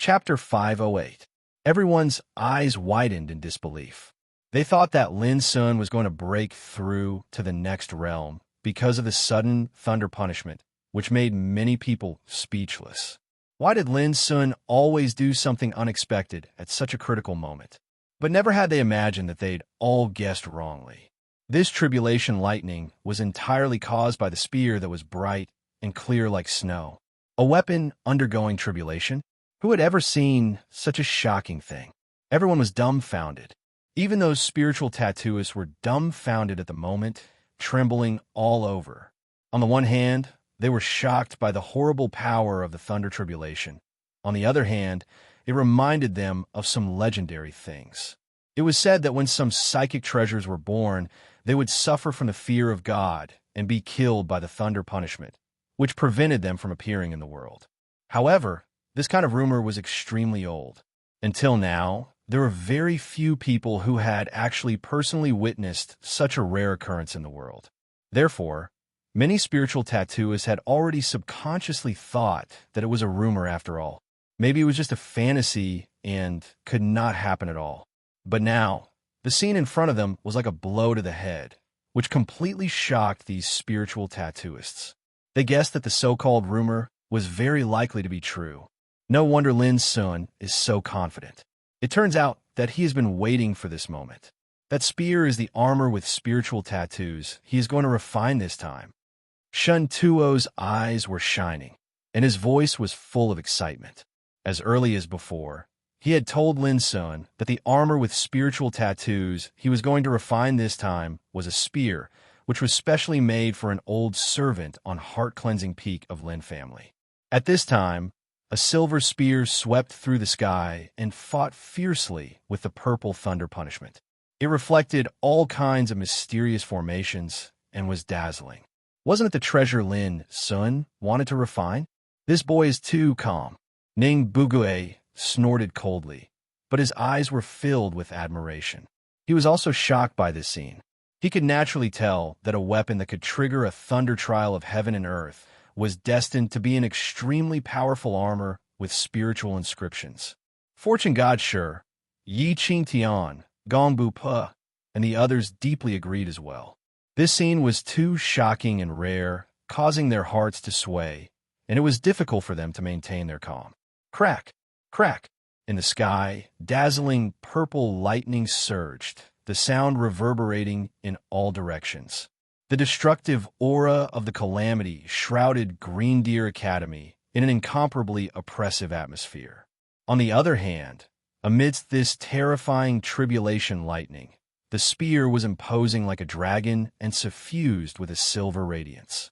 Chapter 508. Everyone's eyes widened in disbelief. They thought that Lin Sun was going to break through to the next realm because of the sudden thunder punishment, which made many people speechless. Why did Lin Sun always do something unexpected at such a critical moment? But never had they imagined that they'd all guessed wrongly. This tribulation lightning was entirely caused by the spear that was bright and clear like snow. A weapon undergoing tribulation? Who had ever seen such a shocking thing? Everyone was dumbfounded. Even those spiritual tattooists were dumbfounded at the moment, trembling all over. On the one hand, they were shocked by the horrible power of the thunder tribulation. On the other hand, it reminded them of some legendary things. It was said that when some psychic treasures were born, they would suffer from the fear of God and be killed by the thunder punishment, which prevented them from appearing in the world. However, this kind of rumor was extremely old. Until now, there were very few people who had actually personally witnessed such a rare occurrence in the world. Therefore, many spiritual tattooists had already subconsciously thought that it was a rumor after all. Maybe it was just a fantasy and could not happen at all. But now, the scene in front of them was like a blow to the head, which completely shocked these spiritual tattooists. They guessed that the so-called rumor was very likely to be true. No wonder Lin Sun is so confident. It turns out that he has been waiting for this moment. That spear is the armor with spiritual tattoos he is going to refine this time. Shun Tuo's eyes were shining, and his voice was full of excitement. As early as before, he had told Lin Sun that the armor with spiritual tattoos he was going to refine this time was a spear, which was specially made for an old servant on heart-cleansing peak of Lin family. At this time, a silver spear swept through the sky and fought fiercely with the purple thunder punishment. It reflected all kinds of mysterious formations and was dazzling. Wasn't it the treasure Lin Sun wanted to refine? This boy is too calm. Ning Bugue snorted coldly, but his eyes were filled with admiration. He was also shocked by this scene. He could naturally tell that a weapon that could trigger a thunder trial of heaven and earth was destined to be an extremely powerful armor with spiritual inscriptions. Fortune God sure, Yi Qingtian, Gongbu Pe, and the others deeply agreed as well. This scene was too shocking and rare, causing their hearts to sway, and it was difficult for them to maintain their calm. Crack! Crack! In the sky, dazzling purple lightning surged, the sound reverberating in all directions. The destructive aura of the calamity shrouded Green Deer Academy in an incomparably oppressive atmosphere. On the other hand, amidst this terrifying tribulation lightning, the spear was imposing like a dragon and suffused with a silver radiance.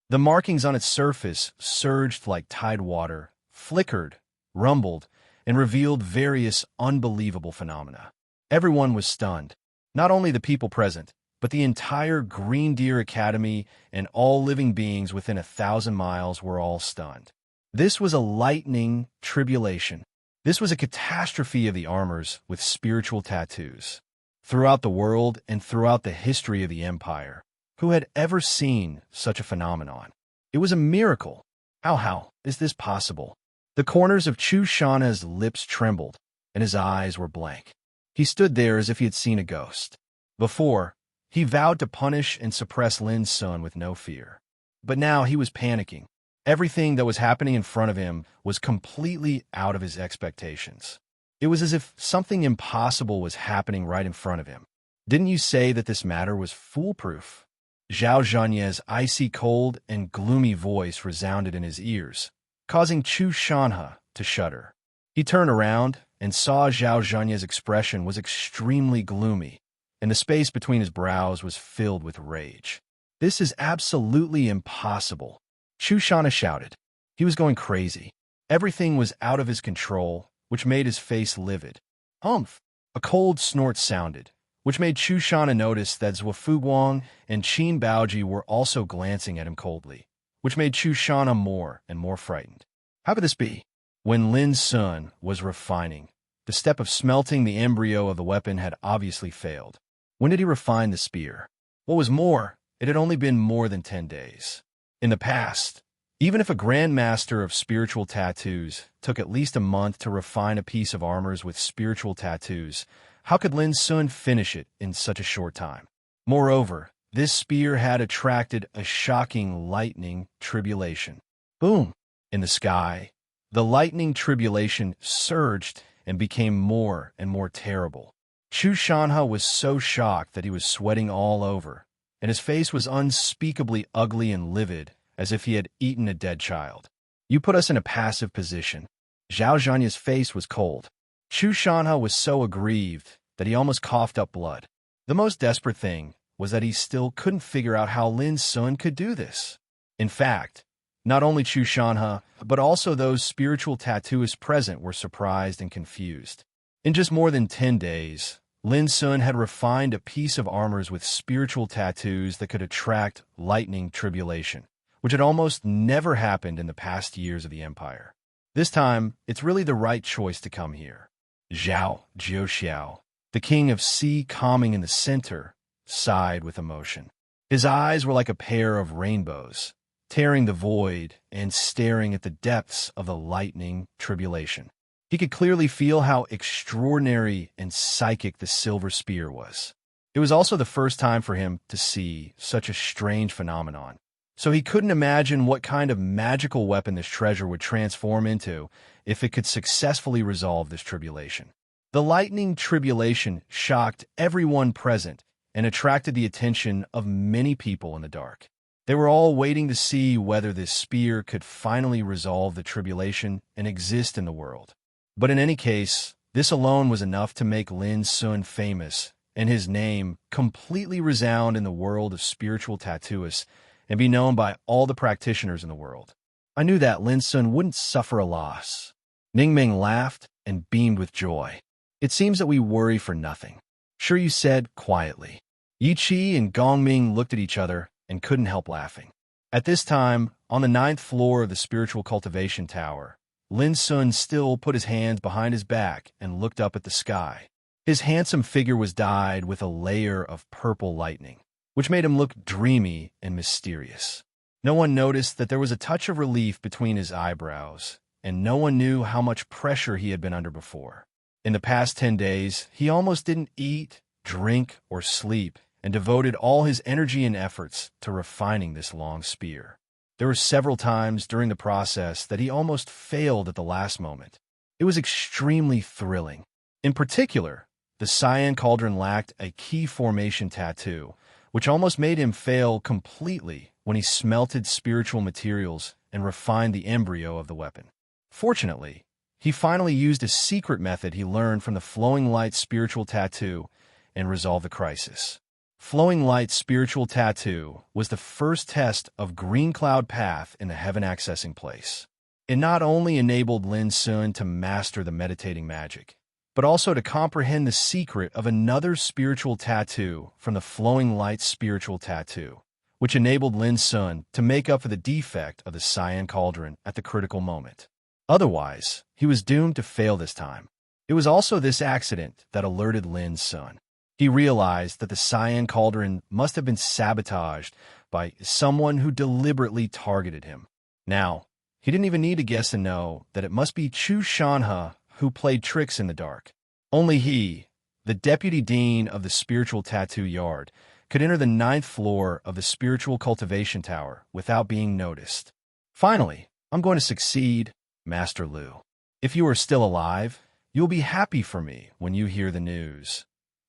The markings on its surface surged like tide water, flickered, rumbled, and revealed various unbelievable phenomena. Everyone was stunned, not only the people present, but the entire Green Deer Academy and all living beings within 1,000 miles were all stunned. This was a lightning tribulation. This was a catastrophe of the armors with spiritual tattoos. Throughout the world and throughout the history of the empire, who had ever seen such a phenomenon? It was a miracle. How is this possible? The corners of Chu Shana's lips trembled, and his eyes were blank. He stood there as if he had seen a ghost. Before, he vowed to punish and suppress Lin Sun with no fear. But now he was panicking. Everything that was happening in front of him was completely out of his expectations. It was as if something impossible was happening right in front of him. Didn't you say that this matter was foolproof? Zhao Zhanye's icy cold and gloomy voice resounded in his ears, causing Chu Shanhe to shudder. He turned around and saw Zhao Zhanye's expression was extremely gloomy, and the space between his brows was filled with rage. This is absolutely impossible, Chu Shanhe shouted. He was going crazy. Everything was out of his control, which made his face livid. Humph! A cold snort sounded, which made Chu Shanhe notice that Zhou Fuguang and Qin Baoji were also glancing at him coldly, which made Chu Shanhe more and more frightened. How could this be? When Lin Sun was refining, the step of smelting the embryo of the weapon had obviously failed. When did he refine the spear? What was more, it had only been more than 10 days. In the past, Even if a grandmaster of spiritual tattoos took at least a month to refine a piece of armor with spiritual tattoos, how could Lin Sun finish it in such a short time? Moreover, this spear had attracted a shocking lightning tribulation. Boom! In the sky, the lightning tribulation surged and became more and more terrible. Chu Shanha was so shocked that he was sweating all over, and his face was unspeakably ugly and livid, as if he had eaten a dead child. You put us in a passive position. Zhao Zhanya's face was cold. Chu Shanha was so aggrieved that he almost coughed up blood. The most desperate thing was that he still couldn't figure out how Lin Sun could do this. In fact, not only Chu Shanha, but also those spiritual tattooists present were surprised and confused. In just more than 10 days, Lin Sun had refined a piece of armor with spiritual tattoos that could attract lightning tribulation, which had almost never happened in the past years of the empire. This time, it's really the right choice to come here. Zhao Jiuxiao, the king of Sea calming in the center, sighed with emotion. His eyes were like a pair of rainbows, tearing the void and staring at the depths of the lightning tribulation. He could clearly feel how extraordinary and psychic the silver spear was. It was also the first time for him to see such a strange phenomenon, so he couldn't imagine what kind of magical weapon this treasure would transform into if it could successfully resolve this tribulation. The lightning tribulation shocked everyone present and attracted the attention of many people in the dark. They were all waiting to see whether this spear could finally resolve the tribulation and exist in the world. But in any case, this alone was enough to make Lin Sun famous, and his name completely resound in the world of spiritual tattooists and be known by all the practitioners in the world. I knew that Lin Sun wouldn't suffer a loss. Ning Ming laughed and beamed with joy. It seems that we worry for nothing. Sure, you said quietly. Yi Qi and Gong Ming looked at each other and couldn't help laughing. At this time, on the 9th floor of the spiritual cultivation tower, Lin Sun still put his hands behind his back and looked up at the sky. His handsome figure was dyed with a layer of purple lightning, which made him look dreamy and mysterious. No one noticed that there was a touch of relief between his eyebrows, and no one knew how much pressure he had been under before. In the past 10 days, he almost didn't eat, drink, or sleep, and devoted all his energy and efforts to refining this long spear. There were several times during the process that he almost failed at the last moment. It was extremely thrilling. In particular, the cyan cauldron lacked a key formation tattoo, which almost made him fail completely when he smelted spiritual materials and refined the embryo of the weapon. Fortunately, he finally used a secret method he learned from the Flowing Light spiritual tattoo and resolved the crisis. Flowing Light spiritual tattoo was the first test of Green Cloud Path in the Heaven Accessing Place. It not only enabled Lin Sun to master the meditating magic, but also to comprehend the secret of another spiritual tattoo from the Flowing Light spiritual tattoo, which enabled Lin Sun to make up for the defect of the cyan cauldron at the critical moment. Otherwise, he was doomed to fail this time. It was also this accident that alerted Lin Sun. He realized that the cyan cauldron must have been sabotaged by someone who deliberately targeted him. Now, he didn't even need to guess and know that it must be Chu Shanha who played tricks in the dark. Only he, the deputy dean of the spiritual tattoo yard, could enter the 9th floor of the spiritual cultivation tower without being noticed. Finally, I'm going to succeed, Master Lu. If you are still alive, you'll be happy for me when you hear the news.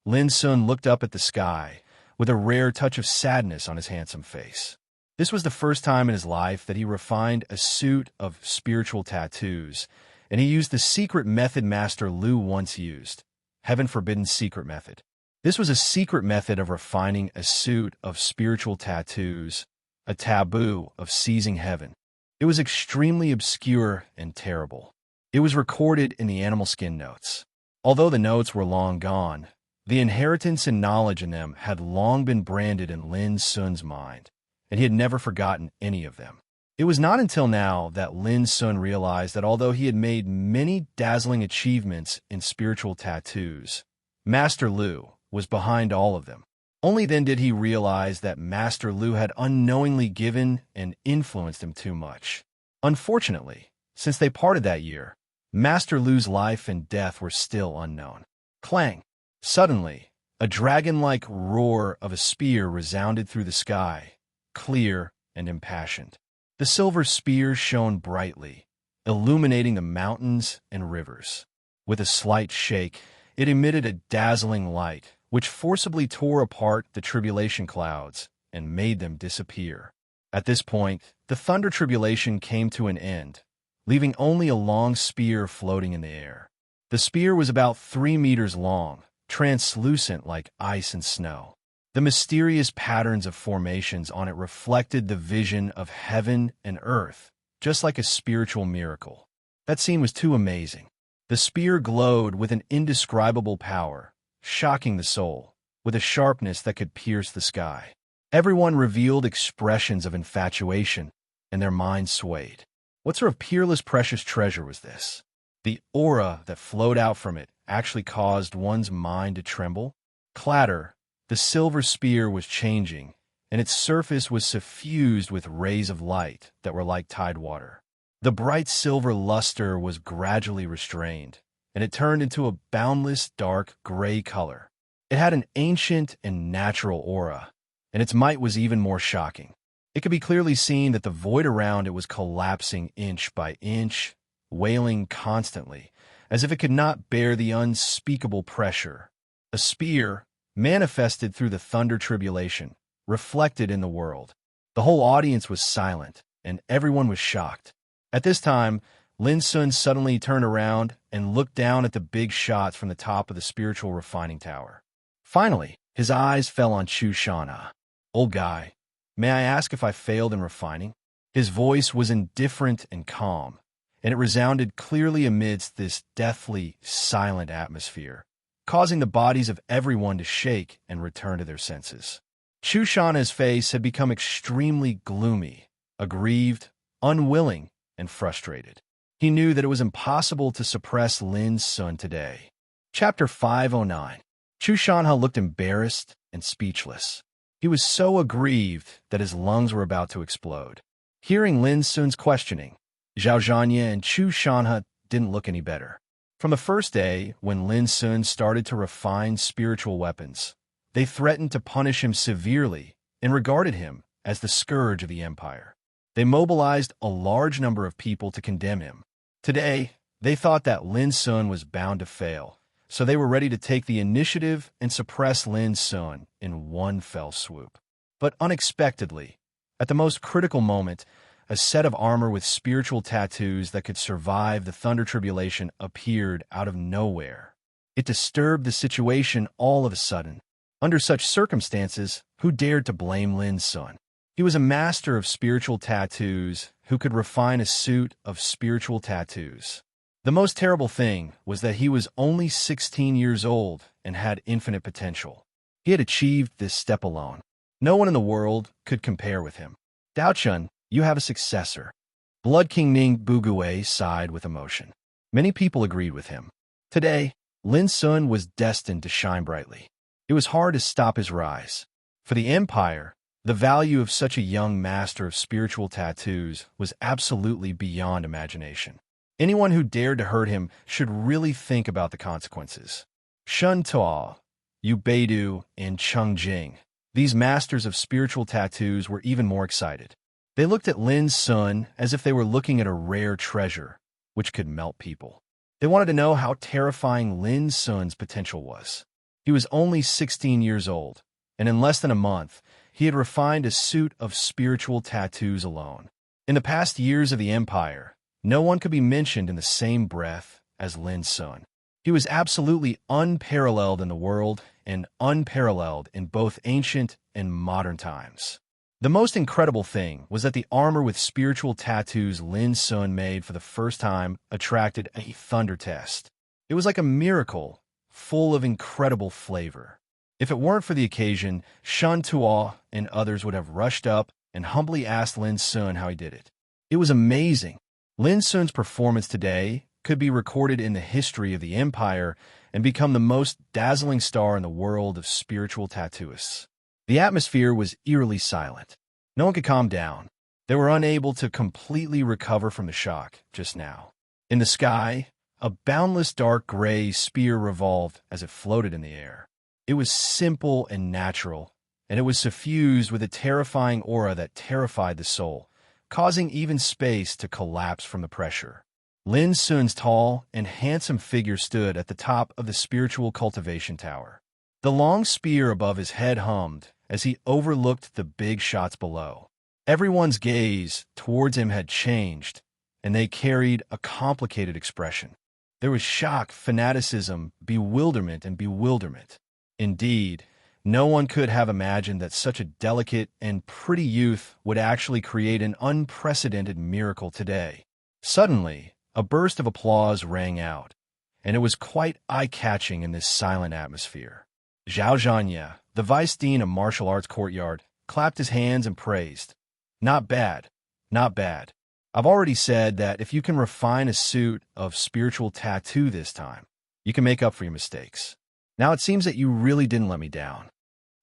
Lin Sun looked up at the sky with a rare touch of sadness on his handsome face. This was the first time in his life that he refined a suit of spiritual tattoos, and he used the secret method Master Lu once used, Heaven Forbidden Secret Method. This was a secret method of refining a suit of spiritual tattoos, a taboo of seizing heaven. It was extremely obscure and terrible. It was recorded in the animal skin notes. Although the notes were long gone, the inheritance and knowledge in them had long been branded in Lin Sun's mind, and he had never forgotten any of them. It was not until now that Lin Sun realized that although he had made many dazzling achievements in spiritual tattoos, Master Lu was behind all of them. Only then did he realize that Master Lu had unknowingly given and influenced him too much. Unfortunately, since they parted that year, Master Lu's life and death were still unknown. Clang! Suddenly, a dragon-like roar of a spear resounded through the sky, clear and impassioned. The silver spear shone brightly, illuminating the mountains and rivers. With a slight shake, it emitted a dazzling light, which forcibly tore apart the tribulation clouds and made them disappear. At this point, the thunder tribulation came to an end, leaving only a long spear floating in the air. The spear was about 3 meters long, translucent like ice and snow. The mysterious patterns of formations on it reflected the vision of heaven and earth, just like a spiritual miracle. That scene was too amazing. The spear glowed with an indescribable power, shocking the soul, with a sharpness that could pierce the sky. Everyone revealed expressions of infatuation, and their minds swayed. What sort of peerless precious treasure was this? The aura that flowed out from it actually caused one's mind to tremble. Clatter, the silver spear was changing, and its surface was suffused with rays of light that were like tide water. The bright silver luster was gradually restrained, and it turned into a boundless dark gray color. It had an ancient and natural aura, and its might was even more shocking. It could be clearly seen that the void around it was collapsing inch by inch, wailing constantly, as if it could not bear the unspeakable pressure. A spear, manifested through the thunder tribulation, reflected in the world. The whole audience was silent, and everyone was shocked. At this time, Lin Sun suddenly turned around and looked down at the big shots from the top of the spiritual refining tower. Finally, his eyes fell on Chu Shanha. "Old guy, may I ask if I failed in refining?" His voice was indifferent and calm, and it resounded clearly amidst this deathly, silent atmosphere, causing the bodies of everyone to shake and return to their senses. Chu Shanha's face had become extremely gloomy, aggrieved, unwilling, and frustrated. He knew that it was impossible to suppress Lin Sun today. Chapter 509. Chu Shanha looked embarrassed and speechless. He was so aggrieved that his lungs were about to explode. Hearing Lin Sun's questioning, Zhao Zhanya and Chu Shanha didn't look any better. From the first day, when Lin Sun started to refine spiritual weapons, they threatened to punish him severely and regarded him as the scourge of the empire. They mobilized a large number of people to condemn him. Today, they thought that Lin Sun was bound to fail, so they were ready to take the initiative and suppress Lin Sun in one fell swoop. But unexpectedly, at the most critical moment, a set of armor with spiritual tattoos that could survive the thunder tribulation appeared out of nowhere. It disturbed the situation all of a sudden. Under such circumstances, who dared to blame Lin Sun? He was a master of spiritual tattoos who could refine a suit of spiritual tattoos. The most terrible thing was that he was only 16 years old and had infinite potential. He had achieved this step alone. No one in the world could compare with him. "Dao Chun, you have a successor." Blood King Ning Bugue sighed with emotion. Many people agreed with him. Today, Lin Sun was destined to shine brightly. It was hard to stop his rise. For the empire, the value of such a young master of spiritual tattoos was absolutely beyond imagination. Anyone who dared to hurt him should really think about the consequences. Shun Tuo, Yu Beidu, and Cheng Jing, these masters of spiritual tattoos, were even more excited. They looked at Lin Sun as if they were looking at a rare treasure, which could melt people. They wanted to know how terrifying Lin Sun's potential was. He was only 16 years old, and in less than a month, he had refined a suit of spiritual tattoos alone. In the past years of the empire, no one could be mentioned in the same breath as Lin Sun. He was absolutely unparalleled in the world and unparalleled in both ancient and modern times. The most incredible thing was that the armor with spiritual tattoos Lin Sun made for the first time attracted a thunder test. It was like a miracle, full of incredible flavor. If it weren't for the occasion, Shan Tuo and others would have rushed up and humbly asked Lin Sun how he did it. It was amazing. Lin Sun's performance today could be recorded in the history of the empire and become the most dazzling star in the world of spiritual tattooists. The atmosphere was eerily silent. No one could calm down. They were unable to completely recover from the shock just now. In the sky, a boundless dark gray spear revolved as it floated in the air. It was simple and natural, and it was suffused with a terrifying aura that terrified the soul, causing even space to collapse from the pressure. Lin Sun's tall and handsome figure stood at the top of the spiritual cultivation tower. The long spear above his head hummed as he overlooked the big shots below. Everyone's gaze towards him had changed, and they carried a complicated expression. There was shock, fanaticism, bewilderment, and bewilderment. Indeed, no one could have imagined that such a delicate and pretty youth would actually create an unprecedented miracle today. Suddenly, a burst of applause rang out, and it was quite eye-catching in this silent atmosphere. Zhao Zhanya, the vice dean of martial arts courtyard, clapped his hands and praised. Not bad, not bad. I've already said that if you can refine a suit of spiritual tattoo this time, you can make up for your mistakes. Now it seems that you really didn't let me down.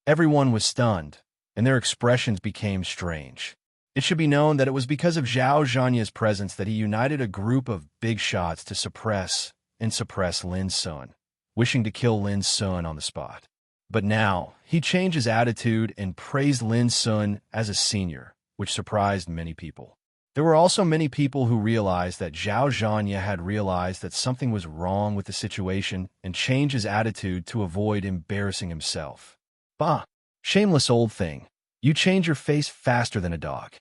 Everyone was stunned, and their expressions became strange. It should be known that it was because of Zhao Zhanya's presence that he united a group of big shots to suppress Lin Sun, wishing to kill Lin Sun on the spot. But now, he changed his attitude and praised Lin Sun as a senior, which surprised many people. There were also many people who realized that Zhao Zhanya had realized that something was wrong with the situation and changed his attitude to avoid embarrassing himself. Bah, shameless old thing. You change your face faster than a dog.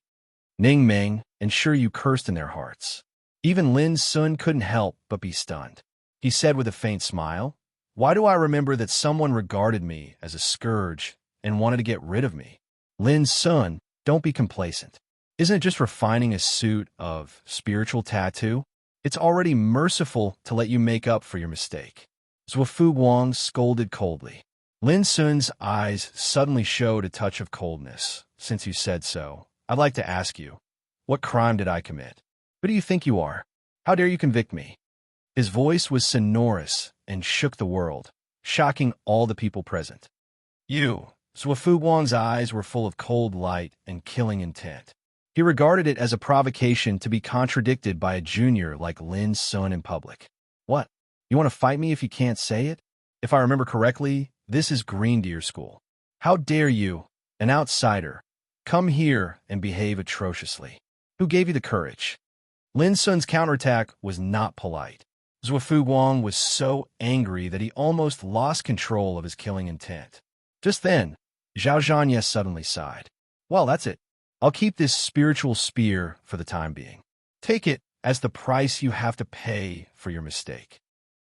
Ning Meng, and sure you cursed in their hearts. Even Lin Sun couldn't help but be stunned. He said with a faint smile, "Why do I remember that someone regarded me as a scourge and wanted to get rid of me? Lin Sun, don't be complacent. Isn't it just refining a suit of spiritual tattoo? It's already merciful to let you make up for your mistake." Zhufu Guang scolded coldly. Lin Sun's eyes suddenly showed a touch of coldness. "Since you said so, I'd like to ask you, what crime did I commit? Who do you think you are? How dare you convict me?" His voice was sonorous and shook the world, shocking all the people present. "You." Zhufu Guang's eyes were full of cold light and killing intent. He regarded it as a provocation to be contradicted by a junior like Lin Sun in public. "What? You want to fight me if you can't say it? If I remember correctly, this is Green Deer School. How dare you, an outsider, come here and behave atrociously? Who gave you the courage?" Lin Sun's counterattack was not polite. Zhufu Guang was so angry that he almost lost control of his killing intent. Just then, Zhao Zhanya suddenly sighed. "Well, that's it. I'll keep this spiritual spear for the time being. Take it as the price you have to pay for your mistake."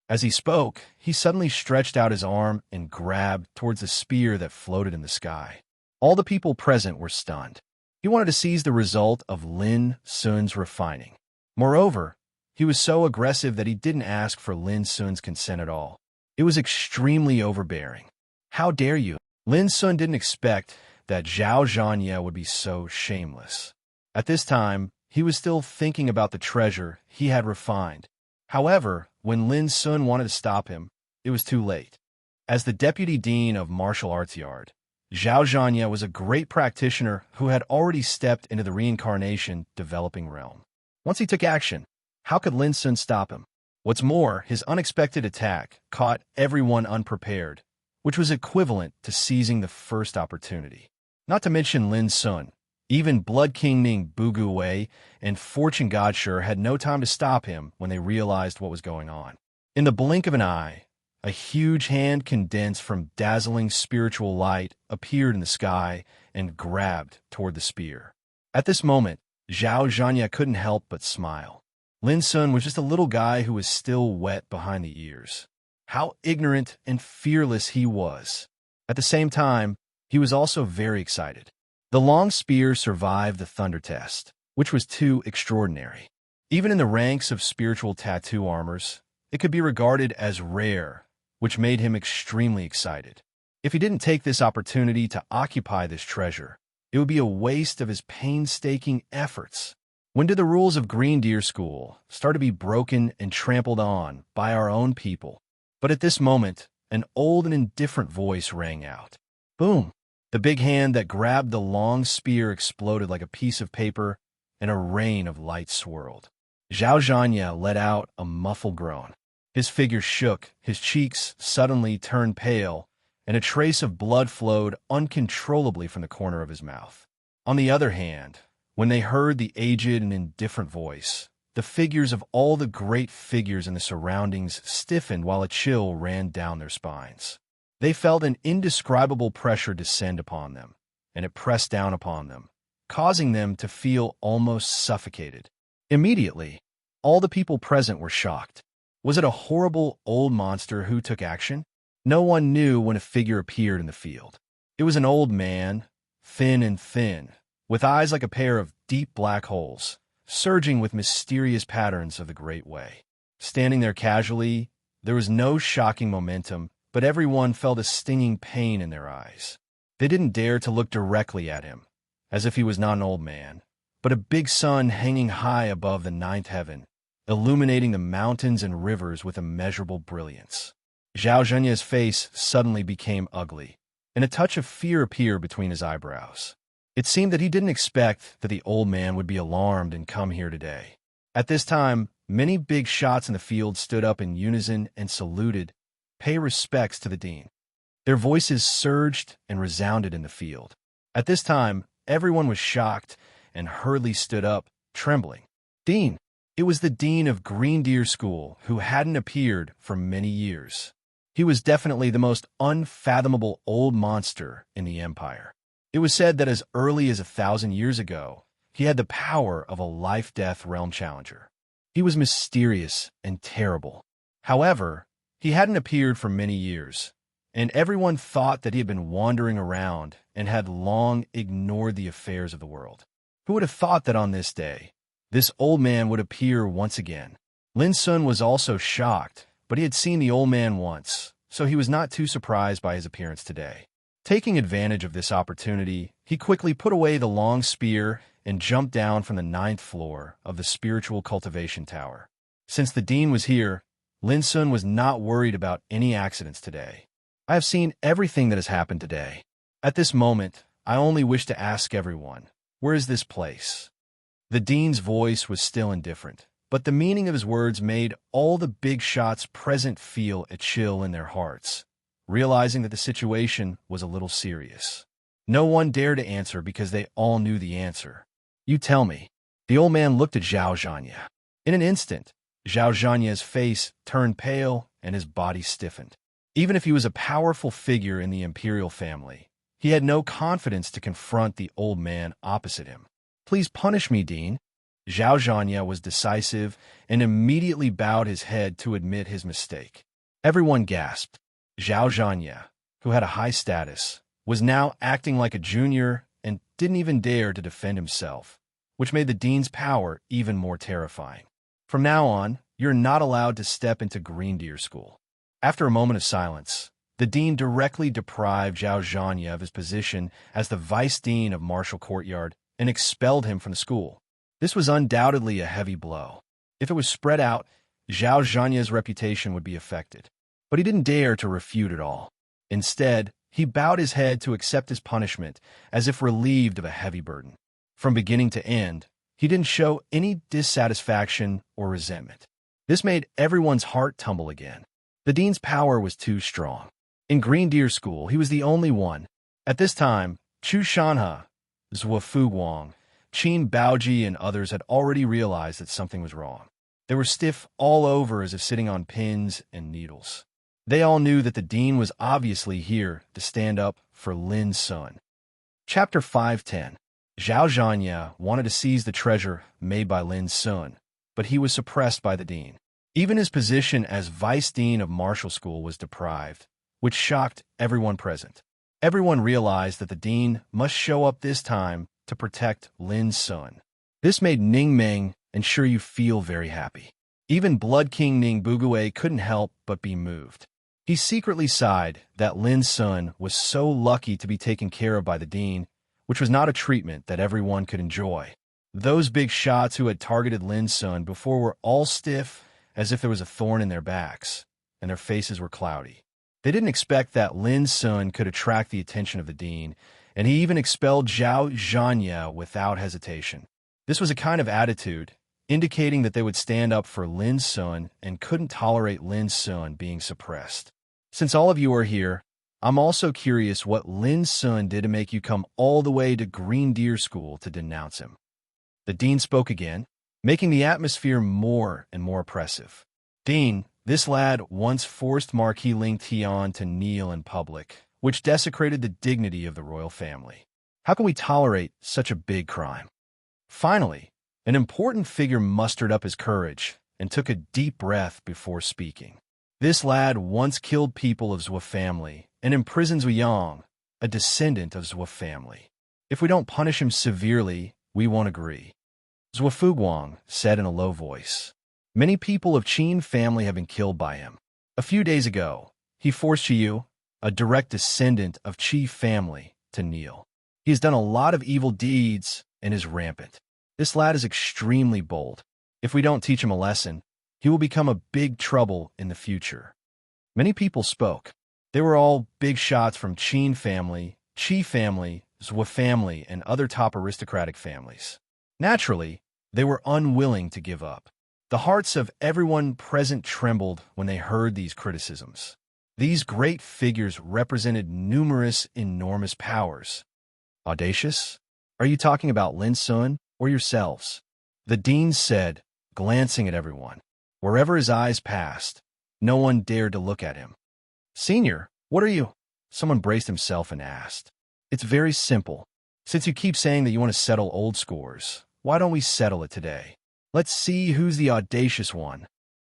As he spoke, he suddenly stretched out his arm and grabbed towards the spear that floated in the sky. All the people present were stunned. He wanted to seize the result of Lin Sun's refining. Moreover, he was so aggressive that he didn't ask for Lin Sun's consent at all. It was extremely overbearing. "How dare you?" Lin Sun didn't expect that Zhao Zhanya would be so shameless. At this time, he was still thinking about the treasure he had refined. However, when Lin Sun wanted to stop him, it was too late. As the deputy dean of martial arts yard, Zhao Zhanya was a great practitioner who had already stepped into the reincarnation developing realm. Once he took action, how could Lin Sun stop him? What's more, his unexpected attack caught everyone unprepared, which was equivalent to seizing the first opportunity. Not to mention Lin Sun, even Blood King Ning Bugu Wei and Fortune Godshire had no time to stop him when they realized what was going on. In the blink of an eye, a huge hand condensed from dazzling spiritual light appeared in the sky and grabbed toward the spear. At this moment, Zhao Zhanya couldn't help but smile. Lin Sun was just a little guy who was still wet behind the ears. How ignorant and fearless he was. At the same time, he was also very excited. The long spear survived the thunder test, which was too extraordinary. Even in the ranks of spiritual tattoo armors, it could be regarded as rare, which made him extremely excited. If he didn't take this opportunity to occupy this treasure, it would be a waste of his painstaking efforts. When did the rules of Green Deer School start to be broken and trampled on by our own people? But at this moment, an old and indifferent voice rang out. Boom! The big hand that grabbed the long spear exploded like a piece of paper, and a rain of light swirled. Zhao Zhanya let out a muffled groan. His figure shook, his cheeks suddenly turned pale, and a trace of blood flowed uncontrollably from the corner of his mouth. On the other hand, when they heard the aged and indifferent voice, the figures of all the great figures in the surroundings stiffened while a chill ran down their spines. They felt an indescribable pressure descend upon them, and it pressed down upon them, causing them to feel almost suffocated. Immediately, all the people present were shocked. Was it a horrible old monster who took action? No one knew when a figure appeared in the field. It was an old man, thin and thin, with eyes like a pair of deep black holes, surging with mysterious patterns of the Great Way. Standing there casually, there was no shocking momentum, but everyone felt a stinging pain in their eyes. They didn't dare to look directly at him, as if he was not an old man, but a big sun hanging high above the ninth heaven, illuminating the mountains and rivers with immeasurable brilliance. Zhao Zhenya's face suddenly became ugly, and a touch of fear appeared between his eyebrows. It seemed that he didn't expect that the old man would be alarmed and come here today. At this time, many big shots in the field stood up in unison and saluted, "Pay respects to the dean." Their voices surged and resounded in the field. At this time, everyone was shocked and hurriedly stood up, trembling. Dean! It was the dean of Green Deer School, who hadn't appeared for many years. He was definitely the most unfathomable old monster in the Empire. It was said that as early as 1,000 years ago, he had the power of a life-death realm challenger. He was mysterious and terrible. However, he hadn't appeared for many years, and everyone thought that he had been wandering around and had long ignored the affairs of the world. Who would have thought that on this day, this old man would appear once again? Lin Sun was also shocked, but he had seen the old man once, so he was not too surprised by his appearance today. Taking advantage of this opportunity, he quickly put away the long spear and jumped down from the 9th floor of the spiritual cultivation tower. Since the dean was here, Lin Sun was not worried about any accidents today. I have seen everything that has happened today. At this moment, I only wish to ask everyone, where is this place? The dean's voice was still indifferent, but the meaning of his words made all the big shots present feel a chill in their hearts, realizing that the situation was a little serious. No one dared to answer because they all knew the answer. You tell me. The old man looked at Zhao Zhanya. In an instant, Zhao Zhanya's face turned pale and his body stiffened. Even if he was a powerful figure in the imperial family, he had no confidence to confront the old man opposite him. Please punish me, Dean. Zhao Zhanya was decisive and immediately bowed his head to admit his mistake. Everyone gasped. Zhao Zhanya, who had a high status, was now acting like a junior and didn't even dare to defend himself, which made the dean's power even more terrifying. From now on, you're not allowed to step into Green Deer School. After a moment of silence, the dean directly deprived Zhao Zhanya of his position as the vice dean of Martial Courtyard and expelled him from the school. This was undoubtedly a heavy blow. If it was spread out, Zhao Zhanya's reputation would be affected. But he didn't dare to refute it all. Instead, he bowed his head to accept his punishment as if relieved of a heavy burden. From beginning to end, he didn't show any dissatisfaction or resentment. This made everyone's heart tumble again. The dean's power was too strong. In Green Deer School, he was the only one. At this time, Chu Shanhe, Zhou Fuguang, Qin Baoji, and others had already realized that something was wrong. They were stiff all over as if sitting on pins and needles. They all knew that the dean was obviously here to stand up for Lin Sun. Chapter 510. Zhao Zhanya wanted to seize the treasure made by Lin Sun, but he was suppressed by the dean. Even his position as vice dean of Martial School was deprived, which shocked everyone present. Everyone realized that the dean must show up this time to protect Lin Sun. This made Ning Meng and Sure You feel very happy. Even Blood King Ning Bugue couldn't help but be moved. He secretly sighed that Lin Sun was so lucky to be taken care of by the dean, which was not a treatment that everyone could enjoy. Those big shots who had targeted Lin Sun before were all stiff, as if there was a thorn in their backs, and their faces were cloudy. They didn't expect that Lin Sun could attract the attention of the dean, and he even expelled Zhao Zhanya without hesitation. This was a kind of attitude indicating that they would stand up for Lin Sun and couldn't tolerate Lin Sun being suppressed. Since all of you are here, I'm also curious what Lin Sun did to make you come all the way to Green Deer School to denounce him. The dean spoke again, making the atmosphere more and more oppressive. Dean, this lad once forced Marquis Ling Tian to kneel in public, which desecrated the dignity of the royal family. How can we tolerate such a big crime? Finally, an important figure mustered up his courage and took a deep breath before speaking. This lad once killed people of Zhou family and imprisoned Zuyang, a descendant of Zhou family. If we don't punish him severely, we won't agree. Zhou Fuguang said in a low voice. Many people of Qin family have been killed by him. A few days ago, he forced Qiyu, a direct descendant of Qi family, to kneel. He has done a lot of evil deeds and is rampant. This lad is extremely bold. If we don't teach him a lesson, he will become a big trouble in the future. Many people spoke. They were all big shots from Qin family, Qi family, Zhou family, and other top aristocratic families. Naturally, they were unwilling to give up. The hearts of everyone present trembled when they heard these criticisms. These great figures represented numerous, enormous powers. Audacious? Are you talking about Lin Sun or yourselves? The dean said, glancing at everyone. Wherever his eyes passed, no one dared to look at him. Senior, what are you? Someone braced himself and asked. It's very simple. Since you keep saying that you want to settle old scores, why don't we settle it today? Let's see who's the audacious one.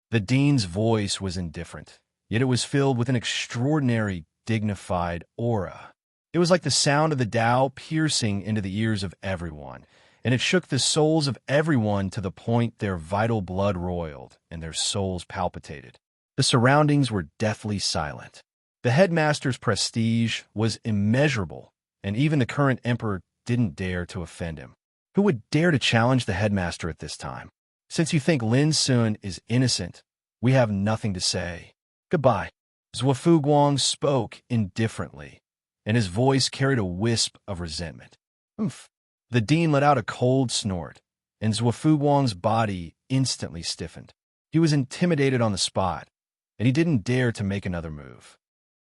The dean's voice was indifferent, yet it was filled with an extraordinary, dignified aura. It was like the sound of the Tao piercing into the ears of everyone, and it shook the souls of everyone to the point their vital blood roiled and their souls palpitated. The surroundings were deathly silent. The headmaster's prestige was immeasurable, and even the current emperor didn't dare to offend him. Who would dare to challenge the headmaster at this time? Since you think Lin Sun is innocent, we have nothing to say. Goodbye. Zhou Fuguang spoke indifferently, and his voice carried a wisp of resentment. Oomph. The dean let out a cold snort, and Zhou Fuguang's body instantly stiffened. He was intimidated on the spot, and he didn't dare to make another move.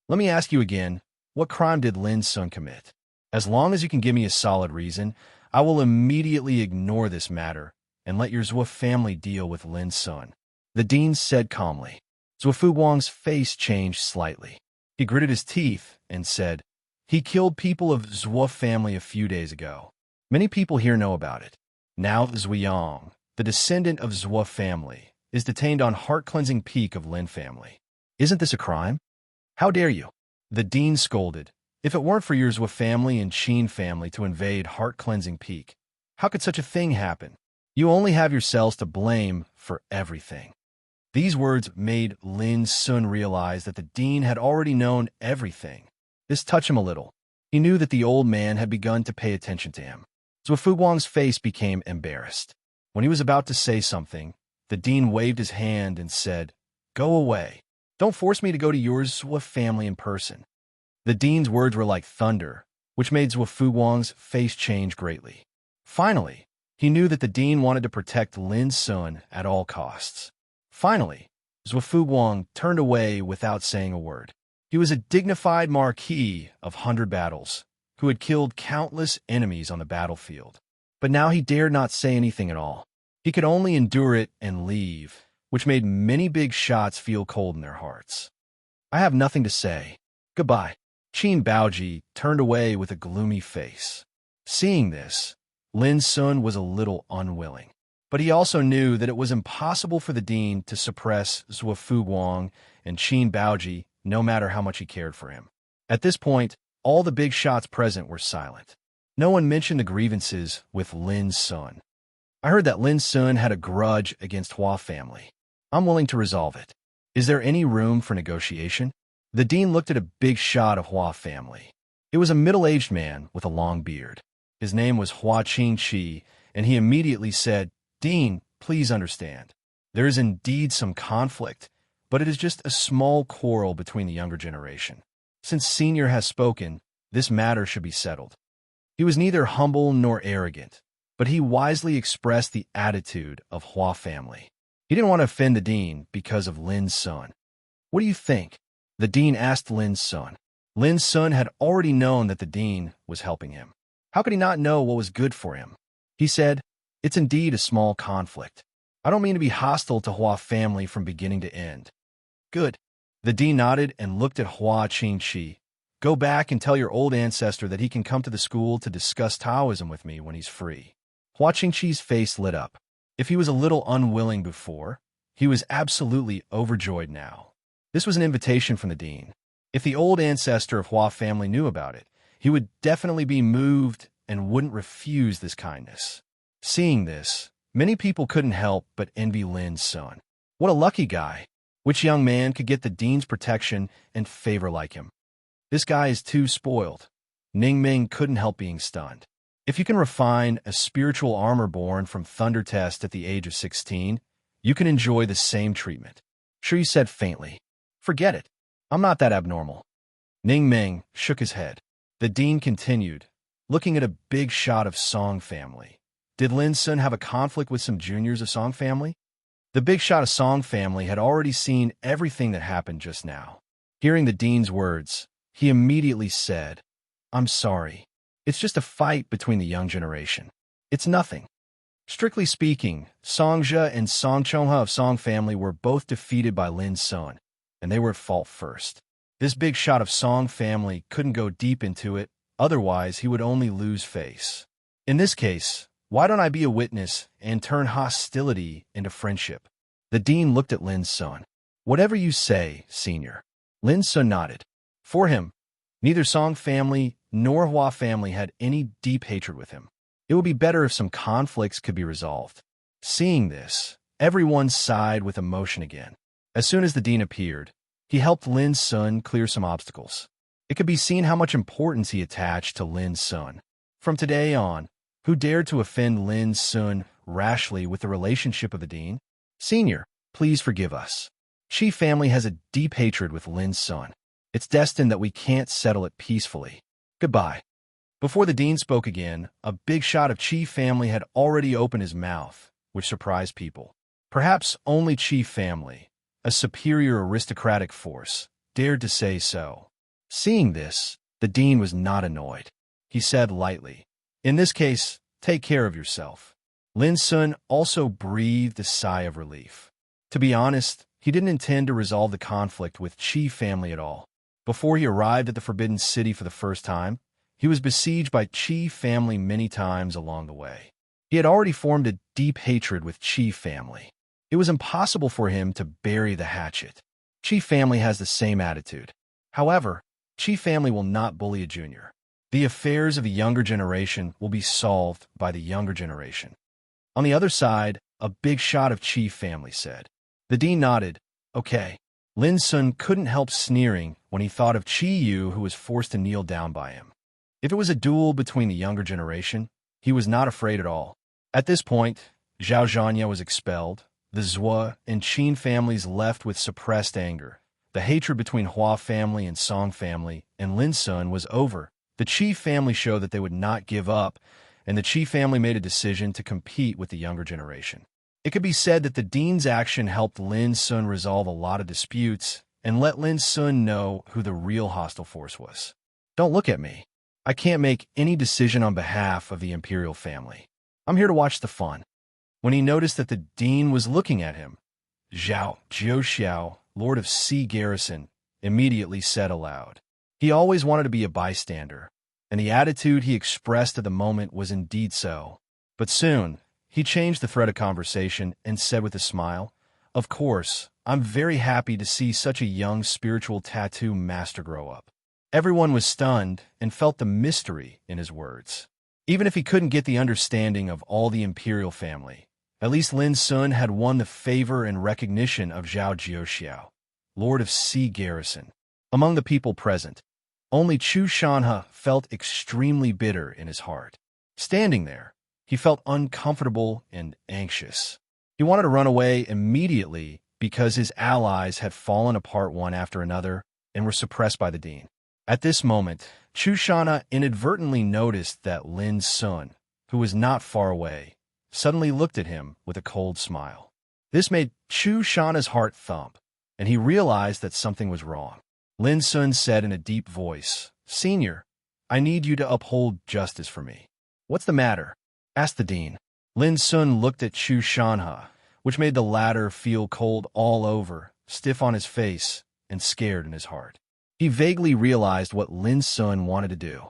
Let me ask you again, what crime did Lin Sun commit? As long as you can give me a solid reason, I will immediately ignore this matter and let your Zhou family deal with Lin Sun. The dean said calmly. Zhou Fuguang's face changed slightly. He gritted his teeth and said, he killed people of Zhou family a few days ago. Many people here know about it. Now Zuyang, the descendant of Zhou family, is detained on heart-cleansing peak of Lin family. Isn't this a crime? How dare you? The dean scolded. If it weren't for your Zhou family and Qin family to invade heart-cleansing peak, how could such a thing happen? You only have yourselves to blame for everything. These words made Lin Sun realize that the dean had already known everything. This touched him a little. He knew that the old man had begun to pay attention to him. Zhou Fuguang's face became embarrassed. When he was about to say something, the dean waved his hand and said, Go away. Don't force me to go to your Zhou family in person. The dean's words were like thunder, which made Zhou Fuguang's face change greatly. Finally, he knew that the dean wanted to protect Lin Sun at all costs. Finally, Zhou Fuguang turned away without saying a word. He was a dignified marquis of 100 battles, who had killed countless enemies on the battlefield. But now he dared not say anything at all. He could only endure it and leave, which made many big shots feel cold in their hearts. I have nothing to say. Goodbye. Qin Baoji turned away with a gloomy face. Seeing this, Lin Sun was a little unwilling. But he also knew that it was impossible for the dean to suppress Zhou Fuguang and Qin Baoji no matter how much he cared for him. At this point, all the big shots present were silent. No one mentioned the grievances with Lin Sun. I heard that Lin Sun had a grudge against Hua family. I'm willing to resolve it. Is there any room for negotiation? The dean looked at a big shot of Hua family. It was a middle-aged man with a long beard. His name was Hua Qingqi, and he immediately said, Dean, please understand. There is indeed some conflict, but it is just a small quarrel between the younger generation. Since Senior has spoken, this matter should be settled. He was neither humble nor arrogant, but he wisely expressed the attitude of Hua family. He didn't want to offend the dean because of Lin's son. What do you think? The dean asked Lin's son. Lin's son had already known that the dean was helping him. How could he not know what was good for him? He said, "It's indeed a small conflict. I don't mean to be hostile to Hua family from beginning to end." Good. The dean nodded and looked at Hua Qingqi. Go back and tell your old ancestor that he can come to the school to discuss Taoism with me when he's free. Hua Qingqi's face lit up. If he was a little unwilling before, he was absolutely overjoyed now. This was an invitation from the dean. If the old ancestor of Hua family knew about it, he would definitely be moved and wouldn't refuse this kindness. Seeing this, many people couldn't help but envy Lin's son. What a lucky guy! Which young man could get the dean's protection and favor like him? This guy is too spoiled. Ning Ming couldn't help being stunned. If you can refine a spiritual armor born from thunder test at the age of 16, you can enjoy the same treatment. Shui said faintly. Forget it. I'm not that abnormal. Ning Ming shook his head. The dean continued, looking at a big shot of Song family. Did Lin's son have a conflict with some juniors of Song family? The big shot of Song family had already seen everything that happened just now. Hearing the dean's words, he immediately said, "I'm sorry. It's just a fight between the young generation. It's nothing." Strictly speaking, Songja and Song Chongha of Song family were both defeated by Lin's son, and they were at fault first. This big shot of Song family couldn't go deep into it, otherwise he would only lose face. In this case, why don't I be a witness and turn hostility into friendship? The dean looked at Lin's son. Whatever you say, senior. Lin's son nodded. For him, neither Song family nor Hua family had any deep hatred with him. It would be better if some conflicts could be resolved. Seeing this, everyone sighed with emotion again. As soon as the dean appeared, he helped Lin's son clear some obstacles. It could be seen how much importance he attached to Lin's son. From today on, who dared to offend Lin's son rashly with the relationship of the dean? Senior, please forgive us. Qi family has a deep hatred with Lin's son. It's destined that we can't settle it peacefully. Goodbye. Before the dean spoke again, a big shot of Qi family had already opened his mouth, which surprised people. Perhaps only Qi family, a superior aristocratic force, dared to say so. Seeing this, the dean was not annoyed. He said lightly, "In this case, take care of yourself." Lin's son also breathed a sigh of relief. To be honest, he didn't intend to resolve the conflict with Qi family at all. Before he arrived at the Forbidden City for the first time, he was besieged by Qi family many times along the way. He had already formed a deep hatred with Qi family. It was impossible for him to bury the hatchet. Qi family has the same attitude. However, Qi family will not bully a junior. The affairs of the younger generation will be solved by the younger generation. On the other side, a big shot of Qi family said. The dean nodded. Okay. Lin's son couldn't help sneering when he thought of Qi Yu, who was forced to kneel down by him. If it was a duel between the younger generation, he was not afraid at all. At this point, Zhao Zhanya was expelled. The Zhua and Qin families left with suppressed anger. The hatred between Hua family and Song family and Lin's son was over. The Qi family showed that they would not give up, and the Qi family made a decision to compete with the younger generation. It could be said that the dean's action helped Lin's son resolve a lot of disputes and let Lin's son know who the real hostile force was. Don't look at me. I can't make any decision on behalf of the imperial family. I'm here to watch the fun. When he noticed that the dean was looking at him, Zhao Jiuxiao, Lord of Sea Garrison, immediately said aloud. He always wanted to be a bystander, and the attitude he expressed at the moment was indeed so. But soon, he changed the thread of conversation and said with a smile, "Of course, I'm very happy to see such a young spiritual tattoo master grow up." Everyone was stunned and felt the mystery in his words. Even if he couldn't get the understanding of all the imperial family, at least Lin's son had won the favor and recognition of Zhao Jiuxiao, Lord of Sea Garrison. Among the people present, only Chu Shanhe felt extremely bitter in his heart. Standing there, he felt uncomfortable and anxious. He wanted to run away immediately because his allies had fallen apart one after another and were suppressed by the dean. At this moment, Chushana inadvertently noticed that Lin Sun, who was not far away, suddenly looked at him with a cold smile. This made Chushana's heart thump, and he realized that something was wrong. Lin Sun said in a deep voice, "Senior, I need you to uphold justice for me." "What's the matter?" asked the dean. Lin Sun looked at Chushana, which made the latter feel cold all over, stiff on his face, and scared in his heart. He vaguely realized what Lin Sun wanted to do.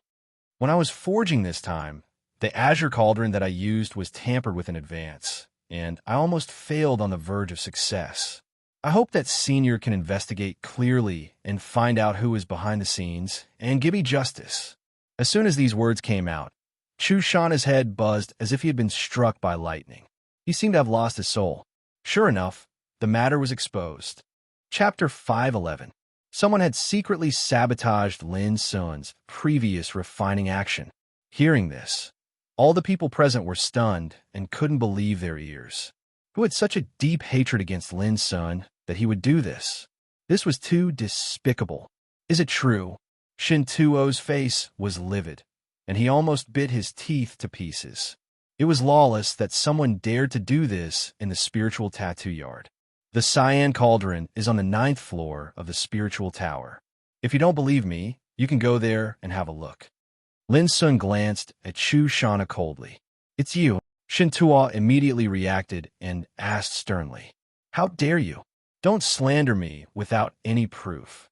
"When I was forging this time, the azure cauldron that I used was tampered with in advance, and I almost failed on the verge of success. I hope that Senior can investigate clearly and find out who is behind the scenes and give me justice." As soon as these words came out, Chushana's head buzzed as if he had been struck by lightning. He seemed to have lost his soul. Sure enough, the matter was exposed. Chapter 511. Someone had secretly sabotaged Lin Sun's previous refining action. Hearing this, all the people present were stunned and couldn't believe their ears. Who had such a deep hatred against Lin Sun that he would do this? This was too despicable. Is it true? Shintuo's face was livid, and he almost bit his teeth to pieces. It was lawless that someone dared to do this in the spiritual tattoo yard. The cyan cauldron is on the 9th floor of the spiritual tower. If you don't believe me, you can go there and have a look. Lin Sun glanced at Chushana coldly. "It's you." Shintuo immediately reacted and asked sternly, "How dare you? Don't slander me without any proof."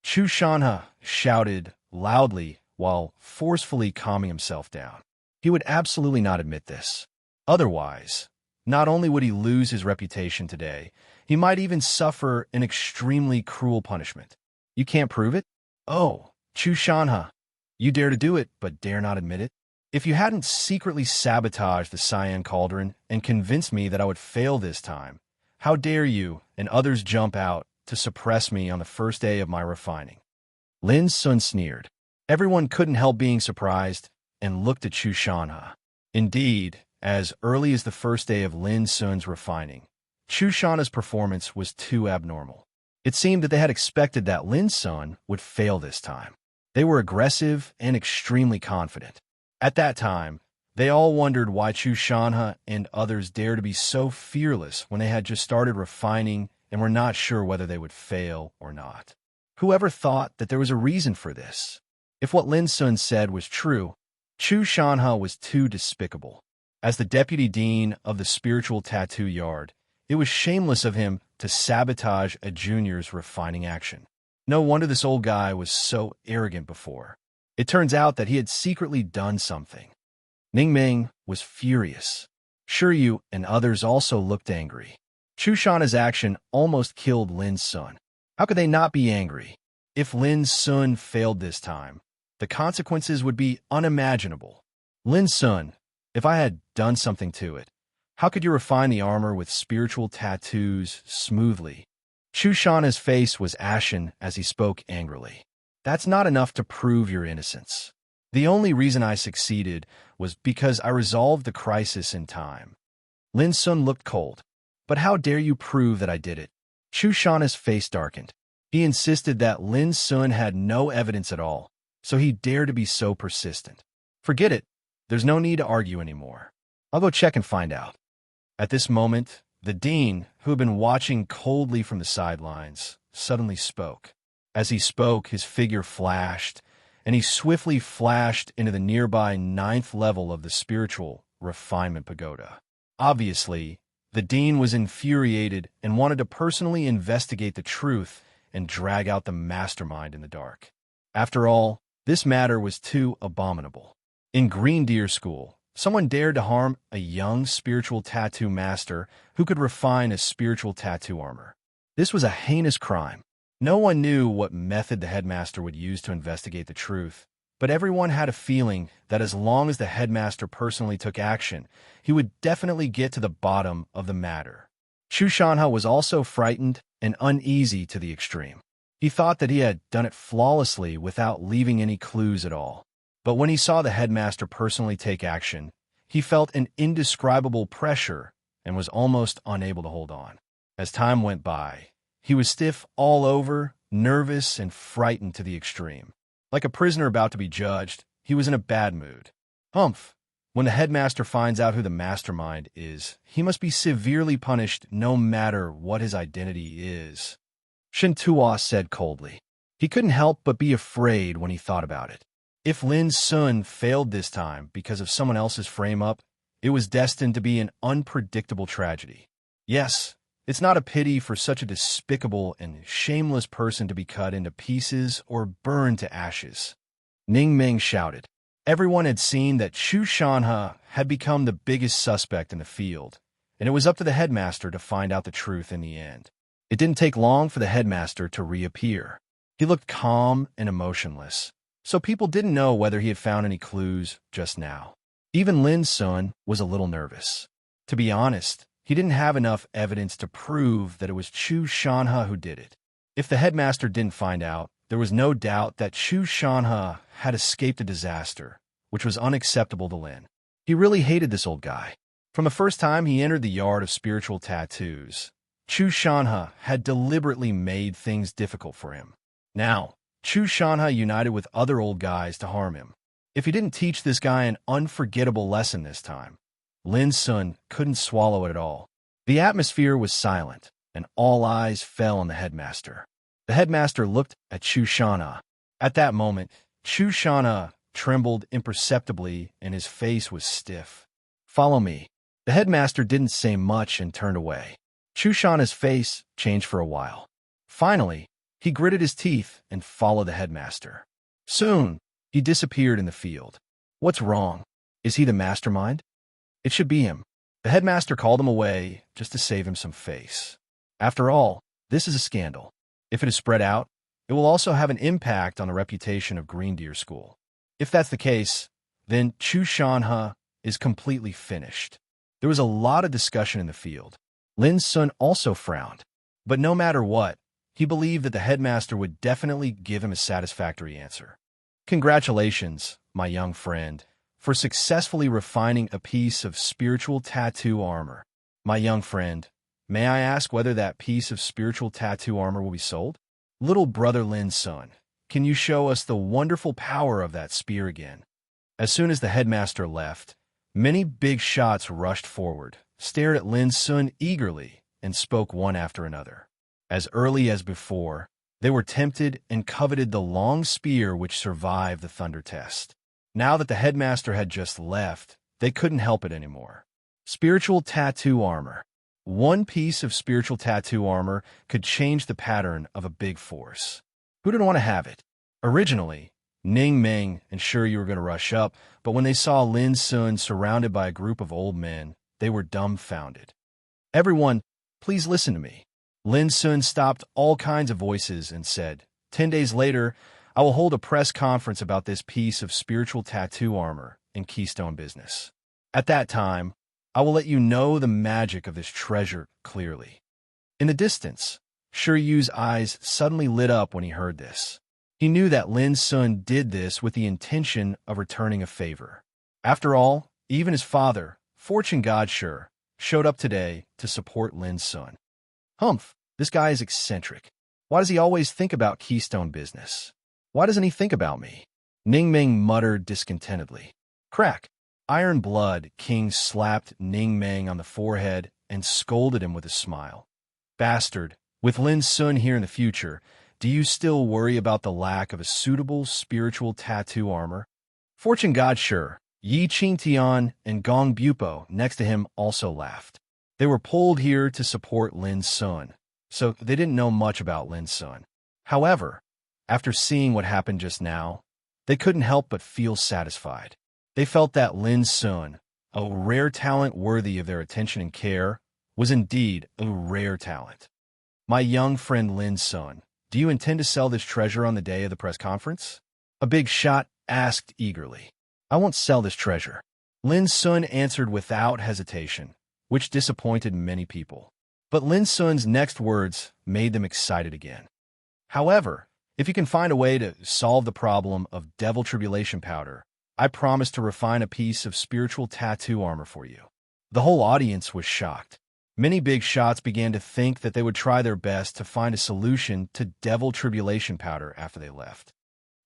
Chushana shouted loudly while forcefully calming himself down. He would absolutely not admit this. Otherwise, not only would he lose his reputation today, he might even suffer an extremely cruel punishment. "You can't prove it?" "Oh, Chushana, you dare to do it, but dare not admit it? If you hadn't secretly sabotaged the cyan cauldron and convinced me that I would fail this time, how dare you and others jump out to suppress me on the first day of my refining?" Lin Sun sneered. Everyone couldn't help being surprised and looked at Chushana. Indeed, as early as the first day of Lin Sun's refining, Chushana's performance was too abnormal. It seemed that they had expected that Lin Sun would fail this time. They were aggressive and extremely confident. At that time, they all wondered why Chushana and others dared to be so fearless when they had just started refining and were not sure whether they would fail or not. Whoever thought that there was a reason for this? If what Lin Sun said was true, Chushana was too despicable. As the deputy dean of the spiritual tattoo yard, it was shameless of him to sabotage a junior's refining action. No wonder this old guy was so arrogant before. It turns out that he had secretly done something. Ningming was furious. Shiryu and others also looked angry. Chushana's action almost killed Lin Sun. How could they not be angry? If Lin Sun failed this time, the consequences would be unimaginable. "Lin Sun, if I had done something to it, how could you refine the armor with spiritual tattoos smoothly?" Chushana's face was ashen as he spoke angrily. "That's not enough to prove your innocence. The only reason I succeeded was because I resolved the crisis in time." Lin Sun looked cold. "But how dare you prove that I did it?" Chushana's face darkened. He insisted that Lin Sun had no evidence at all, so he dared to be so persistent. "Forget it. There's no need to argue anymore. I'll go check and find out." At this moment, the dean, who had been watching coldly from the sidelines, suddenly spoke. As he spoke, his figure flashed, and he swiftly flashed into the nearby 9th level of the spiritual refinement pagoda. Obviously, the dean was infuriated and wanted to personally investigate the truth and drag out the mastermind in the dark. After all, this matter was too abominable. In Green Deer School, someone dared to harm a young spiritual tattoo master who could refine a spiritual tattoo armor. This was a heinous crime. No one knew what method the headmaster would use to investigate the truth, but everyone had a feeling that as long as the headmaster personally took action, he would definitely get to the bottom of the matter. Chushana was also frightened and uneasy to the extreme. He thought that he had done it flawlessly without leaving any clues at all. But when he saw the headmaster personally take action, he felt an indescribable pressure and was almost unable to hold on. As time went by, he was stiff all over, nervous, and frightened to the extreme. Like a prisoner about to be judged, he was in a bad mood. Humph! When the headmaster finds out who the mastermind is, he must be severely punished no matter what his identity is, Shintua said coldly. He couldn't help but be afraid when he thought about it. If Lin Sun failed this time because of someone else's frame-up, it was destined to be an unpredictable tragedy. Yes, it's not a pity for such a despicable and shameless person to be cut into pieces or burned to ashes. Ning Ming shouted. Everyone had seen that Chu Shanhe had become the biggest suspect in the field, and it was up to the headmaster to find out the truth in the end. It didn't take long for the headmaster to reappear. He looked calm and emotionless, so people didn't know whether he had found any clues just now. Even Lin Sun was a little nervous. To be honest, he didn't have enough evidence to prove that it was Chu Shanhe who did it. If the headmaster didn't find out, there was no doubt that Chu Shanhe had escaped a disaster, which was unacceptable to Lin. He really hated this old guy. From the first time he entered the yard of spiritual tattoos, Chu Shanhe had deliberately made things difficult for him. Now, Chu Shanhe united with other old guys to harm him. If he didn't teach this guy an unforgettable lesson this time, Lin Sun couldn't swallow it at all. The atmosphere was silent, and all eyes fell on the headmaster. The headmaster looked at Chu Shanhe. At that moment, Chu Shanhe trembled imperceptibly and his face was stiff. Follow me. The headmaster didn't say much and turned away. Chu Shanhe's face changed for a while. Finally, he gritted his teeth and followed the headmaster. Soon, he disappeared in the field. What's wrong? Is he the mastermind? It should be him. The headmaster called him away just to save him some face. After all, this is a scandal. If it is spread out, it will also have an impact on the reputation of Green Deer School. If that's the case, then Chu Shanhe is completely finished. There was a lot of discussion in the field. Lin Sun also frowned. But no matter what, he believed that the headmaster would definitely give him a satisfactory answer. Congratulations, my young friend, for successfully refining a piece of spiritual tattoo armor. My young friend, may I ask whether that piece of spiritual tattoo armor will be sold? Little brother Lin Sun, can you show us the wonderful power of that spear again? As soon as the headmaster left, many big shots rushed forward, stared at Lin Sun eagerly, and spoke one after another. As early as before, they were tempted and coveted the long spear which survived the thunder test. Now that the headmaster had just left, they couldn't help it anymore. Spiritual tattoo armor. One piece of spiritual tattoo armor could change the pattern of a big force. Who didn't want to have it? Originally, Ning Ming and sure you were going to rush up, but when they saw Lin Sun surrounded by a group of old men, they were dumbfounded. Everyone, please listen to me. Lin Sun stopped all kinds of voices and said, 10 days later, I will hold a press conference about this piece of spiritual tattoo armor in Keystone Business. At that time, I will let you know the magic of this treasure clearly. In the distance, Shiryu's eyes suddenly lit up when he heard this. He knew that Lin Sun did this with the intention of returning a favor. After all, even his father, Fortune God Shi, showed up today to support Lin Sun. Humph, this guy is eccentric. Why does he always think about Keystone Business? Why doesn't he think about me? Ning Ming muttered discontentedly. Crack! Iron Blood King slapped Ning Ming on the forehead and scolded him with a smile. Bastard, with Lin Sun here in the future, do you still worry about the lack of a suitable spiritual tattoo armor? Fortune God Shi, Yi Qingtian, and Gong Bupo next to him also laughed. They were pulled here to support Lin Sun, so they didn't know much about Lin Sun. However, after seeing what happened just now, they couldn't help but feel satisfied. They felt that Lin Sun, a rare talent worthy of their attention and care, was indeed a rare talent. My young friend Lin Sun, do you intend to sell this treasure on the day of the press conference? A big shot asked eagerly. I won't sell this treasure. Lin Sun answered without hesitation, which disappointed many people. But Lin Sun's next words made them excited again. However, if you can find a way to solve the problem of devil tribulation powder, I promise to refine a piece of spiritual tattoo armor for you. The whole audience was shocked. Many big shots began to think that they would try their best to find a solution to devil tribulation powder after they left.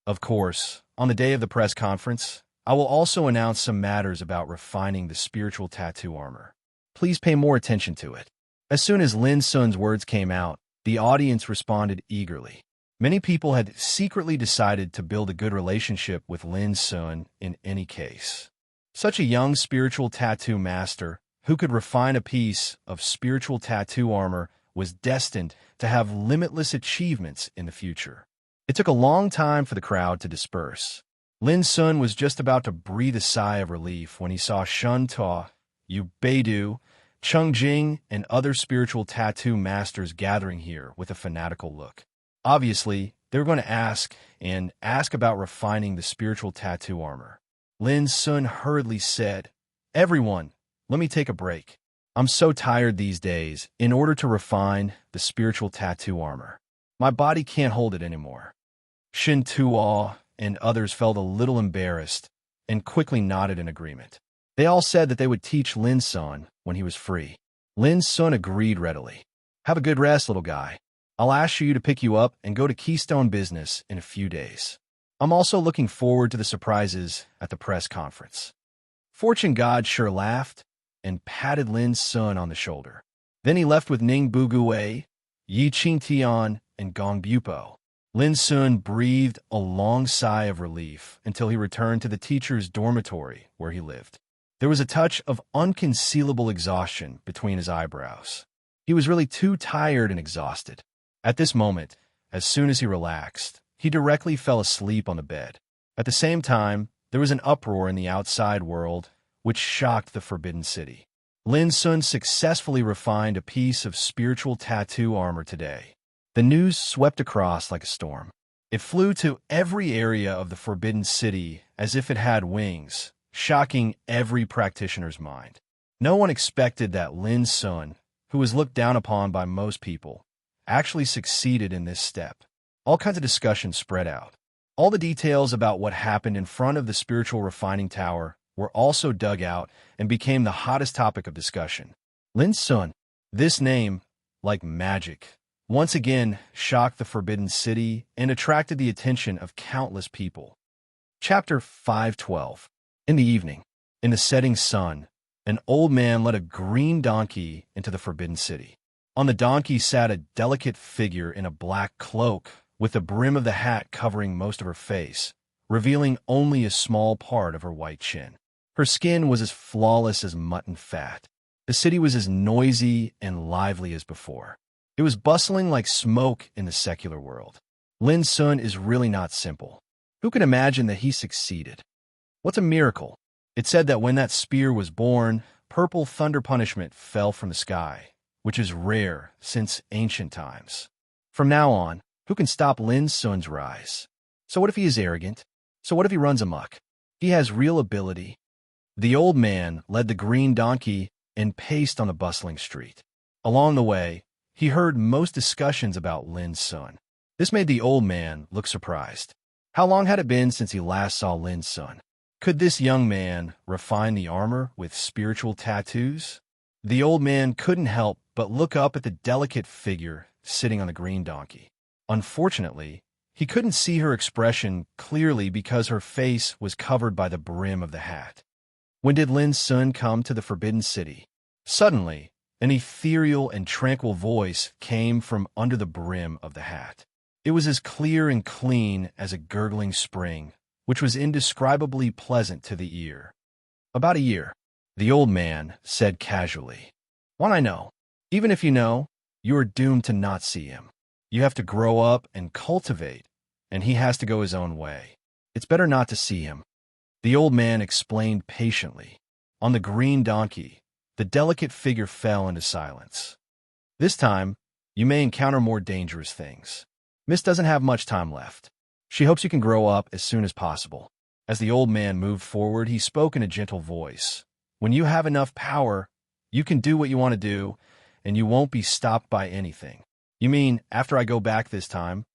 Of course, on the day of the press conference, I will also announce some matters about refining the spiritual tattoo armor. Please pay more attention to it. As soon as Lin Sun's words came out, the audience responded eagerly. Many people had secretly decided to build a good relationship with Lin Sun in any case. Such a young spiritual tattoo master who could refine a piece of spiritual tattoo armor was destined to have limitless achievements in the future. It took a long time for the crowd to disperse. Lin Sun was just about to breathe a sigh of relief when he saw Shun Ta, Yu Beidou, Cheng Jing, and other spiritual tattoo masters gathering here with a fanatical look. Obviously, they were going to ask about refining the spiritual tattoo armor. Lin Sun hurriedly said, "Everyone, let me take a break. I'm so tired these days in order to refine the spiritual tattoo armor. My body can't hold it anymore." Shin Tuo and others felt a little embarrassed and quickly nodded in agreement. They all said that they would teach Lin Sun when he was free. Lin Sun agreed readily. "Have a good rest, little guy. I'll ask you to pick you up and go to Keystone Business in a few days. I'm also looking forward to the surprises at the press conference." Fortune God sure laughed and patted Lin Sun on the shoulder. Then he left with Ning Bugui, Yi Qingtian, and Gong Bupo. Lin Sun breathed a long sigh of relief until he returned to the teacher's dormitory where he lived. There was a touch of unconcealable exhaustion between his eyebrows. He was really too tired and exhausted. At this moment, as soon as he relaxed, he directly fell asleep on the bed. At the same time, there was an uproar in the outside world, which shocked the Forbidden City. Lin Sun successfully refined a piece of spiritual tattoo armor today. The news swept across like a storm. It flew to every area of the Forbidden City as if it had wings, shocking every practitioner's mind. No one expected that Lin Sun, who was looked down upon by most people, actually succeeded in this step. All kinds of discussion spread out. All the details about what happened in front of the spiritual refining tower were also dug out and became the hottest topic of discussion. Lin Sun, this name, like magic, once again shocked the Forbidden City and attracted the attention of countless people. Chapter 512. In the evening, in the setting sun, an old man led a green donkey into the Forbidden City. On the donkey sat a delicate figure in a black cloak, with the brim of the hat covering most of her face, revealing only a small part of her white chin. Her skin was as flawless as mutton fat. The city was as noisy and lively as before. It was bustling like smoke in the secular world. Lin Sun is really not simple. Who could imagine that he succeeded? What's a miracle? It said that when that spear was born, purple thunder punishment fell from the sky, which is rare since ancient times. From now on, who can stop Lin Sun's rise? So what if he is arrogant? So what if he runs amok? He has real ability. The old man led the green donkey and paced on the bustling street. Along the way, he heard most discussions about Lin Sun. This made the old man look surprised. How long had it been since he last saw Lin Sun? Could this young man refine the armor with spiritual tattoos? The old man couldn't help but look up at the delicate figure sitting on the green donkey. Unfortunately, he couldn't see her expression clearly because her face was covered by the brim of the hat. When did Lin Sun come to the Forbidden City? Suddenly, an ethereal and tranquil voice came from under the brim of the hat. It was as clear and clean as a gurgling spring, which was indescribably pleasant to the ear. "About a year," the old man said casually. "One I know. Even if you know, you are doomed to not see him. You have to grow up and cultivate, and he has to go his own way. It's better not to see him." The old man explained patiently. On the green donkey, the delicate figure fell into silence. "This time, you may encounter more dangerous things. Miss doesn't have much time left. She hopes you can grow up as soon as possible." As the old man moved forward, he spoke in a gentle voice. "When you have enough power, you can do what you want to do, and you won't be stopped by anything." "You mean, after I go back this time,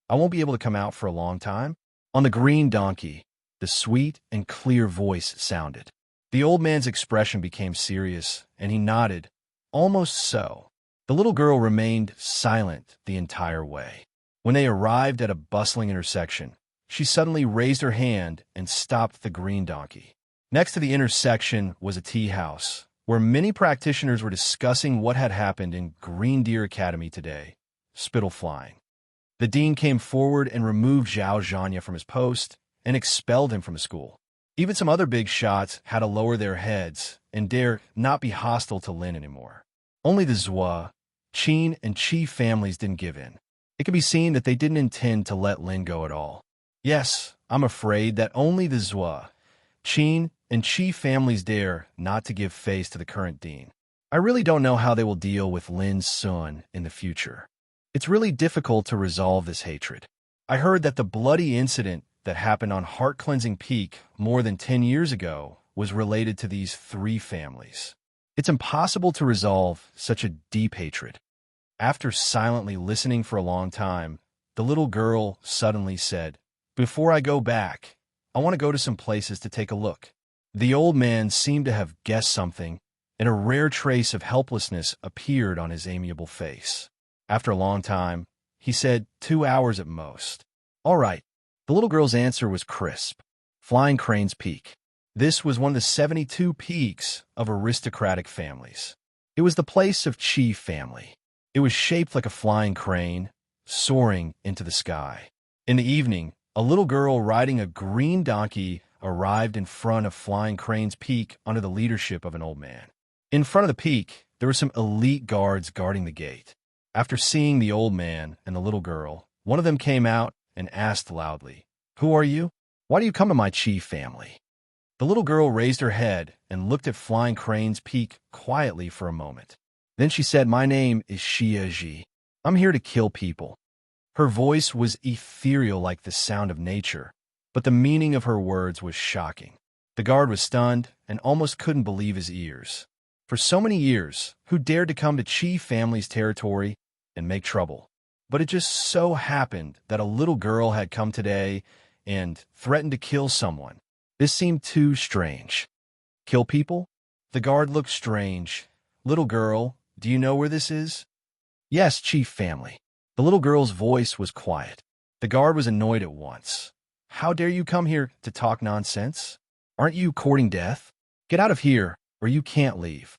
I won't be able to come out for a long time?" On the green donkey, the sweet and clear voice sounded. The old man's expression became serious, and he nodded, almost so. The little girl remained silent the entire way. When they arrived at a bustling intersection, she suddenly raised her hand and stopped the green donkey. Next to the intersection was a tea house, where many practitioners were discussing what had happened in Green Deer Academy today, spittle flying. The dean came forward and removed Zhao Zhanya from his post and expelled him from the school. Even some other big shots had to lower their heads and dare not be hostile to Lin anymore. Only the Zhua, Qin, and Qi families didn't give in. It could be seen that they didn't intend to let Lin go at all. Yes, I'm afraid that only the Zhua, Qin, and Qi families dare not to give face to the current dean. I really don't know how they will deal with Lin's son in the future. It's really difficult to resolve this hatred. I heard that the bloody incident that happened on Heart Cleansing Peak more than 10 years ago was related to these three families. It's impossible to resolve such a deep hatred. After silently listening for a long time, the little girl suddenly said, "Before I go back, I want to go to some places to take a look." The old man seemed to have guessed something, and a rare trace of helplessness appeared on his amiable face. After a long time, he said 2 hours at most. All right. The little girl's answer was crisp. Flying Crane's Peak. This was one of the 72 peaks of aristocratic families. It was the place of Qi family. It was shaped like a flying crane, soaring into the sky. In the evening, a little girl riding a green donkey arrived in front of Flying Crane's Peak under the leadership of an old man. In front of the peak, there were some elite guards guarding the gate. After seeing the old man and the little girl, one of them came out and asked loudly, "Who are you? Why do you come to my Qi family?" The little girl raised her head and looked at Flying Crane's Peak quietly for a moment. Then she said, "My name is Xia Ji. I'm here to kill people." Her voice was ethereal like the sound of nature, but the meaning of her words was shocking. The guard was stunned and almost couldn't believe his ears. For so many years, who dared to come to Qi family's territory and make trouble? But it just so happened that a little girl had come today and threatened to kill someone. This seemed too strange. Kill people? The guard looked strange. "Little girl, do you know where this is?" "Yes, Qi family." The little girl's voice was quiet. The guard was annoyed at once. "How dare you come here to talk nonsense? Aren't you courting death? Get out of here, or you can't leave."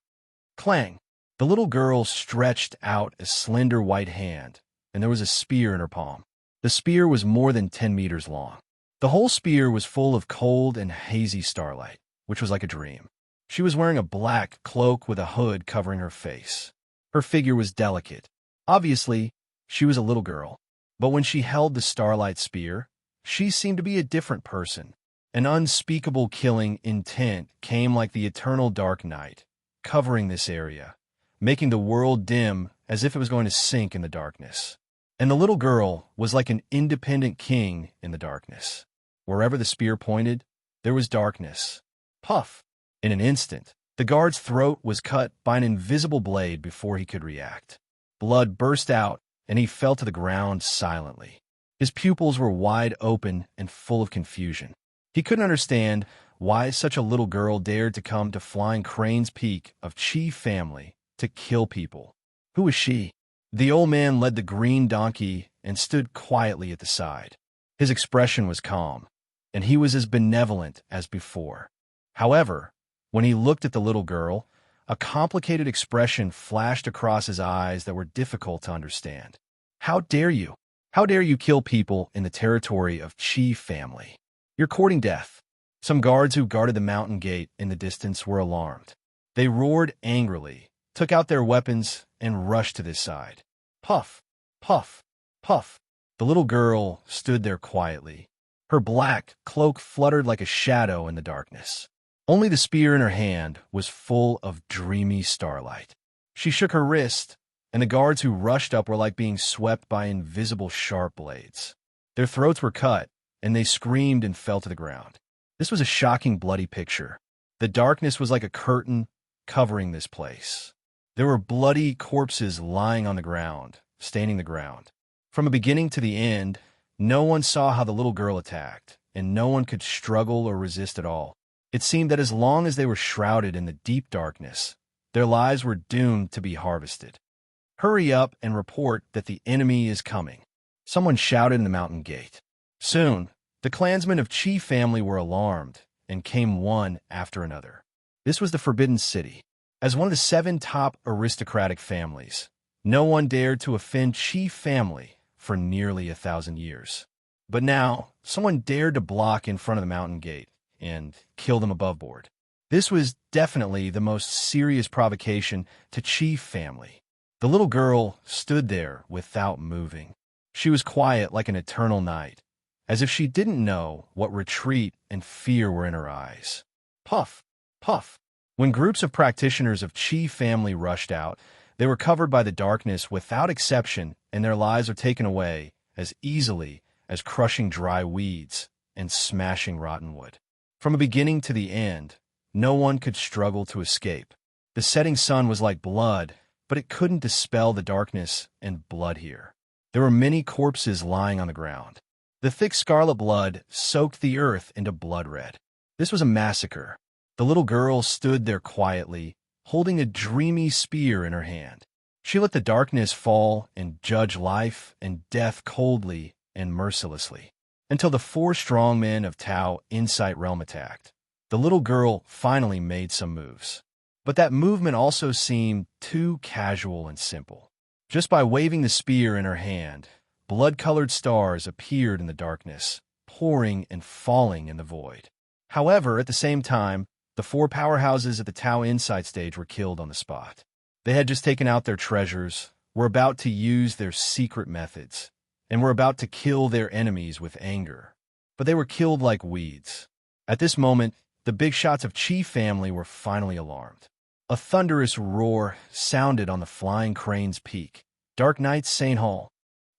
Clang! The little girl stretched out a slender white hand, and there was a spear in her palm. The spear was more than 10 meters long. The whole spear was full of cold and hazy starlight, which was like a dream. She was wearing a black cloak with a hood covering her face. Her figure was delicate. Obviously, she was a little girl. But when she held the starlight spear, she seemed to be a different person. An unspeakable killing intent came like the eternal dark night, covering this area, making the world dim as if it was going to sink in the darkness. And the little girl was like an independent king in the darkness. Wherever the spear pointed, there was darkness. Puff! In an instant, the guard's throat was cut by an invisible blade before he could react. Blood burst out, and he fell to the ground silently. His pupils were wide open and full of confusion. He couldn't understand why such a little girl dared to come to Flying Crane's Peak of Qi family to kill people. Who was she? The old man led the green donkey and stood quietly at the side. His expression was calm, and he was as benevolent as before. However, when he looked at the little girl, a complicated expression flashed across his eyes that were difficult to understand. "How dare you? How dare you kill people in the territory of Qi family? You're courting death." Some guards who guarded the mountain gate in the distance were alarmed. They roared angrily, took out their weapons, and rushed to this side. Puff, puff, puff. The little girl stood there quietly. Her black cloak fluttered like a shadow in the darkness. Only the spear in her hand was full of dreamy starlight. She shook her wrist, and the guards who rushed up were like being swept by invisible sharp blades. Their throats were cut, and they screamed and fell to the ground. This was a shocking, bloody picture. The darkness was like a curtain covering this place. There were bloody corpses lying on the ground, staining the ground. From the beginning to the end, no one saw how the little girl attacked, and no one could struggle or resist at all. It seemed that as long as they were shrouded in the deep darkness, their lives were doomed to be harvested. "Hurry up and report that the enemy is coming," someone shouted in the mountain gate. Soon, the The clansmen of Chi family were alarmed and came one after another. This was the Forbidden City. As one of the 7 top aristocratic families, no one dared to offend Chi family for nearly 1,000 years. But now, someone dared to block in front of the mountain gate and kill them above board. This was definitely the most serious provocation to Chi family. The little girl stood there without moving. She was quiet like an eternal night, as if she didn't know what retreat and fear were in her eyes. Puff, puff. When groups of practitioners of Chi family rushed out, they were covered by the darkness without exception, and their lives were taken away as easily as crushing dry weeds and smashing rotten wood. From the beginning to the end, no one could struggle to escape. The setting sun was like blood, but it couldn't dispel the darkness and blood here. There were many corpses lying on the ground. The thick scarlet blood soaked the earth into blood red. This was a massacre. The little girl stood there quietly, holding a dreamy spear in her hand. She let the darkness fall and judge life and death coldly and mercilessly, until the 4 strong men of Tao Insight Realm attacked. The little girl finally made some moves. But that movement also seemed too casual and simple. Just by waving the spear in her hand, blood-colored stars appeared in the darkness, pouring and falling in the void. However, at the same time, the 4 powerhouses at the Tao Insight stage were killed on the spot. They had just taken out their treasures, were about to use their secret methods, and were about to kill their enemies with anger. But they were killed like weeds. At this moment, the big shots of Chi family were finally alarmed. A thunderous roar sounded on the Flying Crane's peak. Dark Knight St. Hall,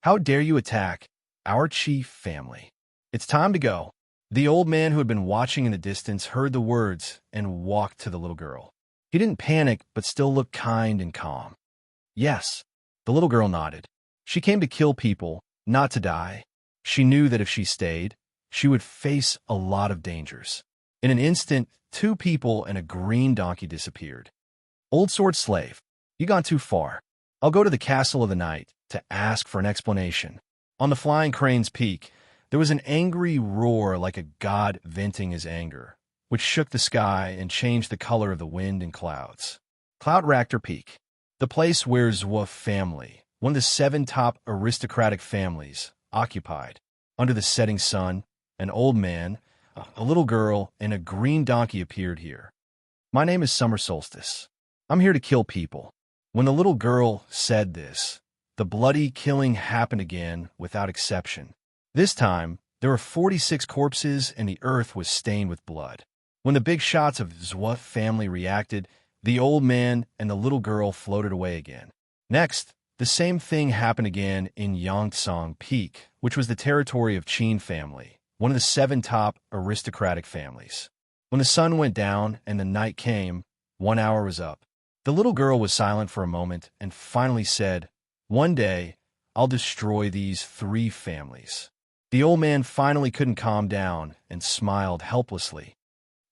how dare you attack our Chi family? It's time to go. The old man who had been watching in the distance heard the words and walked to the little girl. He didn't panic, but still looked kind and calm. Yes, the little girl nodded. She came to kill people, not to die. She knew that if she stayed, she would face a lot of dangers. In an instant, 2 people and a green donkey disappeared. Old sword slave, you gone too far. I'll go to the castle of the night to ask for an explanation. On the Flying Crane's peak, there was an angry roar like a god venting his anger, which shook the sky and changed the color of the wind and clouds. Cloud Ractor Peak, the place where Zhua family, one of the 7 top aristocratic families, occupied. Under the setting sun, an old man, a little girl, and a green donkey appeared here. My name is Summer Solstice. I'm here to kill people. When the little girl said this, the bloody killing happened again without exception. This time, there were 46 corpses and the earth was stained with blood. When the big shots of Zhua family reacted, the old man and the little girl floated away again. Next, the same thing happened again in Yongtsong Peak, which was the territory of Qin family, one of the 7 top aristocratic families. When the sun went down and the night came, 1 hour was up. The little girl was silent for a moment and finally said, "One day, I'll destroy these 3 families." The old man finally couldn't calm down and smiled helplessly.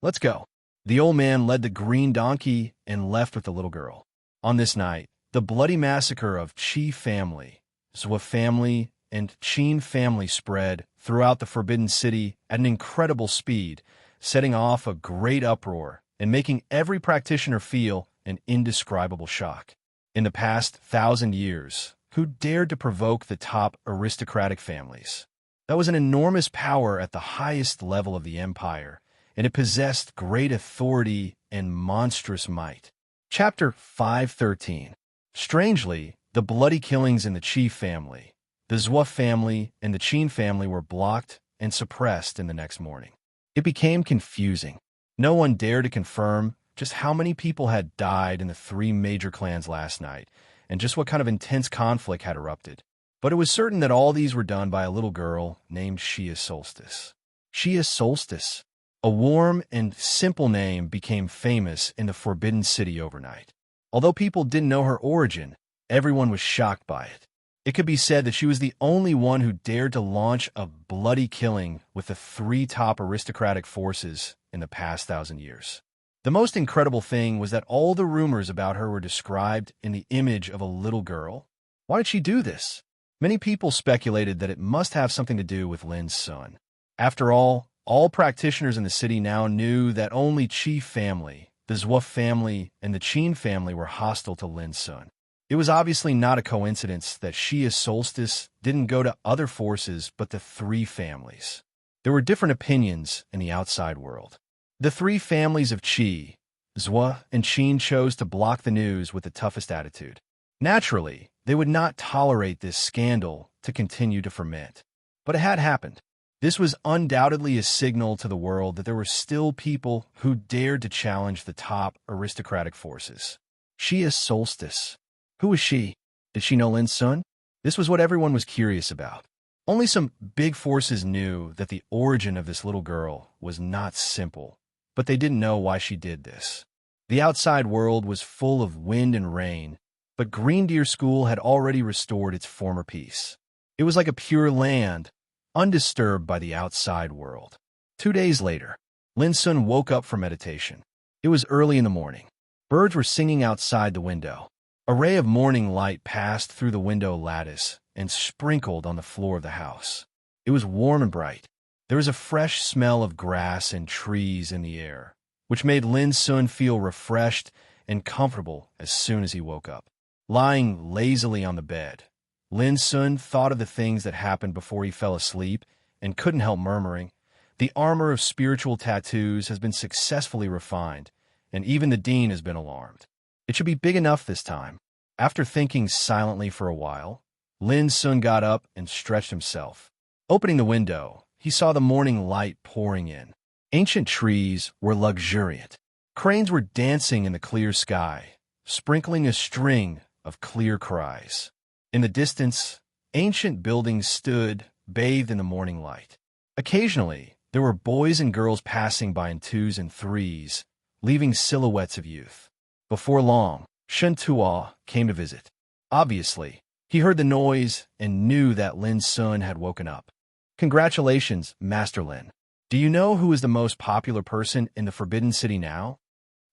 Let's go. The old man led the green donkey and left with the little girl. On this night, the bloody massacre of Qi family, Zhua family, and Qin family spread throughout the Forbidden City at an incredible speed, setting off a great uproar and making every practitioner feel an indescribable shock. In the past 1,000 years, who dared to provoke the top aristocratic families? That was an enormous power at the highest level of the empire, and it possessed great authority and monstrous might. Chapter 513. Strangely, the bloody killings in the Qi family, the Zhua family, and the Qin family were blocked and suppressed in the next morning. It became confusing. No one dared to confirm just how many people had died in the 3 major clans last night, and just what kind of intense conflict had erupted. But it was certain that all these were done by a little girl named Shia Solstice. Shia Solstice, a warm and simple name, became famous in the Forbidden City overnight. Although people didn't know her origin, everyone was shocked by it. It could be said that she was the only one who dared to launch a bloody killing with the 3 top aristocratic forces in the past 1,000 years. The most incredible thing was that all the rumors about her were described in the image of a little girl. Why did she do this? Many people speculated that it must have something to do with Lin's son. After all practitioners in the city now knew that only Qi family, the Zhou family, and the Qin family were hostile to Lin Sun. It was obviously not a coincidence that Shia's solstice didn't go to other forces but the three families. There were different opinions in the outside world. The three families of Qi, Zhou, and Qin chose to block the news with the toughest attitude. Naturally, they would not tolerate this scandal to continue to ferment. But it had happened. This was undoubtedly a signal to the world that there were still people who dared to challenge the top aristocratic forces. Shia's solstice. Who was she? Did she know Lin Sun? This was what everyone was curious about. Only some big forces knew that the origin of this little girl was not simple, but they didn't know why she did this. The outside world was full of wind and rain, but Green Deer School had already restored its former peace. It was like a pure land, undisturbed by the outside world. 2 days later, Lin Sun woke up from meditation. It was early in the morning. Birds were singing outside the window. A ray of morning light passed through the window lattice and sprinkled on the floor of the house. It was warm and bright. There was a fresh smell of grass and trees in the air, which made Lin Sun feel refreshed and comfortable as soon as he woke up. Lying lazily on the bed, Lin Sun thought of the things that happened before he fell asleep and couldn't help murmuring, "The armor of spiritual tattoos has been successfully refined, and even the dean has been alarmed. It should be big enough this time." After thinking silently for a while, Lin Sun got up and stretched himself. Opening the window, he saw the morning light pouring in. Ancient trees were luxuriant. Cranes were dancing in the clear sky, sprinkling a string of clear cries. In the distance, ancient buildings stood, bathed in the morning light. Occasionally, there were boys and girls passing by in twos and threes, leaving silhouettes of youth. Before long, Shen Tuo came to visit. Obviously, he heard the noise and knew that Lin Sun had woken up. "Congratulations, Master Lin. Do you know who is the most popular person in the Forbidden City now?"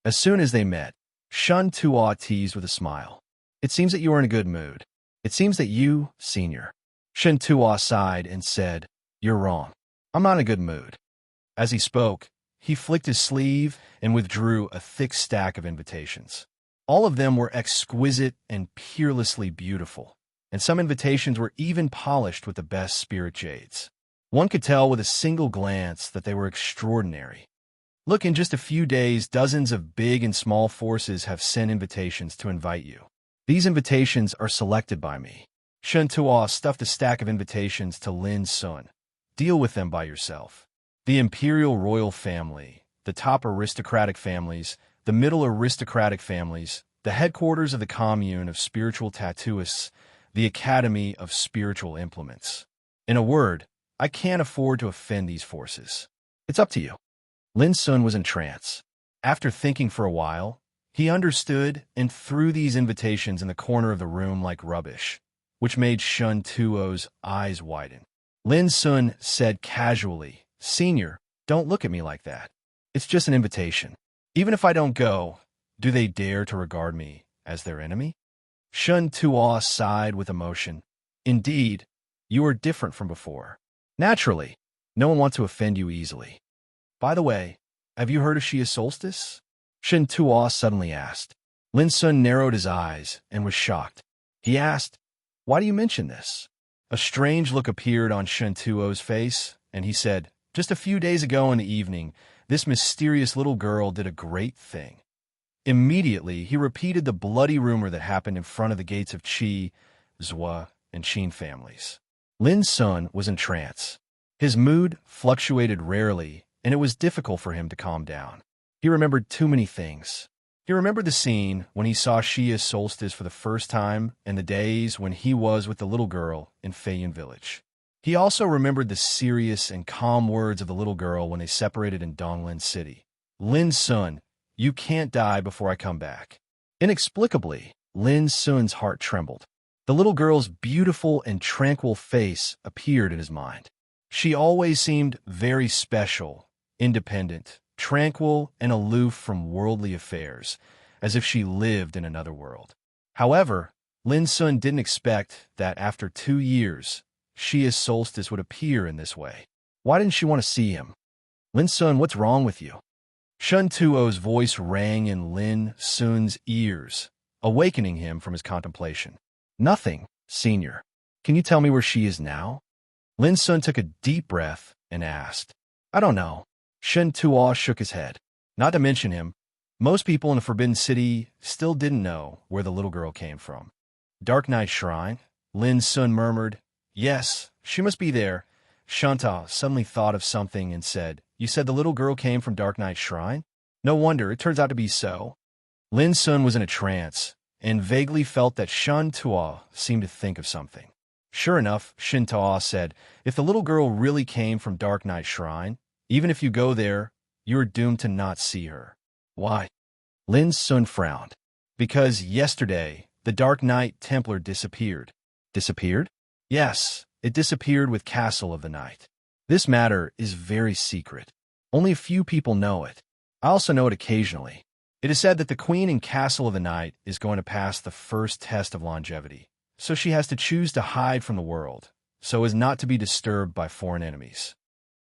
As soon as they met, Shen Tuo teased with a smile. "It seems that you are in a good mood. It seems that you, senior." Shen Tuo sighed and said, "You're wrong. I'm not in a good mood." As he spoke, he flicked his sleeve and withdrew a thick stack of invitations. All of them were exquisite and peerlessly beautiful, and some invitations were even polished with the best spirit jades. One could tell with a single glance that they were extraordinary. "Look, in just a few days, dozens of big and small forces have sent invitations to invite you. These invitations are selected by me." Shen Tuo stuffed a stack of invitations to Lin Sun. "Deal with them by yourself. The imperial royal family, the top aristocratic families, the middle aristocratic families, the headquarters of the commune of spiritual tattooists, the academy of spiritual implements. In a word, I can't afford to offend these forces. It's up to you." Lin Sun was in trance. After thinking for a while, he understood and threw these invitations in the corner of the room like rubbish, which made Shen Tuo's eyes widen. Lin Sun said casually, "Senior, don't look at me like that. It's just an invitation. Even if I don't go, do they dare to regard me as their enemy?" Shen Tuo sighed with emotion. "Indeed, you are different from before. Naturally, no one wants to offend you easily. By the way, have you heard of Shia's solstice?" Shen Tuo suddenly asked. Lin Sun narrowed his eyes and was shocked. He asked, "Why do you mention this?" A strange look appeared on Shen Tuo's face, and he said, "Just a few days ago in the evening, this mysterious little girl did a great thing." Immediately, he repeated the bloody rumor that happened in front of the gates of Qi, Zhou, and Qin families. Lin Sun was in trance. His mood fluctuated rarely, and it was difficult for him to calm down. He remembered too many things. He remembered the scene when he saw Shia's solstice for the first time and the days when he was with the little girl in Feiyan village. He also remembered the serious and calm words of the little girl when they separated in Donglin City. "Lin Sun, you can't die before I come back." Inexplicably, Lin Sun's heart trembled. The little girl's beautiful and tranquil face appeared in his mind. She always seemed very special, independent, tranquil, and aloof from worldly affairs, as if she lived in another world. However, Lin Sun didn't expect that after 2 years, Shia's solstice would appear in this way. Why didn't she want to see him? Lin Sun, what's wrong with you? Shun Tuo's voice rang in Lin Sun's ears, awakening him from his contemplation. Nothing, senior. Can you tell me where she is now? Lin Sun took a deep breath and asked. I don't know. Shun Tuo shook his head. Not to mention him, most people in the Forbidden City still didn't know where the little girl came from. Dark Night Shrine? Lin Sun murmured. Yes, she must be there. Shanta suddenly thought of something and said, You said the little girl came from Dark Night Shrine? No wonder, it turns out to be so. Lin Sun was in a trance, and vaguely felt that Shun Tuo seemed to think of something. Sure enough, Shin Tuo said, If the little girl really came from Dark Night Shrine, even if you go there, you are doomed to not see her. Why? Lin Sun frowned. Because yesterday, the Dark Knight Templar disappeared. Disappeared? Yes, it disappeared with Castle of the Night. This matter is very secret. Only a few people know it. I also know it occasionally. It is said that the Queen in Castle of the Night is going to pass the first test of longevity, so she has to choose to hide from the world, so as not to be disturbed by foreign enemies.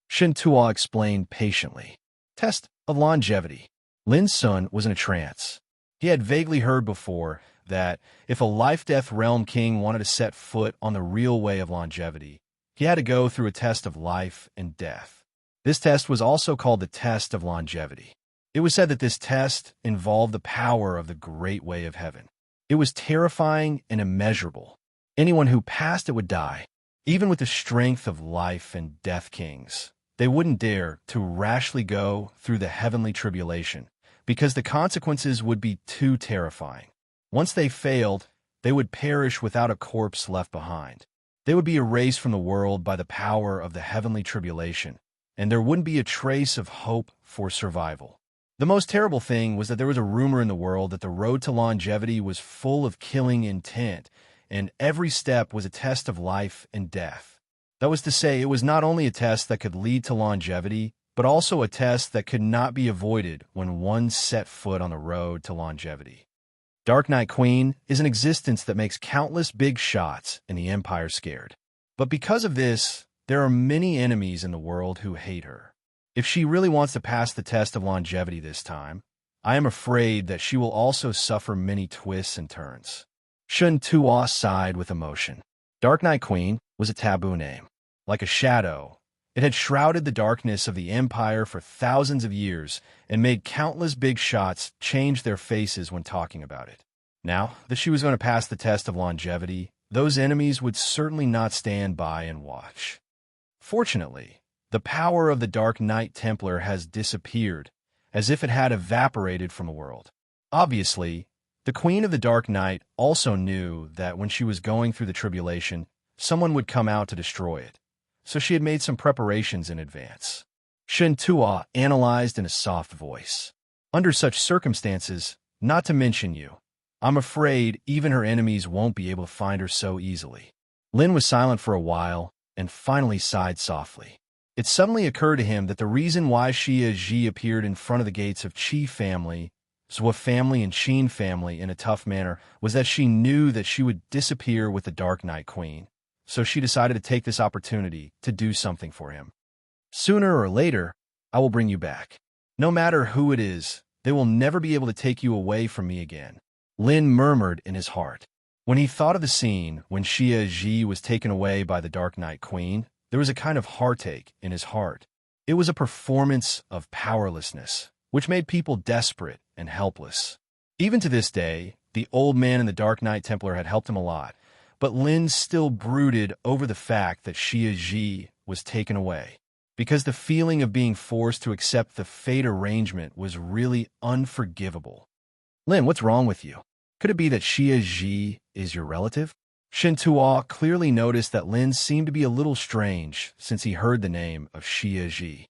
Shin Tuo explained patiently. Test of longevity. Lin Sun was in a trance. He had vaguely heard before that if a life-death realm king wanted to set foot on the real way of longevity, he had to go through a test of life and death. This test was also called the test of longevity. It was said that this test involved the power of the great way of heaven. It was terrifying and immeasurable. Anyone who passed it would die. Even with the strength of life and death kings, they wouldn't dare to rashly go through the heavenly tribulation, because the consequences would be too terrifying. Once they failed, they would perish without a corpse left behind. They would be erased from the world by the power of the heavenly tribulation, and there wouldn't be a trace of hope for survival. The most terrible thing was that there was a rumor in the world that the road to longevity was full of killing intent, and every step was a test of life and death. That was to say, it was not only a test that could lead to longevity, but also a test that could not be avoided when one set foot on the road to longevity. Dark Knight Queen is an existence that makes countless big shots in the Empire scared. But because of this, there are many enemies in the world who hate her. If she really wants to pass the test of longevity this time, I am afraid that she will also suffer many twists and turns. Shun Tuo sighed with emotion. Dark Knight Queen was a taboo name. Like a shadow, it had shrouded the darkness of the Empire for thousands of years and made countless big shots change their faces when talking about it. Now that she was going to pass the test of longevity, those enemies would certainly not stand by and watch. Fortunately, the power of the Dark Knight Templar has disappeared, as if it had evaporated from the world. Obviously, the Queen of the Dark Knight also knew that when she was going through the tribulation, someone would come out to destroy it, so she had made some preparations in advance. Shin Tuo analyzed in a soft voice. Under such circumstances, not to mention you, I'm afraid even her enemies won't be able to find her so easily. Lin was silent for a while and finally sighed softly. It suddenly occurred to him that the reason why Xia Ji appeared in front of the gates of Qi family, Zhou family, and Qin family in a tough manner was that she knew that she would disappear with the Dark Knight Queen, so she decided to take this opportunity to do something for him. Sooner or later, I will bring you back. No matter who it is, they will never be able to take you away from me again. Lin murmured in his heart. When he thought of the scene when Xia Ji was taken away by the Dark Knight Queen, there was a kind of heartache in his heart. It was a performance of powerlessness, which made people desperate and helpless. Even to this day, the old man in the Dark Knight Templar had helped him a lot, but Lin still brooded over the fact that Xia Ji was taken away, because the feeling of being forced to accept the fate arrangement was really unforgivable. Lin, what's wrong with you? Could it be that Xia Ji is your relative? Shin Tuo clearly noticed that Lin seemed to be a little strange since he heard the name of Xia Ji.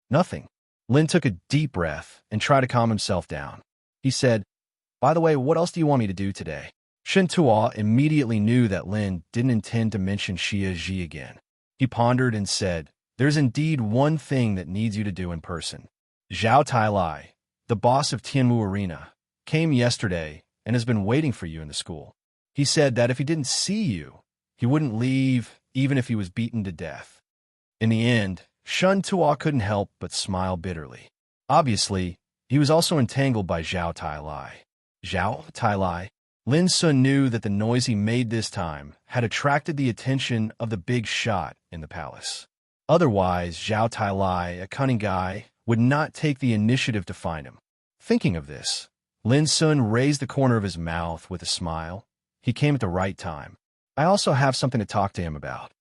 Nothing. Lin took a deep breath and tried to calm himself down. He said, By the way, what else do you want me to do today? Shin Tuo immediately knew that Lin didn't intend to mention Xia Ji again. He pondered and said, There's indeed one thing that needs you to do in person. Zhao Tailai, the boss of Tianwu Arena, came yesterday and has been waiting for you in the school. He said that if he didn't see you, he wouldn't leave even if he was beaten to death. In the end, Shun Tuo couldn't help but smile bitterly. Obviously, he was also entangled by Zhao Tai. Zhao Tai. Lin Sun knew that the noise he made this time had attracted the attention of the big shot in the palace. Otherwise, Zhao Tai, a cunning guy, would not take the initiative to find him. Thinking of this, Lin Sun raised the corner of his mouth with a smile. He came at the right time. I also have something to talk to him about.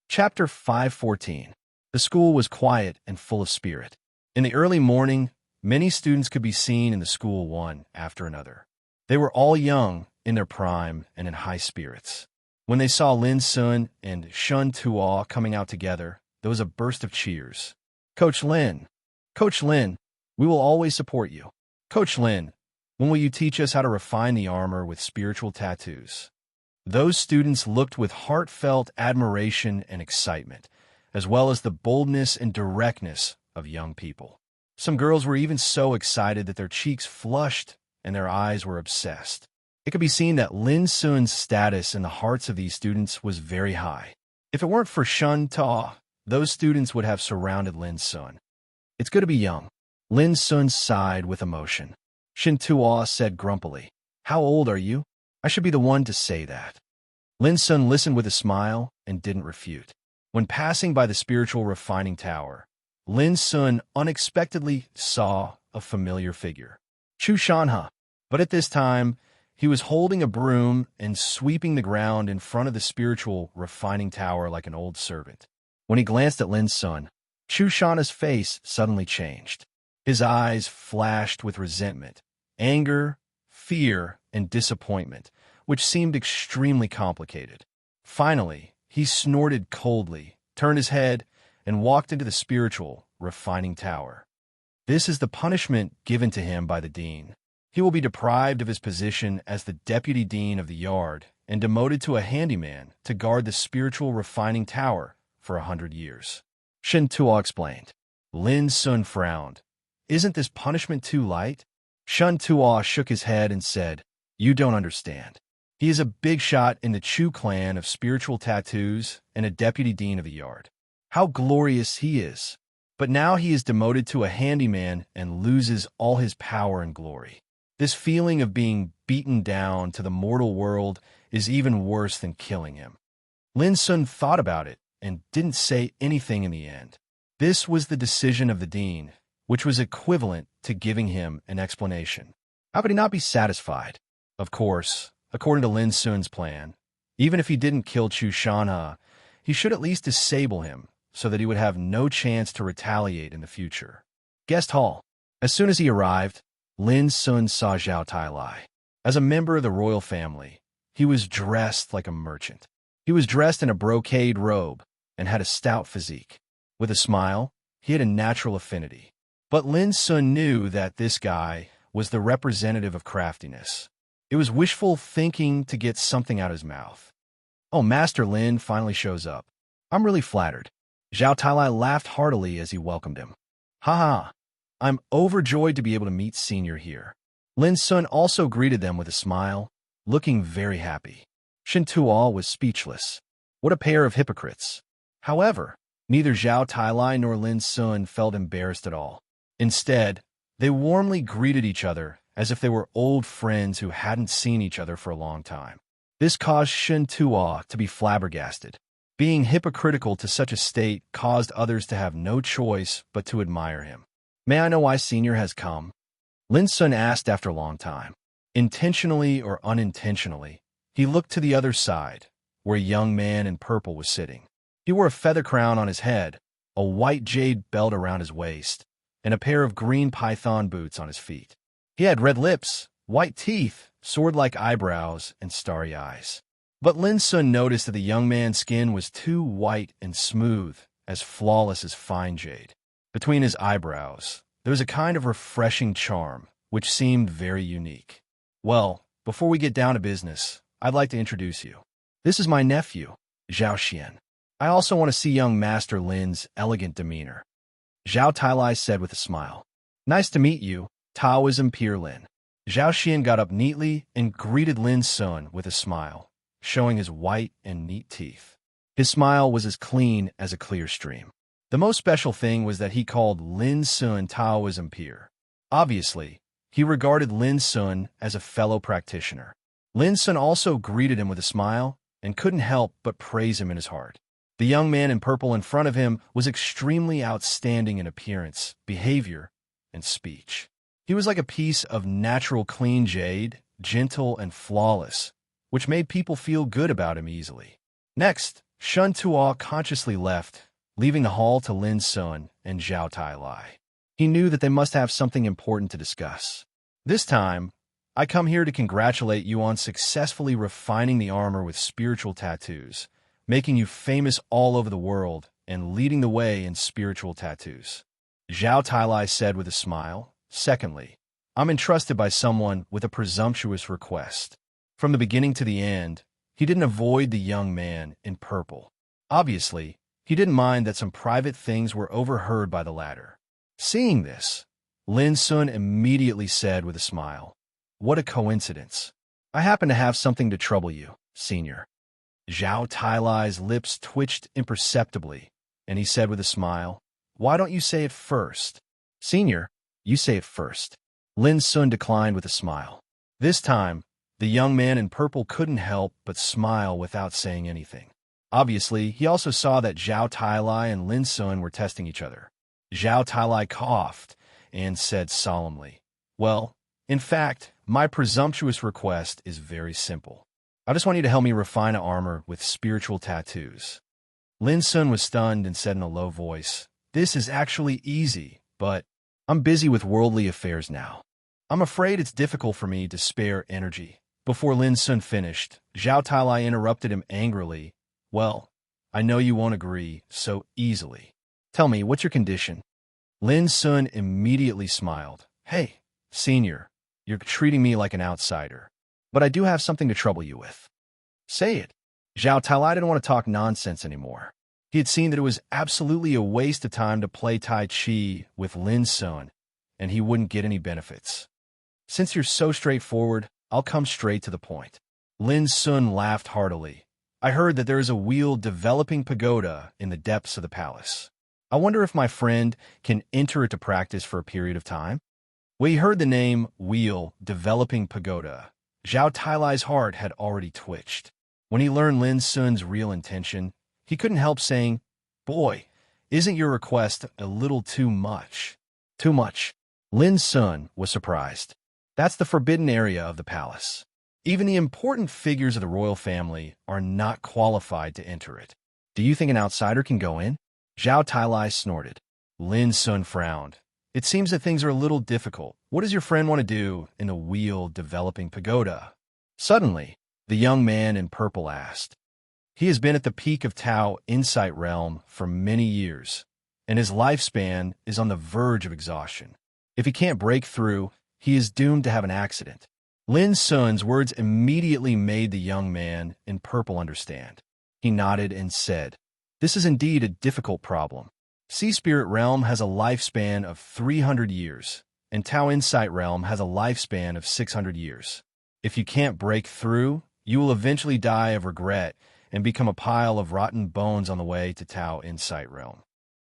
Chapter 514. The school was quiet and full of spirit. In the early morning, many students could be seen in the school one after another. They were all young, in their prime, and in high spirits. When they saw Lin Sun and Shun Tuo coming out together, there was a burst of cheers. Coach Lin, we will always support you. Coach Lin, when will you teach us how to refine the armor with spiritual tattoos? Those students looked with heartfelt admiration and excitement, as well as the boldness and directness of young people. Some girls were even so excited that their cheeks flushed and their eyes were obsessed. It could be seen that Lin Sun's status in the hearts of these students was very high. If it weren't for Shun Ta, those students would have surrounded Lin Sun. It's good to be young. Lin Sun sighed with emotion. Shin Tuo said grumpily, "How old are you? I should be the one to say that." Lin Sun listened with a smile and didn't refute. When passing by the spiritual refining tower, Lin Sun unexpectedly saw a familiar figure. Chu Shanha. But at this time, he was holding a broom and sweeping the ground in front of the spiritual refining tower like an old servant. When he glanced at Lin Sun, Chu Shanha's face suddenly changed. His eyes flashed with resentment, anger, fear, and disappointment, which seemed extremely complicated. Finally, he snorted coldly, turned his head, and walked into the spiritual refining tower. This is the punishment given to him by the dean. He will be deprived of his position as the deputy dean of the yard and demoted to a handyman to guard the spiritual refining tower for 100 years. Shin Tuo explained. Lin Sun frowned. Isn't this punishment too light? Shun Tuo shook his head and said, "You don't understand. He is a big shot in the Chu clan of spiritual tattoos and a deputy dean of the yard. How glorious he is! But now he is demoted to a handyman and loses all his power and glory. This feeling of being beaten down to the mortal world is even worse than killing him." Lin Sun thought about it and didn't say anything in the end. This was the decision of the dean, which was equivalent to giving him an explanation. How could he not be satisfied? Of course, according to Lin Sun's plan, even if he didn't kill Chu Shanha, he should at least disable him so that he would have no chance to retaliate in the future. Guest hall. As soon as he arrived, Lin Sun saw Zhao Tai. As a member of the royal family, he was dressed like a merchant. He was dressed in a brocade robe and had a stout physique. With a smile, he had a natural affinity. But Lin Sun knew that this guy was the representative of craftiness. It was wishful thinking to get something out of his mouth. "Oh, Master Lin finally shows up. I'm really flattered." Zhao Tai laughed heartily as he welcomed him. "Ha ha, I'm overjoyed to be able to meet Senior here." Lin Sun also greeted them with a smile, looking very happy. Shin Tuo was speechless. What a pair of hypocrites. However, neither Zhao Tai nor Lin Sun felt embarrassed at all. Instead, they warmly greeted each other as if they were old friends who hadn't seen each other for a long time. This caused Shin Tuo to be flabbergasted. Being hypocritical to such a state caused others to have no choice but to admire him. "May I know why Senior has come?" Lin Sun asked after a long time. Intentionally or unintentionally, he looked to the other side, where a young man in purple was sitting. He wore a feather crown on his head, a white jade belt around his waist, and a pair of green python boots on his feet. He had red lips, white teeth, sword-like eyebrows, and starry eyes. But Lin Sun noticed that the young man's skin was too white and smooth, as flawless as fine jade. Between his eyebrows, there was a kind of refreshing charm, which seemed very unique. "Well, before we get down to business, I'd like to introduce you. This is my nephew, Zhao Xian. I also want to see young Master Lin's elegant demeanor." Zhao Tai said with a smile. "Nice to meet you, Taoism Peer Lin." Zhao Xian got up neatly and greeted Lin Sun with a smile, showing his white and neat teeth. His smile was as clean as a clear stream. The most special thing was that he called Lin Sun Taoism peer. Obviously, he regarded Lin Sun as a fellow practitioner. Lin Sun also greeted him with a smile and couldn't help but praise him in his heart. The young man in purple in front of him was extremely outstanding in appearance, behavior, and speech. He was like a piece of natural clean jade, gentle and flawless, which made people feel good about him easily. Next, Shun Tuo consciously left, leaving the hall to Lin Sun and Zhao Tai. He knew that they must have something important to discuss. This time, I come here to congratulate you on successfully refining the armor with spiritual tattoos, making you famous all over the world and leading the way in spiritual tattoos. Zhao Tai said with a smile. Secondly, I'm entrusted by someone with a presumptuous request. From the beginning to the end, he didn't avoid the young man in purple. Obviously, he didn't mind that some private things were overheard by the latter. Seeing this, Lin Sun immediately said with a smile, "What a coincidence. I happen to have something to trouble you, senior." Zhao Tai's lips twitched imperceptibly, and he said with a smile, "Why don't you say it first?" "Senior, you say it first." Lin Sun declined with a smile. This time, the young man in purple couldn't help but smile without saying anything. Obviously, he also saw that Zhao Tai and Lin Sun were testing each other. Zhao Tai coughed and said solemnly, "Well, in fact, my presumptuous request is very simple. I just want you to help me refine an armor with spiritual tattoos." Lin Sun was stunned and said in a low voice, "This is actually easy, but I'm busy with worldly affairs now. I'm afraid it's difficult for me to spare energy." Before Lin Sun finished, Zhao Tai interrupted him angrily. "Well, I know you won't agree so easily. Tell me, what's your condition?" Lin Sun immediately smiled. "Hey, senior, you're treating me like an outsider. But I do have something to trouble you with." "Say it." Zhao Tai didn't want to talk nonsense anymore. He had seen that it was absolutely a waste of time to play Tai Chi with Lin Sun, and he wouldn't get any benefits. "Since you're so straightforward, I'll come straight to the point." Lin Sun laughed heartily. "I heard that there is a wheel developing pagoda in the depths of the palace. I wonder if my friend can enter it to practice for a period of time?" When he heard the name Wheel Developing Pagoda, Zhao Tai's heart had already twitched. When he learned Lin Sun's real intention, he couldn't help saying, "Boy, isn't your request a little too much?" "Too much?" Lin Sun was surprised. "That's the forbidden area of the palace. Even the important figures of the royal family are not qualified to enter it. Do you think an outsider can go in?" Zhao Tai snorted. Lin Sun frowned. "It seems that things are a little difficult. What does your friend want to do in a wheel developing pagoda?" Suddenly, the young man in purple asked. He has been at the peak of Tao Insight Realm for many years, and his lifespan is on the verge of exhaustion. If he can't break through, he is doomed to have an accident. Lin Sun's words immediately made the young man in purple understand. He nodded and said, "This is indeed a difficult problem. Sea Spirit Realm has a lifespan of 300 years, and Tao Insight Realm has a lifespan of 600 years. If you can't break through, you will eventually die of regret and become a pile of rotten bones on the way to Tao Insight Realm."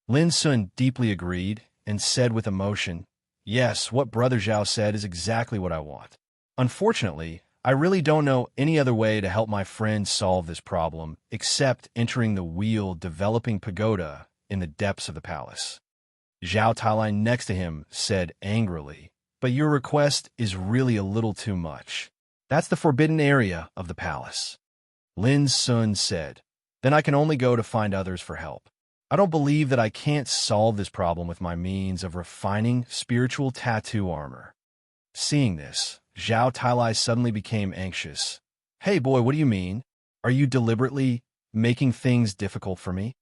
Lin Sun deeply agreed and said with emotion, "Yes, what Brother Zhao said is exactly what I want. Unfortunately, I really don't know any other way to help my friend solve this problem except entering the wheel developing pagoda in the depths of the palace." Zhao Tai next to him said angrily, "But your request is really a little too much. That's the forbidden area of the palace." Lin Sun said, "Then I can only go to find others for help. I don't believe that I can't solve this problem with my means of refining spiritual tattoo armor." Seeing this, Zhao Tai suddenly became anxious. "Hey boy, what do you mean? Are you deliberately making things difficult for me?"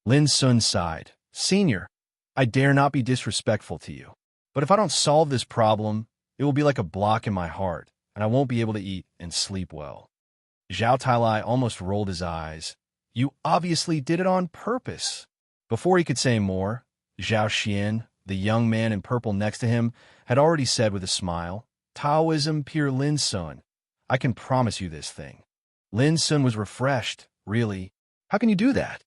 Lin Sun sighed. "Senior, I dare not be disrespectful to you, but if I don't solve this problem, it will be like a block in my heart, and I won't be able to eat and sleep well." Zhao Tai almost rolled his eyes. "You obviously did it on purpose." Before he could say more, Zhao Xian, the young man in purple next to him, had already said with a smile, "Taoism peer Lin Sun, I can promise you this thing." Lin Sun was refreshed. "Really? How can you do that?"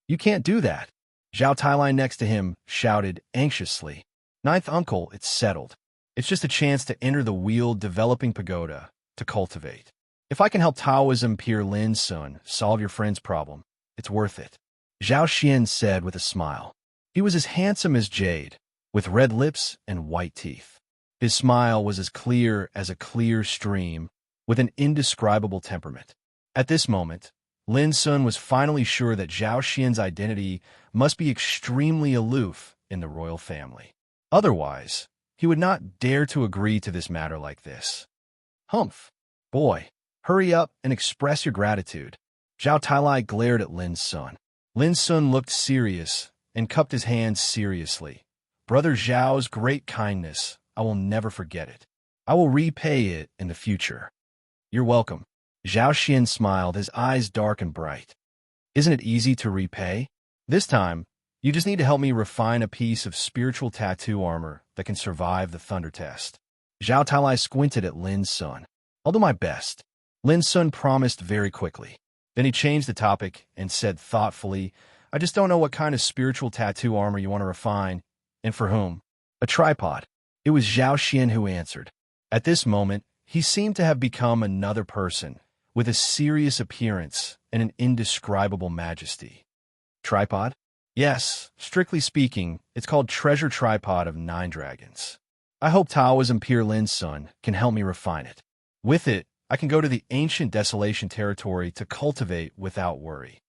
"You can't do that." Zhao Tailai next to him shouted anxiously. Ninth uncle, it's settled. It's just a chance to enter the wheeled developing pagoda to cultivate. If I can help Taoism peer Lin's son solve your friend's problem, it's worth it. Zhao Xian said with a smile. He was as handsome as jade, with red lips and white teeth. His smile was as clear as a clear stream, with an indescribable temperament. At this moment, Lin Sun was finally sure that Zhao Xian's identity must be extremely aloof in the royal family. Otherwise, he would not dare to agree to this matter like this. Humph! Boy, hurry up and express your gratitude. Zhao Tailai glared at Lin Sun. Lin Sun looked serious and cupped his hands seriously. Brother Zhao's great kindness, I will never forget it. I will repay it in the future. You're welcome. Zhao Xian smiled, his eyes dark and bright. Isn't it easy to repay? This time, you just need to help me refine a piece of spiritual tattoo armor that can survive the thunder test. Zhao Tailai squinted at Lin Sun. I'll do my best. Lin Sun promised very quickly. Then he changed the topic and said thoughtfully, I just don't know what kind of spiritual tattoo armor you want to refine, and for whom. A tripod. It was Zhao Xian who answered. At this moment, he seemed to have become another person, with a serious appearance and an indescribable majesty. Tripod? Yes, strictly speaking, it's called Treasure Tripod of 9 Dragons. I hope Taoism Peer Lin's son can help me refine it. With it, I can go to the ancient desolation territory to cultivate without worry.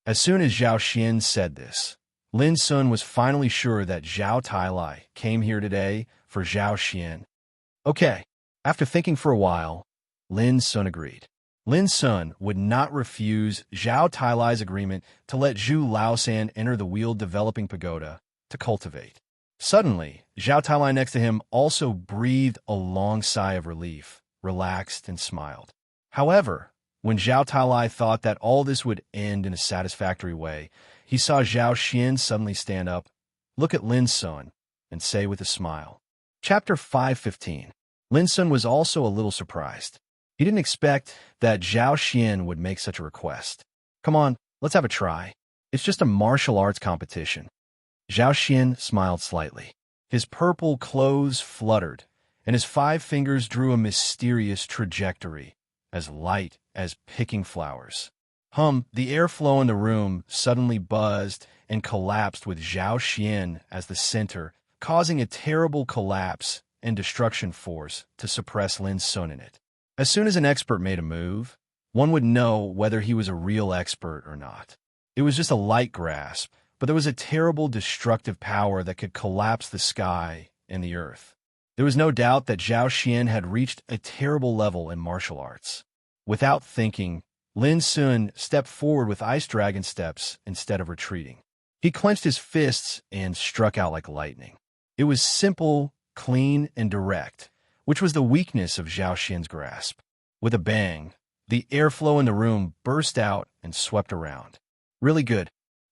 As soon as Zhao Xian said this, Lin Sun was finally sure that Zhao Tailai came here today for Zhao Xian. Okay, after thinking for a while, Lin Sun agreed. Lin Sun would not refuse Zhao Tailai's agreement to let Zhu Laosan enter the wheeled developing pagoda to cultivate. Suddenly, Zhao Tailai next to him also breathed a long sigh of relief, relaxed and smiled. However, when Zhao Tailai thought that all this would end in a satisfactory way, he saw Zhao Xian suddenly stand up, look at Lin Sun, and say with a smile. Chapter 5:15. Lin Sun was also a little surprised. He didn't expect that Zhao Xian would make such a request. Come on, let's have a try. It's just a martial arts competition. Zhao Xian smiled slightly. His purple clothes fluttered, and his 5 fingers drew a mysterious trajectory, as light as picking flowers. The airflow in the room suddenly buzzed and collapsed with Zhao Xian as the center, causing a terrible collapse and destruction force to suppress Lin Sun in it. As soon as an expert made a move, one would know whether he was a real expert or not. It was just a light grasp, but there was a terrible destructive power that could collapse the sky and the earth. There was no doubt that Zhao Xian had reached a terrible level in martial arts. Without thinking, Lin Sun stepped forward with ice dragon steps instead of retreating. He clenched his fists and struck out like lightning. It was simple, clean, and direct, which was the weakness of Zhao Xian's grasp. With a bang, the airflow in the room burst out and swept around. Really good.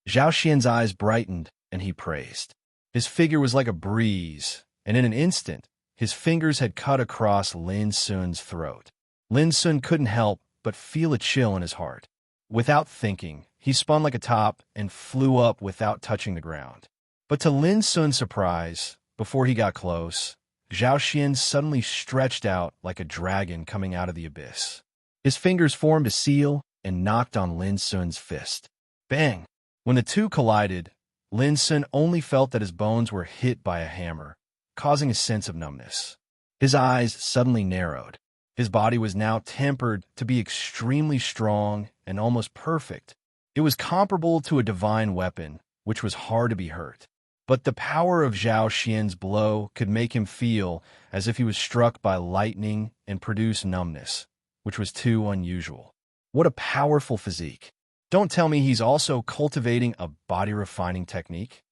Zhao Xian's eyes brightened, and he praised. His figure was like a breeze, and in an instant, his fingers had cut across Lin Sun's throat. Lin Sun couldn't help but feel a chill in his heart. Without thinking, he spun like a top and flew up without touching the ground. But to Lin Sun's surprise, before he got close, Zhao Xian suddenly stretched out like a dragon coming out of the abyss. His fingers formed a seal and knocked on Lin Sun's fist. Bang! When the two collided, Lin Sun only felt that his bones were hit by a hammer, causing a sense of numbness. His eyes suddenly narrowed. His body was now tempered to be extremely strong and almost perfect. It was comparable to a divine weapon, which was hard to be hurt. But the power of Zhao Xian's blow could make him feel as if he was struck by lightning and produce numbness, which was too unusual. What a powerful physique. Don't tell me he's also cultivating a body-refining technique?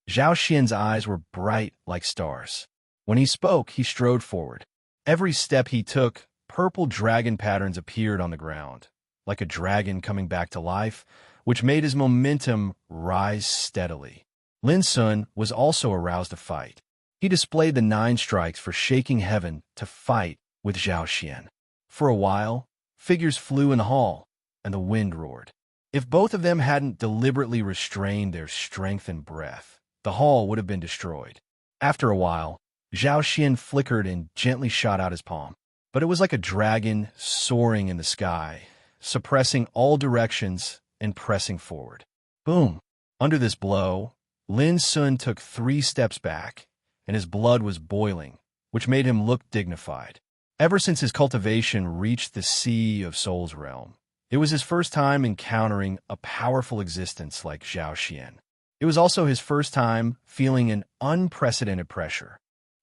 Zhao Xian's eyes were bright like stars. When he spoke, he strode forward. Every step he took, purple dragon patterns appeared on the ground, like a dragon coming back to life, which made his momentum rise steadily. Lin Sun was also aroused to fight. He displayed the 9 strikes for shaking heaven to fight with Zhao Xian. For a while, figures flew in the hall, and the wind roared. If both of them hadn't deliberately restrained their strength and breath, the hall would have been destroyed. After a while, Zhao Xian flickered and gently shot out his palm. But it was like a dragon soaring in the sky, suppressing all directions and pressing forward. Boom! Under this blow, Lin Sun took 3 steps back, and his blood was boiling, which made him look dignified. Ever since his cultivation reached the Sea of Soul's realm, it was his first time encountering a powerful existence like Zhao Xian. It was also his first time feeling an unprecedented pressure.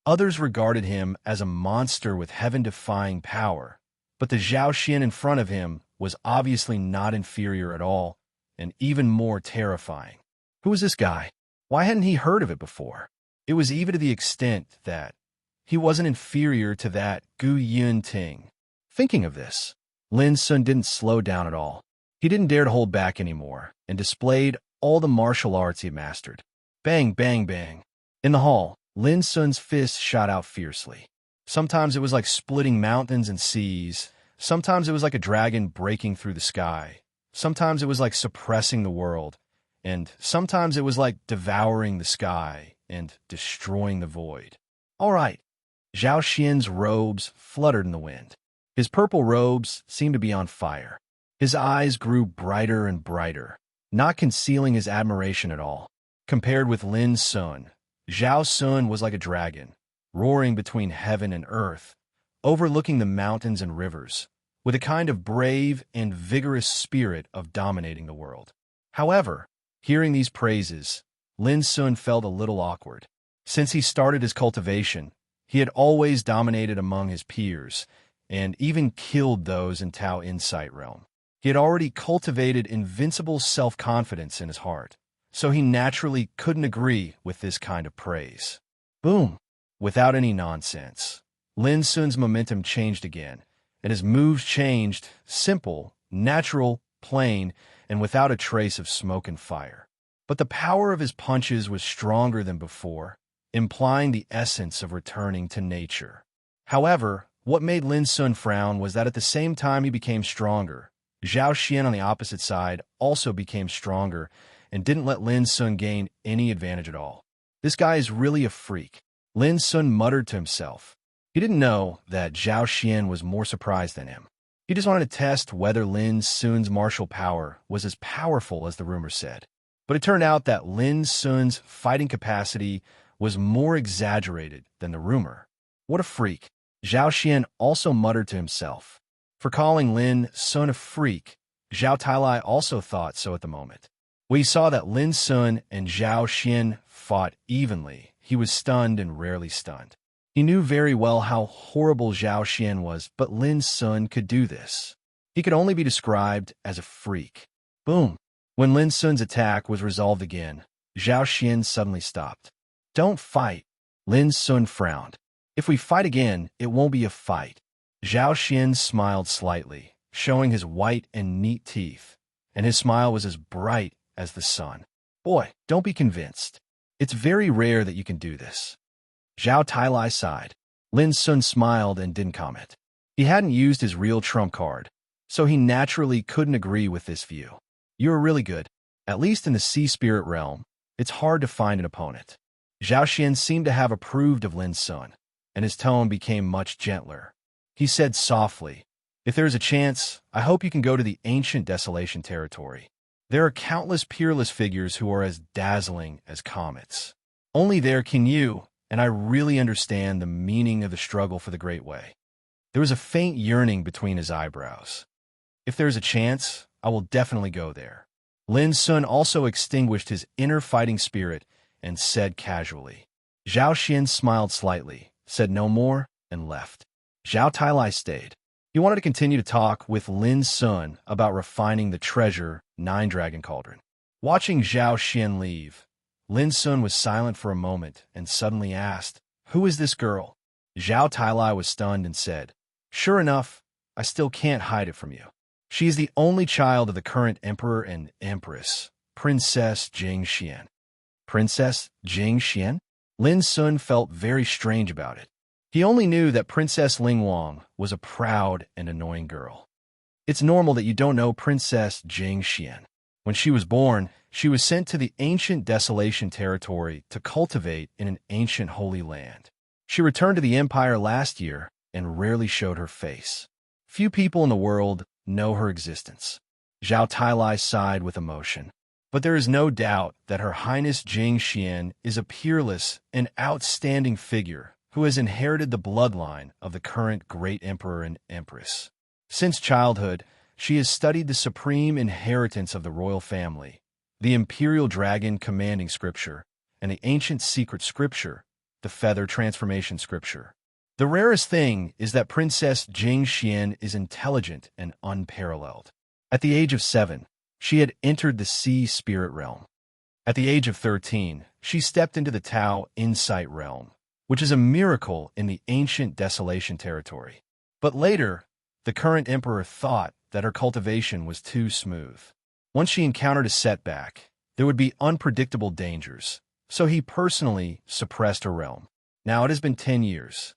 Others regarded him as a monster with heaven-defying power, but the Zhao Xian in front of him was obviously not inferior at all, and even more terrifying. Who was this guy? Why hadn't he heard of it before? It was even to the extent that he wasn't inferior to that Gu Yun Ting. Thinking of this, Lin Sun didn't slow down at all. He didn't dare to hold back anymore, and displayed all the martial arts he had mastered. Bang, bang, bang. In the hall, Lin Sun's fists shot out fiercely. Sometimes it was like splitting mountains and seas. Sometimes it was like a dragon breaking through the sky. Sometimes it was like suppressing the world. And sometimes it was like devouring the sky and destroying the void. All right. Zhao Xian's robes fluttered in the wind. His purple robes seemed to be on fire. His eyes grew brighter and brighter, not concealing his admiration at all. Compared with Lin Sun, Zhao Sun was like a dragon, roaring between heaven and earth, overlooking the mountains and rivers, with a kind of brave and vigorous spirit of dominating the world. However, hearing these praises, Lin Sun felt a little awkward. Since he started his cultivation, he had always dominated among his peers, and even killed those in Tao Insight Realm. He had already cultivated invincible self-confidence in his heart, so he naturally couldn't agree with this kind of praise. Boom! Without any nonsense, Lin Sun's momentum changed again, and his moves changed, simple, natural, plain, and without a trace of smoke and fire. But the power of his punches was stronger than before, implying the essence of returning to nature. However, what made Lin Sun frown was that at the same time he became stronger, Zhao Xian on the opposite side also became stronger and didn't let Lin Sun gain any advantage at all. This guy is really a freak, Lin Sun muttered to himself. He didn't know that Zhao Xian was more surprised than him. He just wanted to test whether Lin Sun's martial power was as powerful as the rumor said. But it turned out that Lin Sun's fighting capacity was more exaggerated than the rumor. What a freak. Zhao Xian also muttered to himself. For calling Lin Sun a freak, Zhao Tailai also thought so at the moment. When he saw that Lin Sun and Zhao Xian fought evenly, he was stunned and rarely stunned. He knew very well how horrible Zhao Xian was, but Lin Sun could do this. He could only be described as a freak. Boom! When Lin Sun's attack was resolved again, Zhao Xian suddenly stopped. Don't fight. Lin Sun frowned. If we fight again, it won't be a fight. Zhao Xian smiled slightly, showing his white and neat teeth, and his smile was as bright as the sun. Boy, don't be convinced. It's very rare that you can do this. Zhao Tailai sighed. Lin Sun smiled and didn't comment. He hadn't used his real trump card, so he naturally couldn't agree with this view. You're really good. At least in the sea spirit realm, it's hard to find an opponent. Zhao Xian seemed to have approved of Lin Sun, and his tone became much gentler. He said softly, "If there's a chance, I hope you can go to the ancient desolation territory. There are countless peerless figures who are as dazzling as comets. Only there can you, and I really understand the meaning of the struggle for the Great Way." There was a faint yearning between his eyebrows. "If there's a chance, I will definitely go there." Lin Sun also extinguished his inner fighting spirit and said casually. Zhao Xian smiled slightly, said no more, and left. Zhao Tailai stayed. He wanted to continue to talk with Lin Sun about refining the treasure 9-Dragon Cauldron. Watching Zhao Xian leave, Lin Sun was silent for a moment and suddenly asked, "Who is this girl?" Zhao Tailai was stunned and said, "Sure enough, I still can't hide it from you. She is the only child of the current emperor and empress, Princess Jing Xian." Princess Jing Xian? Lin Sun felt very strange about it. He only knew that Princess Ling Wang was a proud and annoying girl. It's normal that you don't know Princess Jing Xian. When she was born, she was sent to the ancient desolation territory to cultivate in an ancient holy land. She returned to the empire last year and rarely showed her face. Few people in the world know her existence. Zhao Tailai sighed with emotion. But there is no doubt that Her Highness Jing Xian is a peerless and outstanding figure who has inherited the bloodline of the current great emperor and empress. Since childhood, she has studied the supreme inheritance of the royal family, the imperial dragon commanding scripture, and the ancient secret scripture, the feather transformation scripture. The rarest thing is that Princess Jing Xian is intelligent and unparalleled. At the age of 7, she had entered the sea spirit realm. At the age of 13, she stepped into the Tao insight realm, which is a miracle in the ancient desolation territory. But later, the current emperor thought that her cultivation was too smooth. Once she encountered a setback, there would be unpredictable dangers, so he personally suppressed her realm. Now it has been 10 years.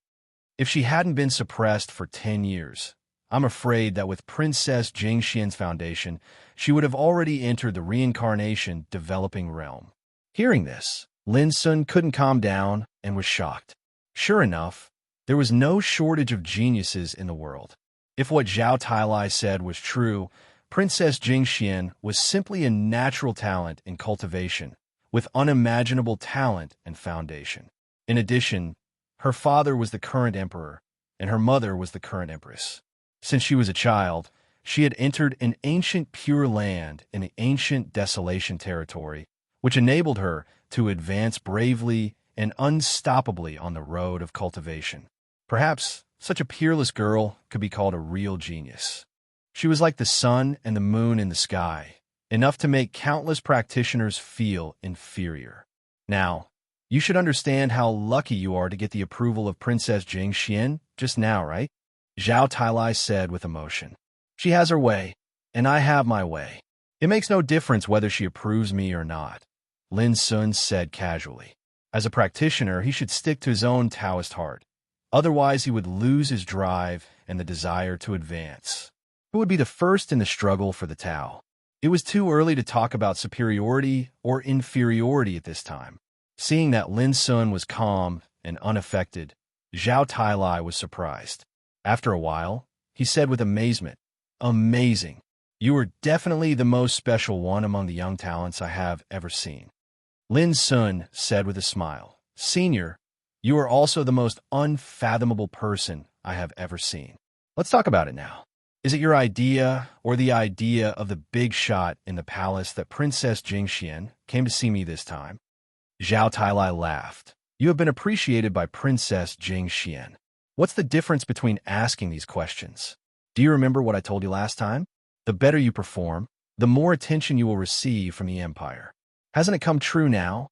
If she hadn't been suppressed for 10 years, I'm afraid that with Princess Jing Xian's foundation, she would have already entered the reincarnation developing realm. Hearing this, Lin Sun couldn't calm down and was shocked. Sure enough, there was no shortage of geniuses in the world. If what Zhao Tailai said was true, Princess Jing Xian was simply a natural talent in cultivation, with unimaginable talent and foundation. In addition, her father was the current emperor, and her mother was the current empress. Since she was a child, she had entered an ancient pure land in the ancient desolation territory, which enabled her to advance bravely and unstoppably on the road of cultivation. Perhaps such a peerless girl could be called a real genius. She was like the sun and the moon in the sky, enough to make countless practitioners feel inferior. Now, you should understand how lucky you are to get the approval of Princess Jing Xian just now, right? Zhao Tailai said with emotion. She has her way, and I have my way. It makes no difference whether she approves me or not, Lin Sun said casually. As a practitioner, he should stick to his own Taoist heart. Otherwise, he would lose his drive and the desire to advance. Who would be the first in the struggle for the Tao? It was too early to talk about superiority or inferiority at this time. Seeing that Lin Sun was calm and unaffected, Zhao Tailai was surprised. After a while, he said with amazement, "Amazing. You are definitely the most special one among the young talents I have ever seen." Lin Sun said with a smile, "Senior, you are also the most unfathomable person I have ever seen. Let's talk about it now. Is it your idea or the idea of the big shot in the palace that Princess Jing Xian came to see me this time?" Zhao Tailai laughed. "You have been appreciated by Princess Jing Xian. What's the difference between asking these questions? Do you remember what I told you last time? The better you perform, the more attention you will receive from the empire. Hasn't it come true now?"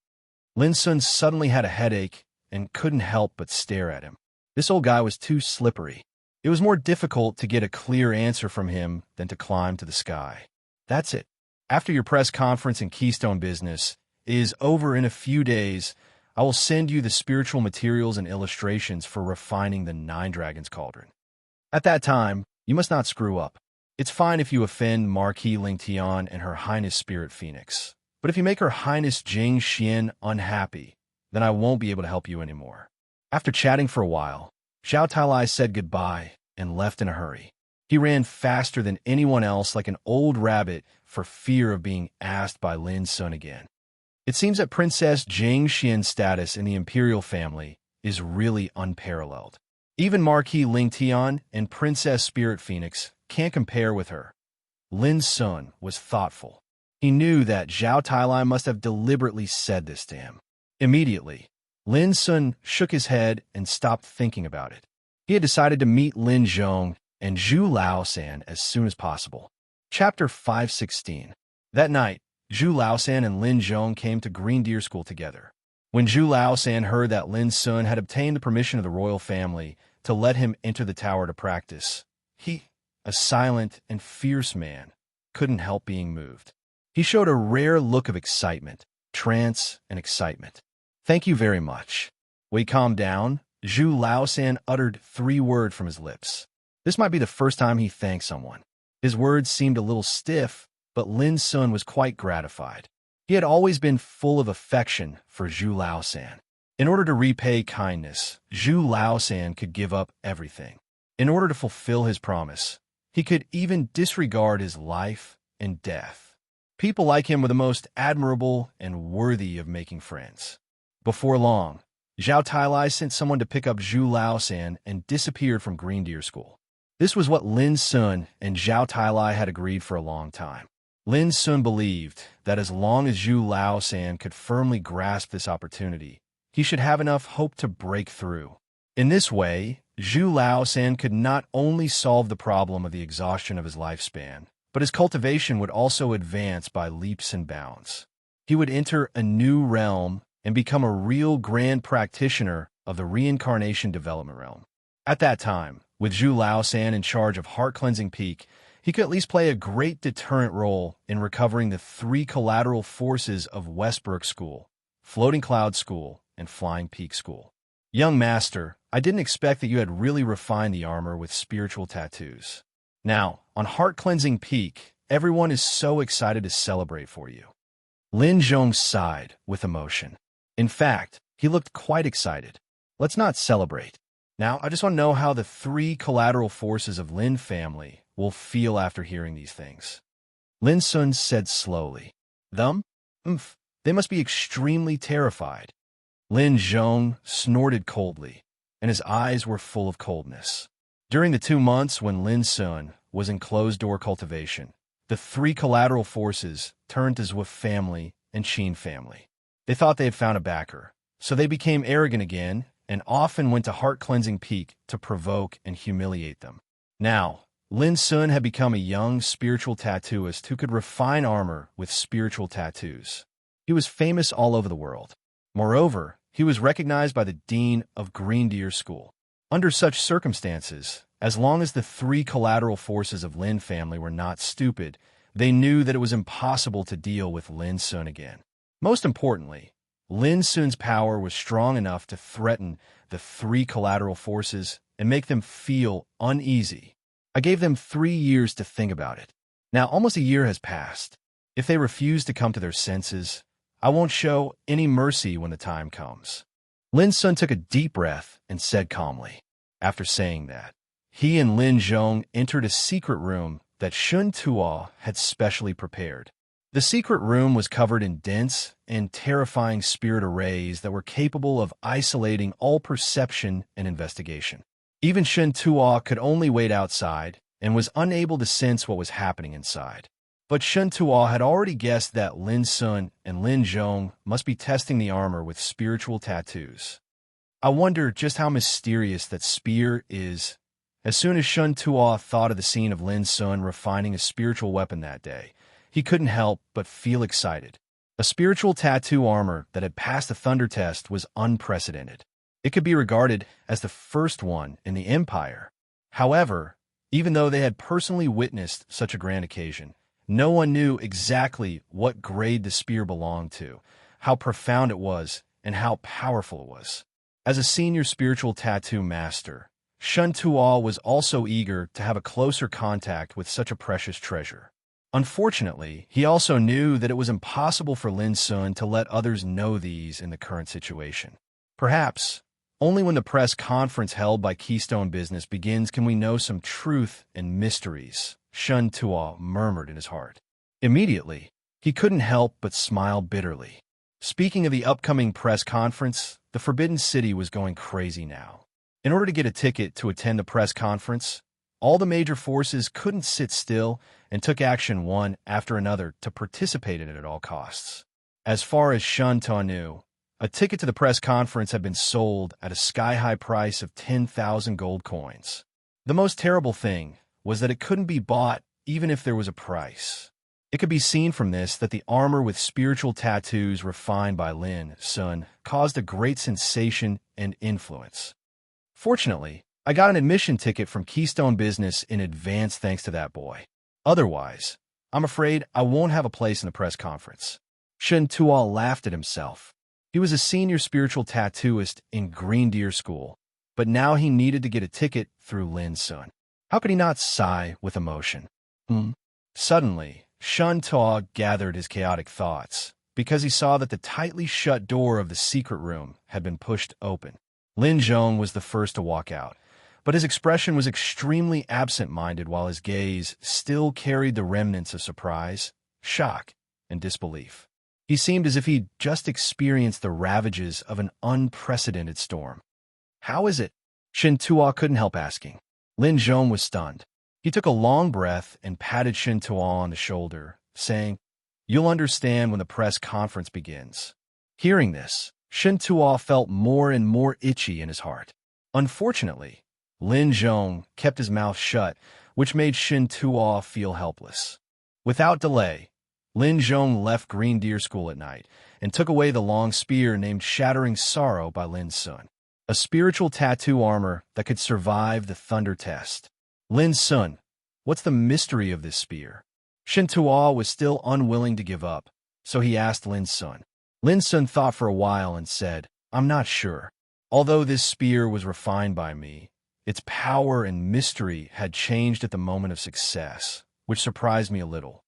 Lin Sun suddenly had a headache and couldn't help but stare at him. This old guy was too slippery. It was more difficult to get a clear answer from him than to climb to the sky. "That's it. After your press conference and Keystone business is over in a few days, I will send you the spiritual materials and illustrations for refining the Nine Dragons Cauldron. At that time, you must not screw up. It's fine if you offend Marquis Ling Tian and Her Highness Spirit Phoenix. But if you make Her Highness Jing Xian unhappy, then I won't be able to help you anymore." After chatting for a while, Zhao Tailai said goodbye and left in a hurry. He ran faster than anyone else like an old rabbit for fear of being asked by Lin Sun again. It seems that Princess Jing Xian's status in the imperial family is really unparalleled. Even Marquis Ling Tian and Princess Spirit Phoenix can't compare with her. Lin Sun was thoughtful. He knew that Zhao Tailai must have deliberately said this to him. Immediately, Lin Sun shook his head and stopped thinking about it. He had decided to meet Lin Zhong and Zhu Laosan as soon as possible. Chapter 516. That night, Zhu Laosan and Lin Zhong came to Green Deer School together. When Zhu Laosan heard that Lin Sun had obtained the permission of the royal family to let him enter the tower to practice, he, a silent and fierce man, couldn't help being moved. He showed a rare look of excitement, trance and excitement. "Thank you very much." When he calmed down, Zhu Laosan uttered 3 words from his lips. This might be the first time he thanked someone. His words seemed a little stiff, but Lin Sun was quite gratified. He had always been full of affection for Zhu Laosan. In order to repay kindness, Zhu Laosan could give up everything. In order to fulfill his promise, he could even disregard his life and death. People like him were the most admirable and worthy of making friends. Before long, Zhao Tailai sent someone to pick up Zhu Laosan and disappeared from Green Deer School. This was what Lin Sun and Zhao Tailai had agreed for a long time. Lin Sun believed that as long as Zhu Laosan could firmly grasp this opportunity, he should have enough hope to break through. In this way, Zhu Laosan could not only solve the problem of the exhaustion of his lifespan, but his cultivation would also advance by leaps and bounds. He would enter a new realm and become a real grand practitioner of the reincarnation development realm. At that time, with Zhu Laosan in charge of Heart-Cleansing Peak, he could at least play a great deterrent role in recovering the 3 collateral forces of Westbrook School, Floating Cloud School, and Flying Peak School. Young master, I didn't expect that you had really refined the armor with spiritual tattoos. Now, on Heart-Cleansing Peak, everyone is so excited to celebrate for you. Lin Zhong sighed with emotion. In fact, he looked quite excited. Let's not celebrate. Now, I just want to know how the 3 collateral forces of Lin family will feel after hearing these things. Lin Sun said slowly. Them? They must be extremely terrified. Lin Zhong snorted coldly, and his eyes were full of coldness. During the 2 months when Lin Sun was in closed-door cultivation, the 3 collateral forces turned to Zhuo family and Qin family. They thought they had found a backer, so they became arrogant again and often went to Heart-Cleansing Peak to provoke and humiliate them. Now, Lin Sun had become a young spiritual tattooist who could refine armor with spiritual tattoos. He was famous all over the world. Moreover, he was recognized by the dean of Green Deer School. Under such circumstances, as long as the 3 collateral forces of Lin family were not stupid, they knew that it was impossible to deal with Lin Sun again. Most importantly, Lin Sun's power was strong enough to threaten the 3 collateral forces and make them feel uneasy. I gave them 3 years to think about it. Now almost a year has passed. If they refuse to come to their senses, I won't show any mercy when the time comes. Lin Sun took a deep breath and said calmly. After saying that, he and Lin Zhong entered a secret room that Shun Tuo had specially prepared. The secret room was covered in dense and terrifying spirit arrays that were capable of isolating all perception and investigation. Even Shun Tuo could only wait outside and was unable to sense what was happening inside. But Shun Tuo had already guessed that Lin Sun and Lin Zhong must be testing the armor with spiritual tattoos. I wonder just how mysterious that spear is. As soon as Shun Tuo thought of the scene of Lin Sun refining a spiritual weapon that day, he couldn't help but feel excited. A spiritual tattoo armor that had passed the thunder test was unprecedented. It could be regarded as the first one in the Empire. However, even though they had personally witnessed such a grand occasion, no one knew exactly what grade the spear belonged to, how profound it was, and how powerful it was. As a senior spiritual tattoo master, Shun Tuo was also eager to have a closer contact with such a precious treasure. Unfortunately, he also knew that it was impossible for Lin Sun to let others know these in the current situation. Perhaps, only when the press conference held by Keystone Business begins can we know some truth and mysteries, Shun Tuo murmured in his heart. Immediately, he couldn't help but smile bitterly. Speaking of the upcoming press conference, the Forbidden City was going crazy now. In order to get a ticket to attend the press conference, all the major forces couldn't sit still and took action one after another to participate in it at all costs. As far as Shun Tuo knew, a ticket to the press conference had been sold at a sky-high price of 10,000 gold coins. The most terrible thing was that it couldn't be bought even if there was a price. It could be seen from this that the armor with spiritual tattoos refined by Lin Sun caused a great sensation and influence. Fortunately, I got an admission ticket from Keystone Business in advance thanks to that boy. Otherwise, I'm afraid I won't have a place in the press conference. Shun Tuo laughed at himself. He was a senior spiritual tattooist in Green Deer School, but now he needed to get a ticket through Lin Sun. How could he not sigh with emotion? Suddenly, Shun Tuo gathered his chaotic thoughts because he saw that the tightly shut door of the secret room had been pushed open. Lin Zhong was the first to walk out, but his expression was extremely absent-minded while his gaze still carried the remnants of surprise, shock, and disbelief. He seemed as if he'd just experienced the ravages of an unprecedented storm. "How is it?" Shin Tuo couldn't help asking. Lin Zhong was stunned. He took a long breath and patted Shin Tuo on the shoulder, saying, "You'll understand when the press conference begins." Hearing this, Shin Tuo felt more and more itchy in his heart. Unfortunately, Lin Zhong kept his mouth shut, which made Shin Tuo feel helpless. Without delay, Lin Zhong left Green Deer School at night and took away the long spear named Shattering Sorrow by Lin Sun, a spiritual tattoo armor that could survive the thunder test. "Lin Sun, what's the mystery of this spear?" Shin Tuo was still unwilling to give up, so he asked Lin Sun. Lin Sun thought for a while and said, "I'm not sure. Although this spear was refined by me, its power and mystery had changed at the moment of success, which surprised me a little."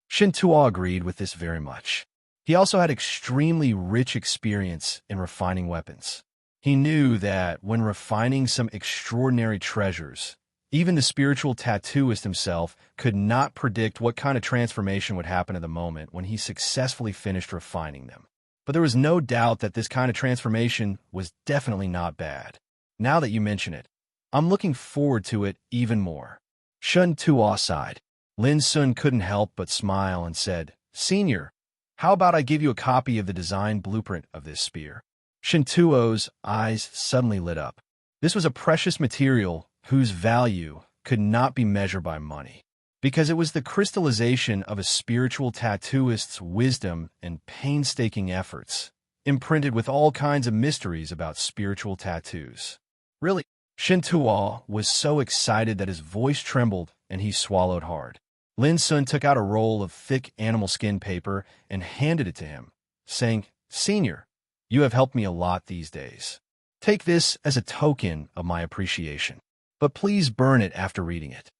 Shin Tuo agreed with this very much. He also had extremely rich experience in refining weapons. He knew that when refining some extraordinary treasures, even the spiritual tattooist himself could not predict what kind of transformation would happen at the moment when he successfully finished refining them. But there was no doubt that this kind of transformation was definitely not bad. Now that you mention it, I'm looking forward to it even more. Shin Tuo sighed. Lin Sun couldn't help but smile and said, "Senior, how about I give you a copy of the design blueprint of this spear?" Shin Tuo's eyes suddenly lit up. This was a precious material whose value could not be measured by money, because it was the crystallization of a spiritual tattooist's wisdom and painstaking efforts, imprinted with all kinds of mysteries about spiritual tattoos. Really, Shin Tuo was so excited that his voice trembled and he swallowed hard. Lin Sun took out a roll of thick animal skin paper and handed it to him, saying, "Senior, you have helped me a lot these days. Take this as a token of my appreciation, but please burn it after reading it."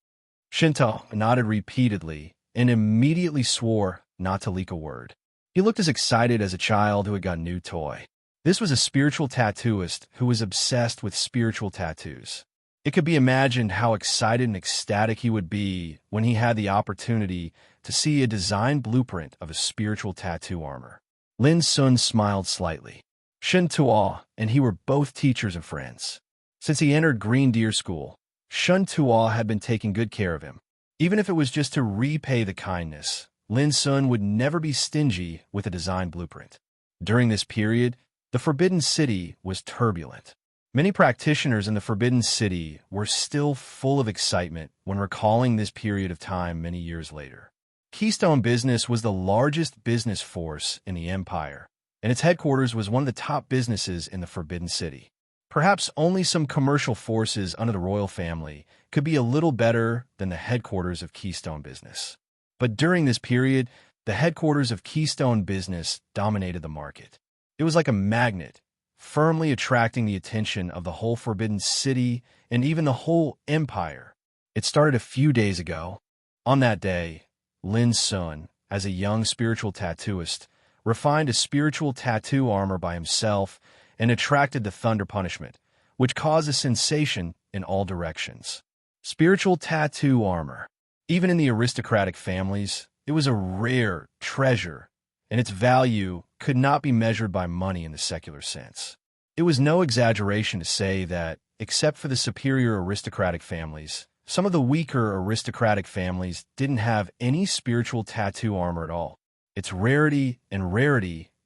Shin Tuo nodded repeatedly and immediately swore not to leak a word. He looked as excited as a child who had got a new toy. This was a spiritual tattooist who was obsessed with spiritual tattoos. It could be imagined how excited and ecstatic he would be when he had the opportunity to see a design blueprint of a spiritual tattoo armor. Lin Sun smiled slightly. Shin Tuo and he were both teachers and friends. Since he entered Green Deer School, Shin Tuo had been taking good care of him. Even if it was just to repay the kindness, Lin Sun would never be stingy with a design blueprint. During this period, the Forbidden City was turbulent. Many practitioners in the Forbidden City were still full of excitement when recalling this period of time many years later. Keystone Business was the largest business force in the empire, and its headquarters was one of the top businesses in the Forbidden City. Perhaps only some commercial forces under the royal family could be a little better than the headquarters of Keystone Business. But during this period, the headquarters of Keystone Business dominated the market. It was like a magnet, firmly attracting the attention of the whole Forbidden City and even the whole empire. It started a few days ago. On that day, Lin Sun, as a young spiritual tattooist, refined a spiritual tattoo armor by himself and attracted the thunder punishment, which caused a sensation in all directions. Spiritual tattoo armor. Even in the aristocratic families, it was a rare treasure, and its value could not be measured by money in the secular sense. It was no exaggeration to say that, except for the superior aristocratic families, some of the weaker aristocratic families didn't have any spiritual tattoo armor at all. Its rarity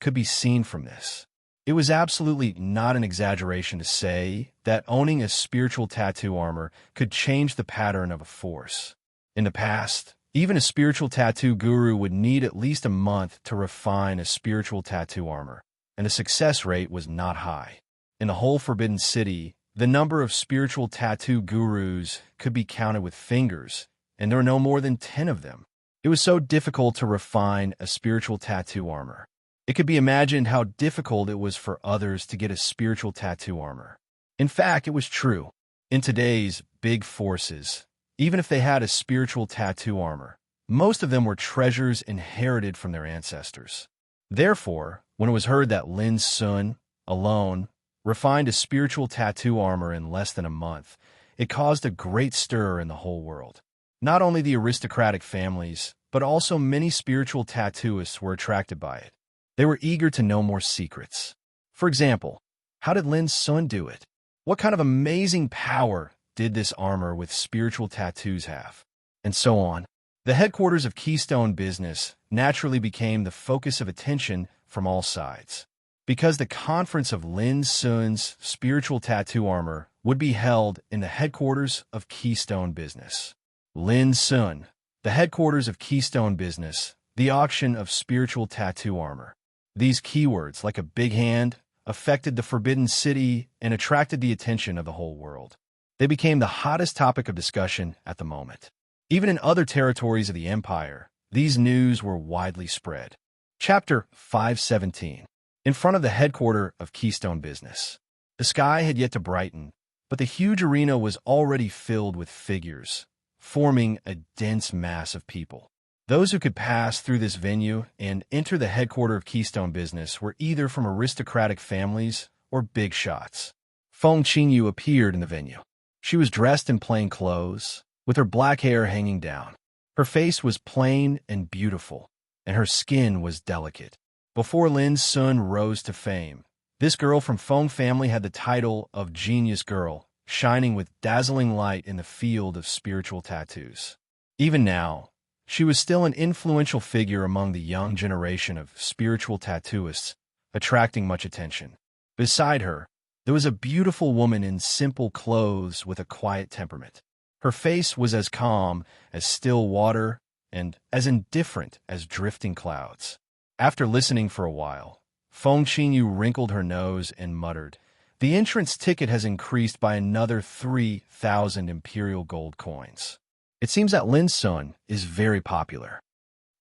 could be seen from this. It was absolutely not an exaggeration to say that owning a spiritual tattoo armor could change the pattern of a force. In the past, even a spiritual tattoo guru would need at least a month to refine a spiritual tattoo armor, and the success rate was not high. In the whole Forbidden City, the number of spiritual tattoo gurus could be counted with fingers, and there were no more than 10 of them. It was so difficult to refine a spiritual tattoo armor. It could be imagined how difficult it was for others to get a spiritual tattoo armor. In fact, it was true. In today's big forces, even if they had a spiritual tattoo armor, Most of them were treasures inherited from their ancestors. Therefore, when it was heard that Lin Sun, alone, refined a spiritual tattoo armor in less than a month, it caused a great stir in the whole world. Not only the aristocratic families, but also many spiritual tattooists were attracted by it. They were eager to know more secrets. For example, how did Lin Sun do it? What kind of amazing power did this armor with spiritual tattoos have? And so on. The headquarters of Keystone Business naturally became the focus of attention from all sides, because the conference of Lin Sun's spiritual tattoo armor would be held in the headquarters of Keystone Business. Lin Sun, the headquarters of Keystone Business, the auction of spiritual tattoo armor. These keywords, like a big hand, affected the Forbidden City and attracted the attention of the whole world. They became the hottest topic of discussion at the moment. Even in other territories of the Empire, these news were widely spread. Chapter 517. In front of the headquarters of Keystone Business. The sky had yet to brighten, but the huge arena was already filled with figures, forming a dense mass of people. Those who could pass through this venue and enter the headquarters of Keystone Business were either from aristocratic families or big shots. Feng Qingyu appeared in the venue. She was dressed in plain clothes, with her black hair hanging down. Her face was plain and beautiful, and her skin was delicate. Before Lin Sun rose to fame, this girl from Feng family had the title of Genius Girl, shining with dazzling light in the field of spiritual tattoos. Even now, she was still an influential figure among the young generation of spiritual tattooists, attracting much attention. Beside her, there was a beautiful woman in simple clothes with a quiet temperament. Her face was as calm as still water and as indifferent as drifting clouds. After listening for a while, Feng Qingyu wrinkled her nose and muttered, "The entrance ticket has increased by another 3,000 imperial gold coins. It seems that Lin Sun is very popular."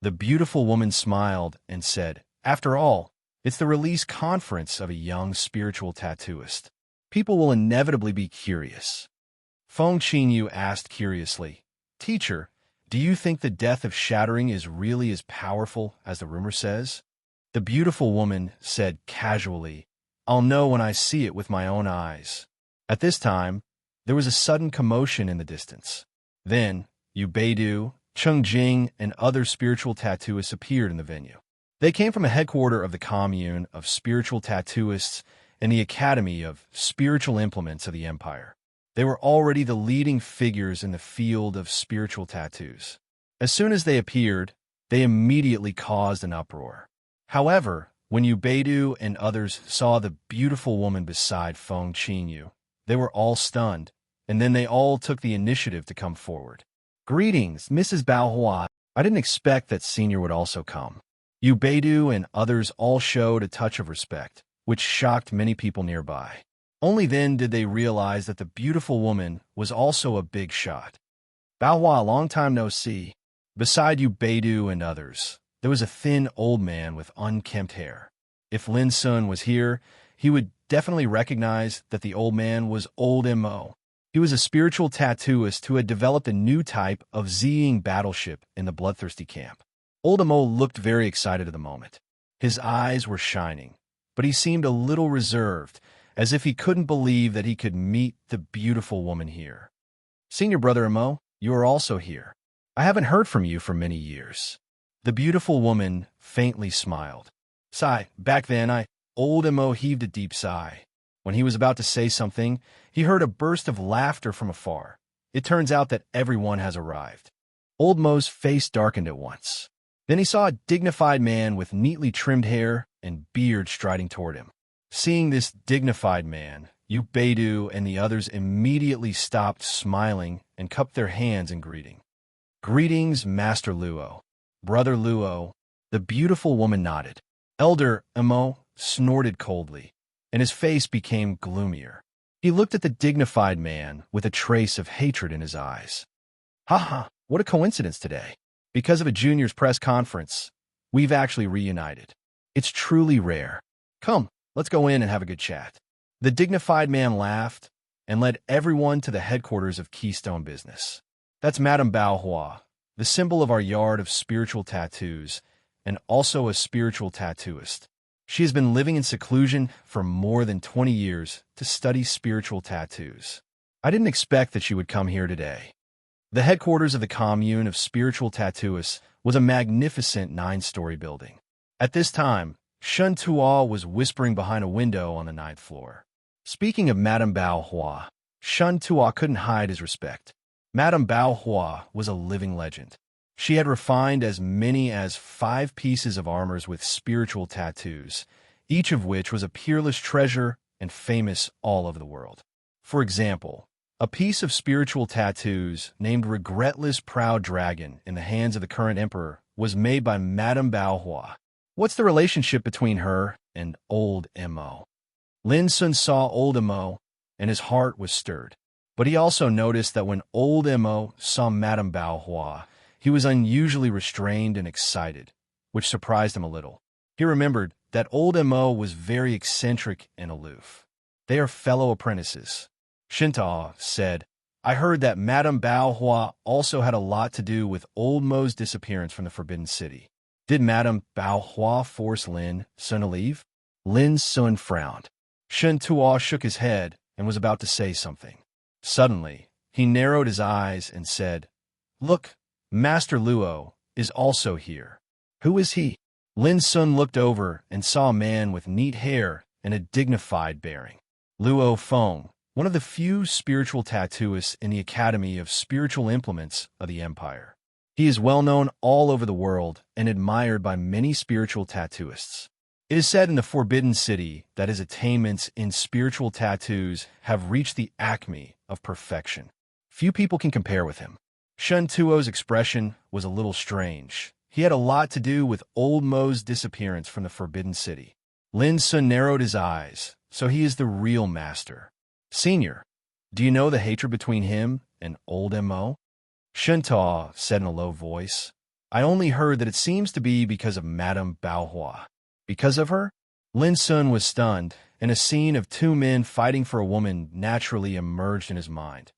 The beautiful woman smiled and said, "After all, it's the release conference of a young spiritual tattooist. People will inevitably be curious." Feng Qingyu asked curiously, "Teacher, do you think the death of shattering is really as powerful as the rumor says?" The beautiful woman said casually, "I'll know when I see it with my own eyes." At this time, there was a sudden commotion in the distance. Then, Yu Beidou, Cheng Jing, and other spiritual tattooists appeared in the venue. They came from a headquarters of the Commune of Spiritual Tattooists and the Academy of Spiritual Implements of the Empire. They were already the leading figures in the field of spiritual tattoos. As soon as they appeared, they immediately caused an uproar. However, when Yu Beidou and others saw the beautiful woman beside Feng Qingyu, they were all stunned, and then they all took the initiative to come forward. "Greetings, Mrs. Baohua. I didn't expect that Senior would also come." Yu Beidou and others all showed a touch of respect, which shocked many people nearby. Only then did they realize that the beautiful woman was also a big shot. "Baohua, long time no see." Beside Yu Beidou and others, there was a thin old man with unkempt hair. If Lin Sun was here, he would definitely recognize that the old man was Old Mo. He was a spiritual tattooist who had developed a new type of Ziying battleship in the Bloodthirsty camp. Old Mo looked very excited at the moment. His eyes were shining, but he seemed a little reserved, as if he couldn't believe that he could meet the beautiful woman here. "Senior Brother Mo, you are also here. I haven't heard from you for many years." The beautiful woman faintly smiled. "Sigh, back then Old Mo heaved a deep sigh. When he was about to say something, he heard a burst of laughter from afar. It turns out that everyone has arrived. Old Mo's face darkened at once. Then he saw a dignified man with neatly trimmed hair and beard striding toward him. Seeing this dignified man, Yu Beidou and the others immediately stopped smiling and cupped their hands in greeting. "Greetings, Master Luo." "Brother Luo." The beautiful woman nodded. Elder Mo snorted coldly, and his face became gloomier. He looked at the dignified man with a trace of hatred in his eyes. "Ha ha, what a coincidence today. Because of a junior's press conference, we've actually reunited. It's truly rare. Come, let's go in and have a good chat." The dignified man laughed and led everyone to the headquarters of Keystone Business. "That's Madame Baohua, the symbol of our yard of spiritual tattoos, and also a spiritual tattooist. She has been living in seclusion for more than 20 years to study spiritual tattoos. I didn't expect that she would come here today. The headquarters of the commune of spiritual tattooists was a magnificent 9-story building. At this time, Shun Tuo was whispering behind a window on the 9th floor. Speaking of Madame Bao Hua, Shun Tuo couldn't hide his respect. Madame Bao Hua was a living legend. She had refined as many as 5 pieces of armors with spiritual tattoos, each of which was a peerless treasure and famous all over the world. For example, a piece of spiritual tattoos named Regretless Proud Dragon in the hands of the current emperor was made by Madame Bao Hua. What's the relationship between her and Old Mo? Lin Sun saw Old Mo, and his heart was stirred. But he also noticed that when Old Mo saw Madame Bao Hua, he was unusually restrained and excited, which surprised him a little. He remembered that Old Mo was very eccentric and aloof. They are fellow apprentices. Shinta said, I heard that Madame Bao Hua also had a lot to do with Old Mo's disappearance from the Forbidden City. Did Madame Bao Hua force Lin Sun to leave? Lin Sun frowned. Shen Tuo shook his head and was about to say something. Suddenly, he narrowed his eyes and said, Look, Master Luo is also here. Who is he? Lin Sun looked over and saw a man with neat hair and a dignified bearing. Luo Feng, one of the few spiritual tattooists in the Academy of Spiritual Implements of the Empire. He is well known all over the world and admired by many spiritual tattooists. It is said in the Forbidden City that his attainments in spiritual tattoos have reached the acme of perfection. Few people can compare with him. Shun Tuo's expression was a little strange. He had a lot to do with Old Mo's disappearance from the Forbidden City. Lin Sun narrowed his eyes, so he is the real master. Senior, do you know the hatred between him and Old Mo? Shun Tuo said in a low voice, I only heard that it seems to be because of Madame Bao Hua. Because of her? Lin Sun was stunned, and a scene of 2 men fighting for a woman naturally emerged in his mind.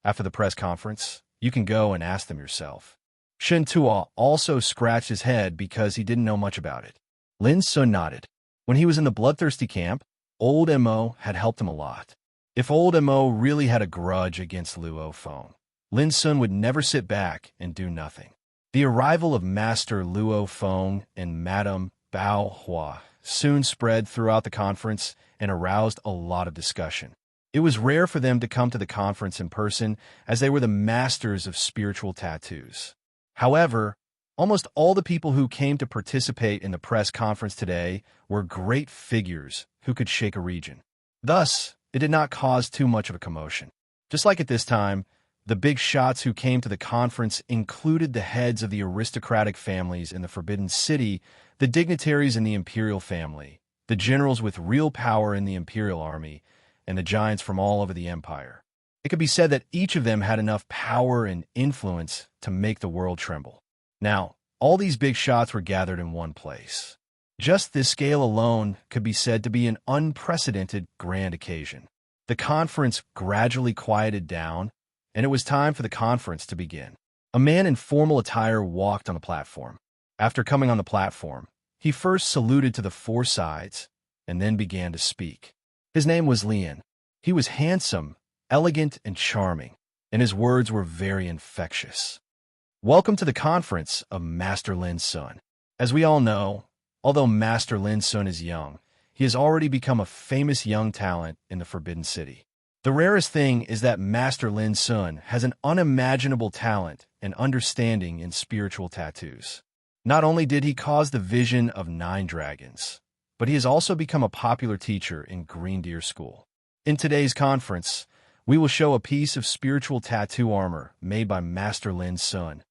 After the press conference, you can go and ask them yourself. Shen Tuo also scratched his head because he didn't know much about it. Lin Sun nodded. When he was in the bloodthirsty camp, Old Mo had helped him a lot. If Old Mo really had a grudge against Luo Feng, Lin Sun would never sit back and do nothing. The arrival of Master Luo Feng and Madame Bao Hua soon spread throughout the conference and aroused a lot of discussion. It was rare for them to come to the conference in person, as they were the masters of spiritual tattoos. However, almost all the people who came to participate in the press conference today were great figures who could shake a region. Thus, it did not cause too much of a commotion. Just like at this time, the big shots who came to the conference included the heads of the aristocratic families in the Forbidden City, the dignitaries in the imperial family, the generals with real power in the imperial army, and the giants from all over the empire. It could be said that each of them had enough power and influence to make the world tremble. Now, all these big shots were gathered in one place. Just this scale alone could be said to be an unprecedented grand occasion. The conference gradually quieted down, and it was time for the conference to begin. A man in formal attire walked on the platform. After coming on the platform, he first saluted to the 4 sides, and then began to speak. His name was Lian. He was handsome, elegant, and charming, and his words were very infectious. Welcome to the conference of Master Lin Sun. As we all know, although Master Lin Sun is young, he has already become a famous young talent in the Forbidden City. The rarest thing is that Master Lin Sun has an unimaginable talent and understanding in spiritual tattoos. Not only did he cause the vision of 9 dragons, but he has also become a popular teacher in Green Deer School. In today's conference, we will show a piece of spiritual tattoo armor made by Master Lin Sun,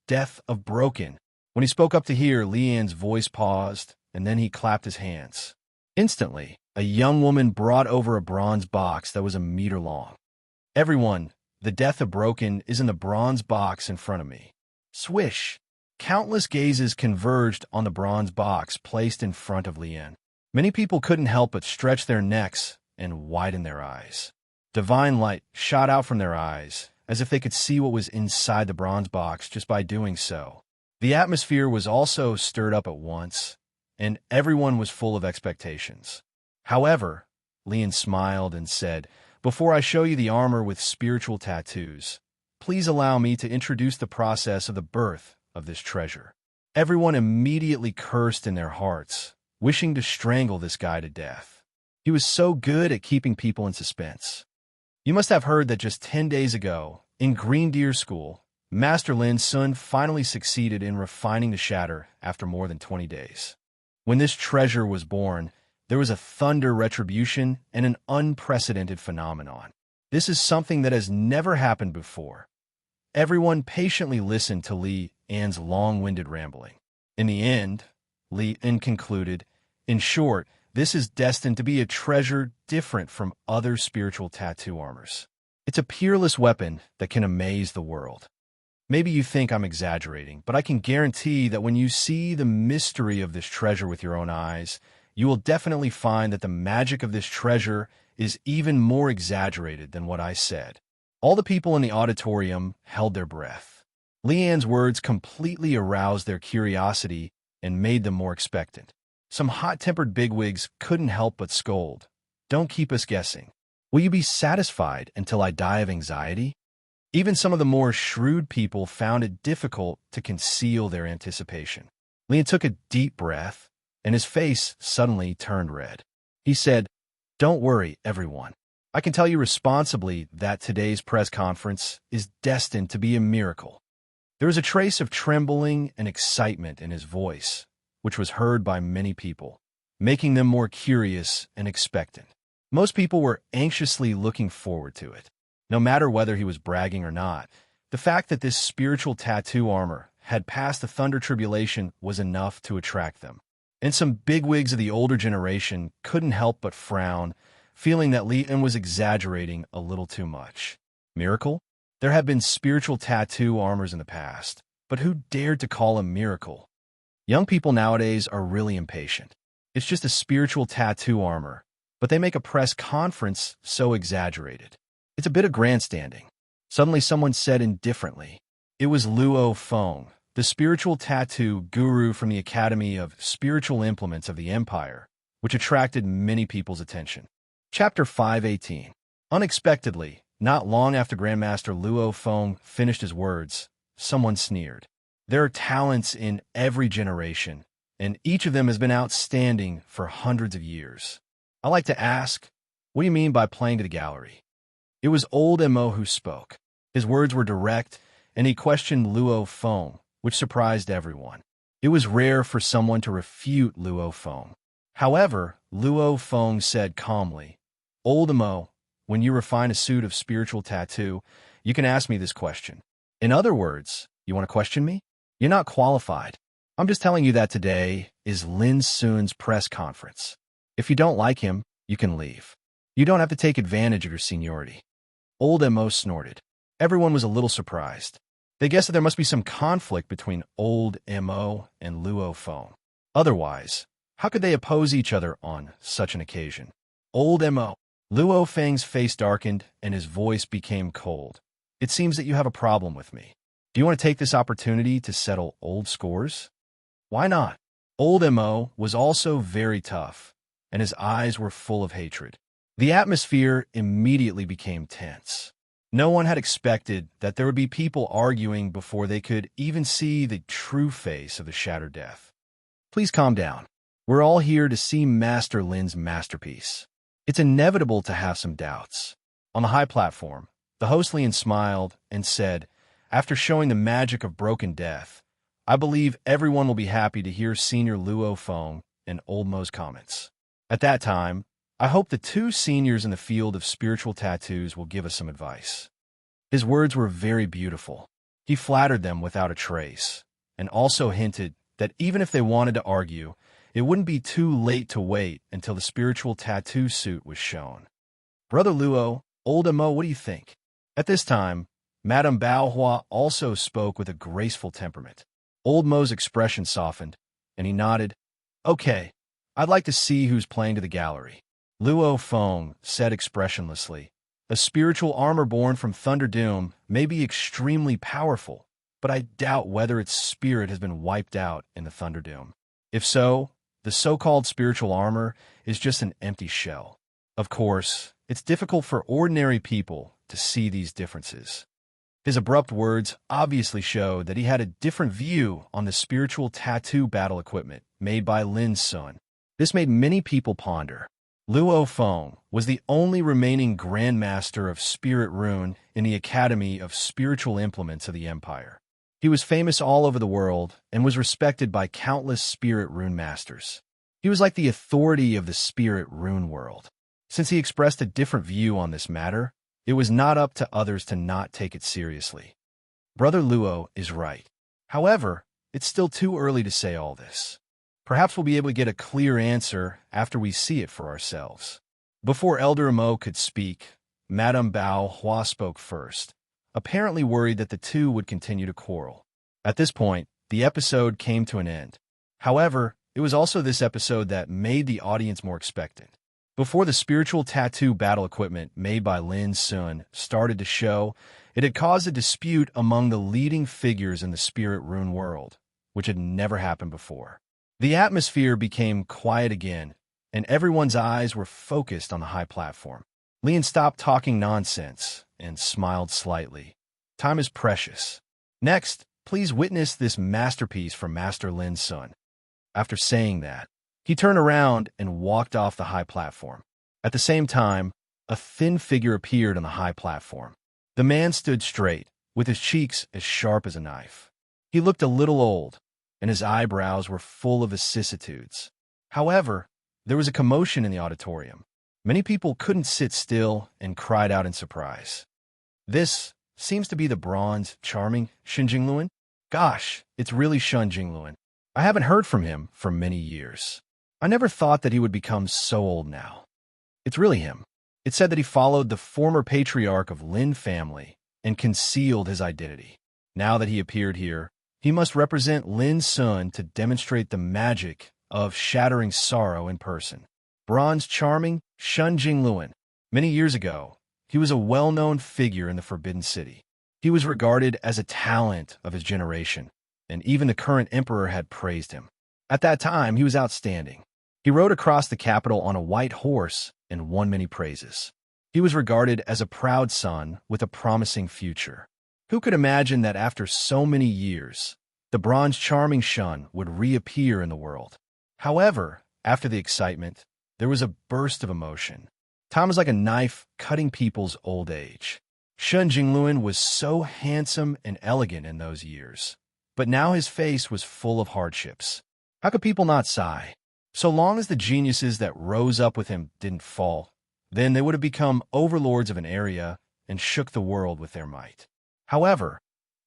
Death of Broken. When he spoke up to hear, Lian's voice paused, and then he clapped his hands. Instantly, a young woman brought over a bronze box that was a meter long. Everyone, the Death of Broken is in the bronze box in front of me. Swish! Countless gazes converged on the bronze box placed in front of Lian. Many people couldn't help but stretch their necks and widen their eyes. Divine light shot out from their eyes, as if they could see what was inside the bronze box just by doing so. The atmosphere was also stirred up at once, and everyone was full of expectations. However, Lian smiled and said, "Before I show you the armor with spiritual tattoos, please allow me to introduce the process of the birth of this treasure." Everyone immediately cursed in their hearts, wishing to strangle this guy to death. He was so good at keeping people in suspense. You must have heard that just 10 days ago, in Green Deer School, Master Lin Sun finally succeeded in refining the shatter after more than 20 days. When this treasure was born, there was a thunder retribution and an unprecedented phenomenon. This is something that has never happened before. Everyone patiently listened to Li An's long-winded rambling. In the end, Li An concluded, "In short, this is destined to be a treasure different from other spiritual tattoo armors. It's a peerless weapon that can amaze the world." Maybe you think I'm exaggerating, but I can guarantee that when you see the mystery of this treasure with your own eyes, you will definitely find that the magic of this treasure is even more exaggerated than what I said. All the people in the auditorium held their breath. Leanne's words completely aroused their curiosity and made them more expectant. Some hot-tempered bigwigs couldn't help but scold. "Don't keep us guessing. Will you be satisfied until I die of anxiety?" Even some of the more shrewd people found it difficult to conceal their anticipation. Lian took a deep breath, and his face suddenly turned red. He said, "Don't worry, everyone. I can tell you responsibly that today's press conference is destined to be a miracle." There was a trace of trembling and excitement in his voice, which was heard by many people, making them more curious and expectant. Most people were anxiously looking forward to it. No matter whether he was bragging or not, the fact that this spiritual tattoo armor had passed the thunder tribulation was enough to attract them. And some bigwigs of the older generation couldn't help but frown, feeling that Li An was exaggerating a little too much. Miracle? There have been spiritual tattoo armors in the past, but who dared to call a miracle? Young people nowadays are really impatient. It's just a spiritual tattoo armor, but they make a press conference so exaggerated. It's a bit of grandstanding. Suddenly someone said indifferently. It was Luo Feng, the spiritual tattoo guru from the Academy of Spiritual Implements of the Empire, which attracted many people's attention. Chapter 518. Unexpectedly, not long after Grandmaster Luo Feng finished his words, someone sneered. There are talents in every generation, and each of them has been outstanding for hundreds of years. I like to ask, what do you mean by playing to the gallery? It was old Mo who spoke. His words were direct, and he questioned Luo Feng, which surprised everyone. It was rare for someone to refute Luo Feng. However, Luo Feng said calmly, "Old Mo, when you refine a suit of spiritual tattoo, you can ask me this question. In other words, you want to question me? You're not qualified. I'm just telling you that today is Lin Sun's press conference. If you don't like him, you can leave. You don't have to take advantage of your seniority." Old Mo snorted. Everyone was a little surprised. They guessed that there must be some conflict between Old Mo and Luo Feng. Otherwise, how could they oppose each other on such an occasion? Old Mo. Luo Feng's face darkened and his voice became cold. "It seems that you have a problem with me. Do you want to take this opportunity to settle old scores?" "Why not?" Old Mo was also very tough, and his eyes were full of hatred. The atmosphere immediately became tense. No one had expected that there would be people arguing before they could even see the true face of the Shattered Death. "Please calm down. We're all here to see Master Lin's masterpiece. It's inevitable to have some doubts." On the high platform, the host Lian smiled and said, "After showing the magic of broken death, I believe everyone will be happy to hear Senior Luo Feng and Old Mo's comments. At that time, I hope the two seniors in the field of spiritual tattoos will give us some advice." His words were very beautiful. He flattered them without a trace, and also hinted that even if they wanted to argue, it wouldn't be too late to wait until the spiritual tattoo suit was shown. "Brother Luo, Old Mo, what do you think?" At this time, Madame Baohua also spoke with a graceful temperament. Old Mo's expression softened, and he nodded. "Okay, I'd like to see who's playing to the gallery." Luo Feng said expressionlessly, A spiritual armor born from Thunderdoom may be extremely powerful, but I doubt whether its spirit has been wiped out in the Thunderdoom. If so, the so-called spiritual armor is just an empty shell. Of course, it's difficult for ordinary people to see these differences. His abrupt words obviously show that he had a different view on the spiritual tattoo battle equipment made by Lin's son. This made many people ponder. Luo Feng was the only remaining Grandmaster of Spirit Rune in the Academy of Spiritual Implements of the Empire. He was famous all over the world and was respected by countless Spirit Rune Masters. He was like the authority of the Spirit Rune world. Since he expressed a different view on this matter, it was not up to others to not take it seriously. Brother Luo is right. However, it's still too early to say all this. Perhaps we'll be able to get a clear answer after we see it for ourselves. Before Elder Mo could speak, Madame Bao Hua spoke first, apparently worried that the two would continue to quarrel. At this point, the episode came to an end. However, it was also this episode that made the audience more expectant. Before the spiritual tattoo battle equipment made by Lin Sun started to show, it had caused a dispute among the leading figures in the Spirit Rune world, which had never happened before. The atmosphere became quiet again, and everyone's eyes were focused on the high platform. Lin stopped talking nonsense and smiled slightly. Time is precious. Next, please witness this masterpiece from Master Lin Sun. After saying that, he turned around and walked off the high platform. At the same time, a thin figure appeared on the high platform. The man stood straight, with his cheeks as sharp as a knife. He looked a little old, and his eyebrows were full of vicissitudes. However, there was a commotion in the auditorium. Many people couldn't sit still and cried out in surprise. This seems to be the bronze, charming Shen Jingluan. Gosh, it's really Shen Jingluan. I haven't heard from him for many years. I never thought that he would become so old now. It's really him. It said that he followed the former patriarch of Lin family and concealed his identity. Now that he appeared here, he must represent Lin's son to demonstrate the magic of shattering sorrow in person. Bronze charming Shen Jingluan. Many years ago, he was a well-known figure in the Forbidden City. He was regarded as a talent of his generation, and even the current emperor had praised him. At that time, he was outstanding. He rode across the capital on a white horse and won many praises. He was regarded as a proud son with a promising future. Who could imagine that after so many years, the bronze charming Shun would reappear in the world? However, after the excitement, there was a burst of emotion. Time was like a knife cutting people's old age. Shen Jingluan was so handsome and elegant in those years, but now his face was full of hardships. How could people not sigh? So long as the geniuses that rose up with him didn't fall, then they would have become overlords of an area and shook the world with their might. However,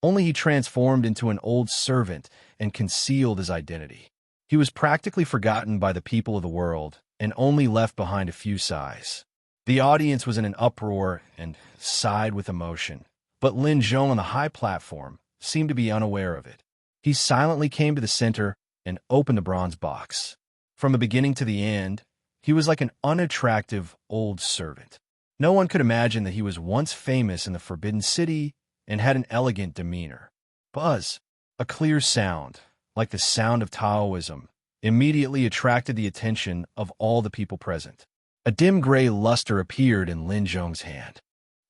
only he transformed into an old servant and concealed his identity. He was practically forgotten by the people of the world and only left behind a few sighs. The audience was in an uproar and sighed with emotion, but Lin Zhong on the high platform seemed to be unaware of it. He silently came to the center and opened the bronze box. From the beginning to the end, he was like an unattractive old servant. No one could imagine that he was once famous in the Forbidden City and had an elegant demeanor. Buzz, a clear sound, like the sound of Taoism, immediately attracted the attention of all the people present. A dim gray luster appeared in Lin Zhong's hand.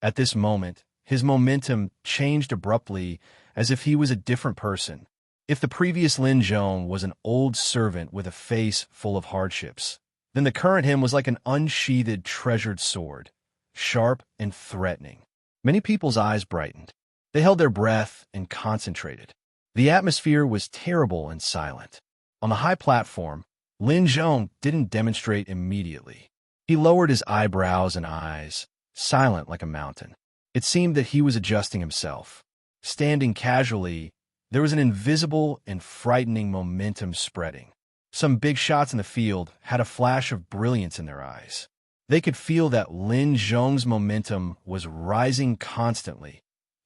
At this moment, his momentum changed abruptly as if he was a different person. If the previous Lin Zhong was an old servant with a face full of hardships, then the current him was like an unsheathed, treasured sword, sharp and threatening. Many people's eyes brightened. They held their breath and concentrated. The atmosphere was terrible and silent. On the high platform, Lin Zhong didn't demonstrate immediately. He lowered his eyebrows and eyes, silent like a mountain. It seemed that he was adjusting himself. Standing casually, there was an invisible and frightening momentum spreading. Some big shots in the field had a flash of brilliance in their eyes. They could feel that Lin Zhong's momentum was rising constantly,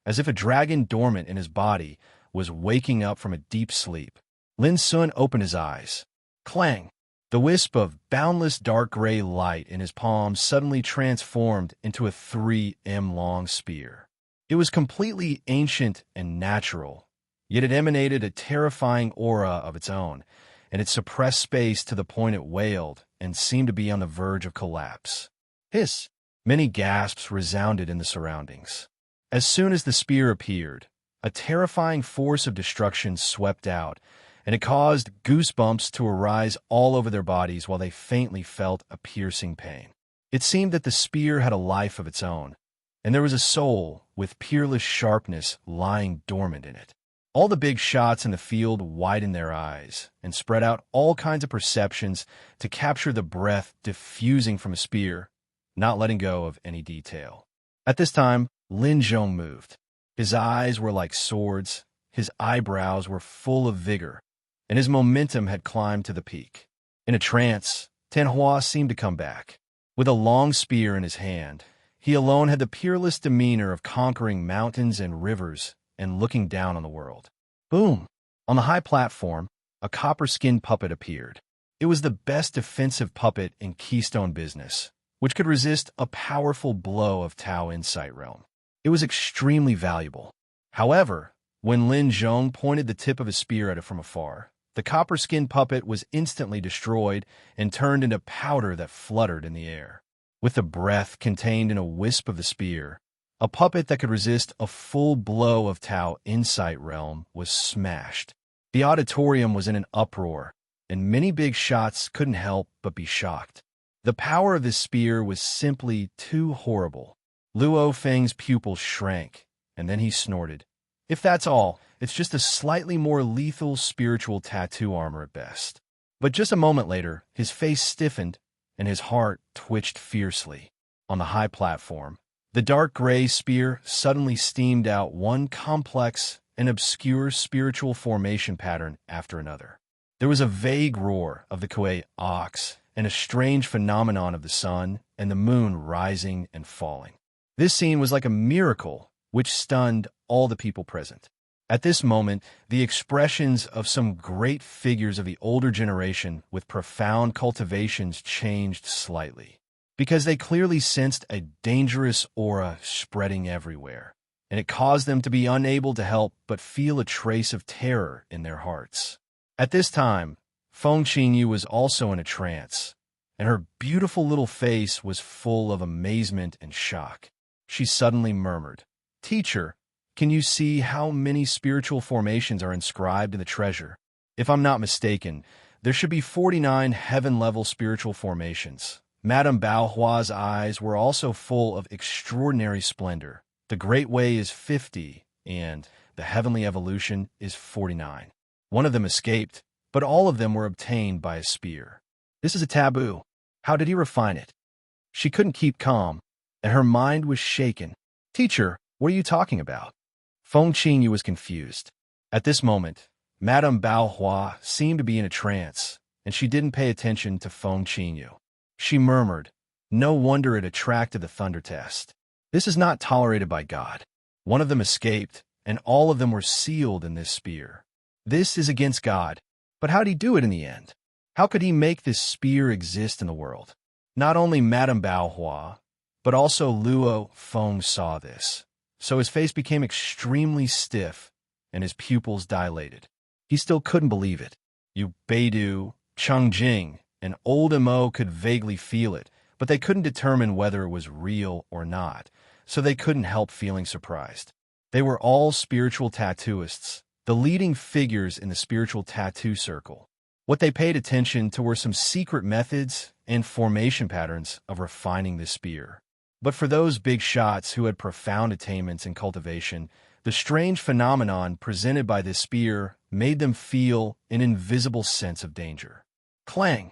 as if a dragon dormant in his body was waking up from a deep sleep. Lin Sun opened his eyes. Clang! The wisp of boundless dark gray light in his palm suddenly transformed into a 3 m-long spear. It was completely ancient and natural, yet it emanated a terrifying aura of its own, and it suppressed space to the point it wailed and seemed to be on the verge of collapse. Hiss! Many gasps resounded in the surroundings. As soon as the spear appeared, a terrifying force of destruction swept out, and it caused goosebumps to arise all over their bodies while they faintly felt a piercing pain. It seemed that the spear had a life of its own, and there was a soul with peerless sharpness lying dormant in it. All the big shots in the field widened their eyes and spread out all kinds of perceptions to capture the breath diffusing from a spear, not letting go of any detail. At this time, Lin Zhong moved. His eyes were like swords, his eyebrows were full of vigor, and his momentum had climbed to the peak. In a trance, Tianhua seemed to come back. With a long spear in his hand, he alone had the peerless demeanor of conquering mountains and rivers and looking down on the world. Boom! On the high platform, a copper-skinned puppet appeared. It was the best defensive puppet in Keystone business, which could resist a powerful blow of Tao Insight Realm. It was extremely valuable. However, when Lin Zhong pointed the tip of his spear at it from afar, the copper-skinned puppet was instantly destroyed and turned into powder that fluttered in the air. With the breath contained in a wisp of the spear, a puppet that could resist a full blow of Tao Insight Realm was smashed. The auditorium was in an uproar, and many big shots couldn't help but be shocked. The power of this spear was simply too horrible. Luo Feng's pupils shrank, and then he snorted. If that's all, it's just a slightly more lethal spiritual tattoo armor at best. But just a moment later, his face stiffened, and his heart twitched fiercely. On the high platform, the dark gray spear suddenly steamed out one complex and obscure spiritual formation pattern after another. There was a vague roar of the Kuei ox and a strange phenomenon of the sun and the moon rising and falling. This scene was like a miracle which stunned all the people present. At this moment, the expressions of some great figures of the older generation with profound cultivations changed slightly, because they clearly sensed a dangerous aura spreading everywhere, and it caused them to be unable to help but feel a trace of terror in their hearts. At this time, Feng Qingyu was also in a trance, and her beautiful little face was full of amazement and shock. She suddenly murmured, "Teacher, can you see how many spiritual formations are inscribed in the treasure? If I'm not mistaken, there should be 49 heaven-level spiritual formations." Madame Baohua's eyes were also full of extraordinary splendor. The Great Way is 50, and the Heavenly Evolution is 49. One of them escaped, but all of them were obtained by a spear. This is a taboo. How did he refine it? She couldn't keep calm, and her mind was shaken. "Teacher, what are you talking about?" Feng Qingyu was confused. At this moment, Madame Baohua seemed to be in a trance, and she didn't pay attention to Feng Qingyu. She murmured, "No wonder it attracted the thunder test. This is not tolerated by God." One of them escaped, and all of them were sealed in this spear. This is against God. But how'd he do it in the end? How could he make this spear exist in the world? Not only Madame Baohua, but also Luo Feng saw this, so his face became extremely stiff and his pupils dilated. He still couldn't believe it. Yu Beidu, Cheng Jing, and Old Mo could vaguely feel it, but they couldn't determine whether it was real or not, so they couldn't help feeling surprised. They were all spiritual tattooists, the leading figures in the spiritual tattoo circle. What they paid attention to were some secret methods and formation patterns of refining the spear. But for those big shots who had profound attainments in cultivation, the strange phenomenon presented by this spear made them feel an invisible sense of danger. Clang!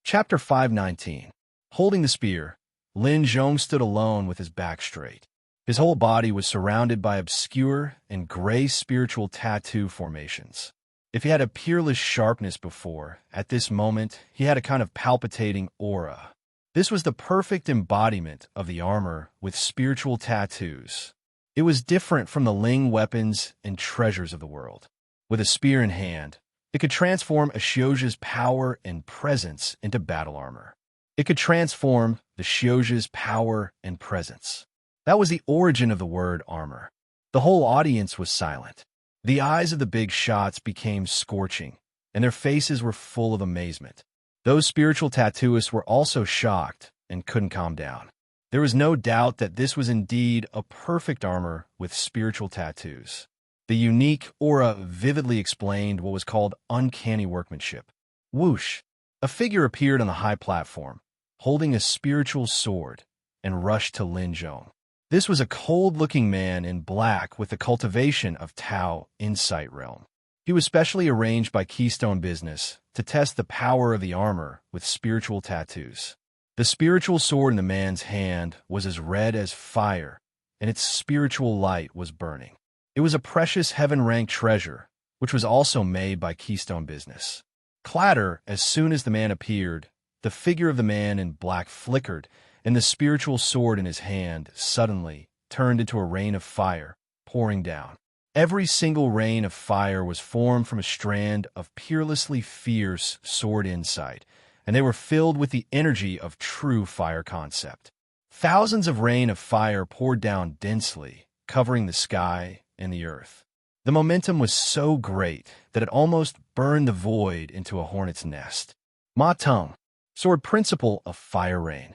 Chapter 519. Holding the spear, Lin Zhong stood alone with his back straight. His whole body was surrounded by obscure and gray spiritual tattoo formations. If he had a peerless sharpness before, at this moment he had a kind of palpitating aura. This was the perfect embodiment of the armor with spiritual tattoos. It was different from the Ling weapons and treasures of the world. With a spear in hand, It could transform a Shioja's power and presence into battle armor. It could transform the Shioja's power and presence. That was the origin of the word armor. The whole audience was silent. The eyes of the big shots became scorching, and their faces were full of amazement. Those spiritual tattooists were also shocked and couldn't calm down. There was no doubt that this was indeed a perfect armor with spiritual tattoos. The unique aura vividly explained what was called uncanny workmanship. Whoosh! A figure appeared on the high platform, holding a spiritual sword, and rushed to Lin Zhong. This was a cold-looking man in black with the cultivation of Tao Insight Realm. He was specially arranged by Keystone Business to test the power of the armor with spiritual tattoos. The spiritual sword in the man's hand was as red as fire, and its spiritual light was burning. It was a precious heaven-ranked treasure, which was also made by Keystone Business. Clatter, as soon as the man appeared, the figure of the man in black flickered, and the spiritual sword in his hand suddenly turned into a rain of fire, pouring down. Every single rain of fire was formed from a strand of peerlessly fierce sword insight, and they were filled with the energy of true fire concept. Thousands of rain of fire poured down densely, covering the sky and the earth. The momentum was so great that it almost burned the void into a hornet's nest. Ma Teng, sword principle of fire rain.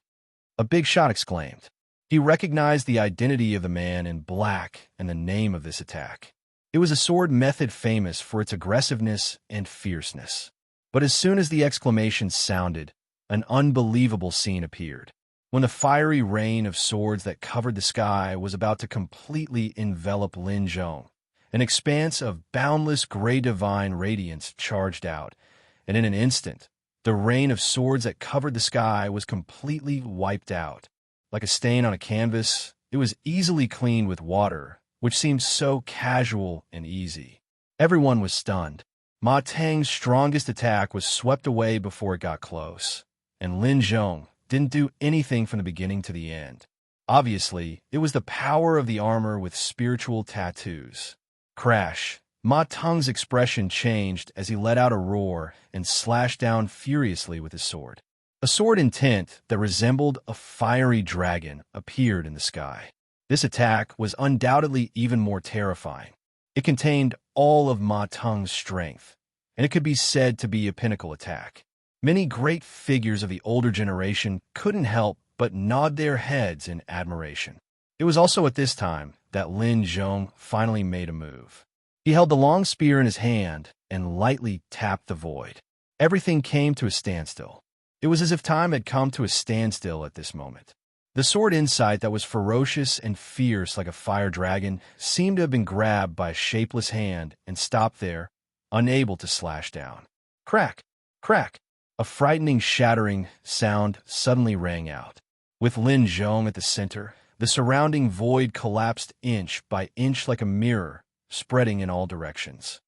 A big shot exclaimed. He recognized the identity of the man in black and the name of this attack. It was a sword method famous for its aggressiveness and fierceness. But as soon as the exclamation sounded, an unbelievable scene appeared. When the fiery rain of swords that covered the sky was about to completely envelop Lin Zhong, an expanse of boundless gray divine radiance charged out, and in an instant, the rain of swords that covered the sky was completely wiped out. Like a stain on a canvas, it was easily cleaned with water, which seemed so casual and easy. Everyone was stunned. Ma Teng's strongest attack was swept away before it got close, and Lin Zhong didn't do anything from the beginning to the end. Obviously, it was the power of the armor with spiritual tattoos. Crash! Ma Teng's expression changed as he let out a roar and slashed down furiously with his sword. A sword intent that resembled a fiery dragon appeared in the sky. This attack was undoubtedly even more terrifying. It contained all of Ma Teng's strength, and it could be said to be a pinnacle attack. Many great figures of the older generation couldn't help but nod their heads in admiration. It was also at this time that Lin Zhong finally made a move. He held the long spear in his hand and lightly tapped the void. Everything came to a standstill. It was as if time had come to a standstill at this moment. The sword insight that was ferocious and fierce like a fire dragon seemed to have been grabbed by a shapeless hand and stopped there, unable to slash down. Crack! Crack! A frightening, shattering sound suddenly rang out. With Lin Zhong at the center, the surrounding void collapsed inch by inch like a mirror, spreading in all directions.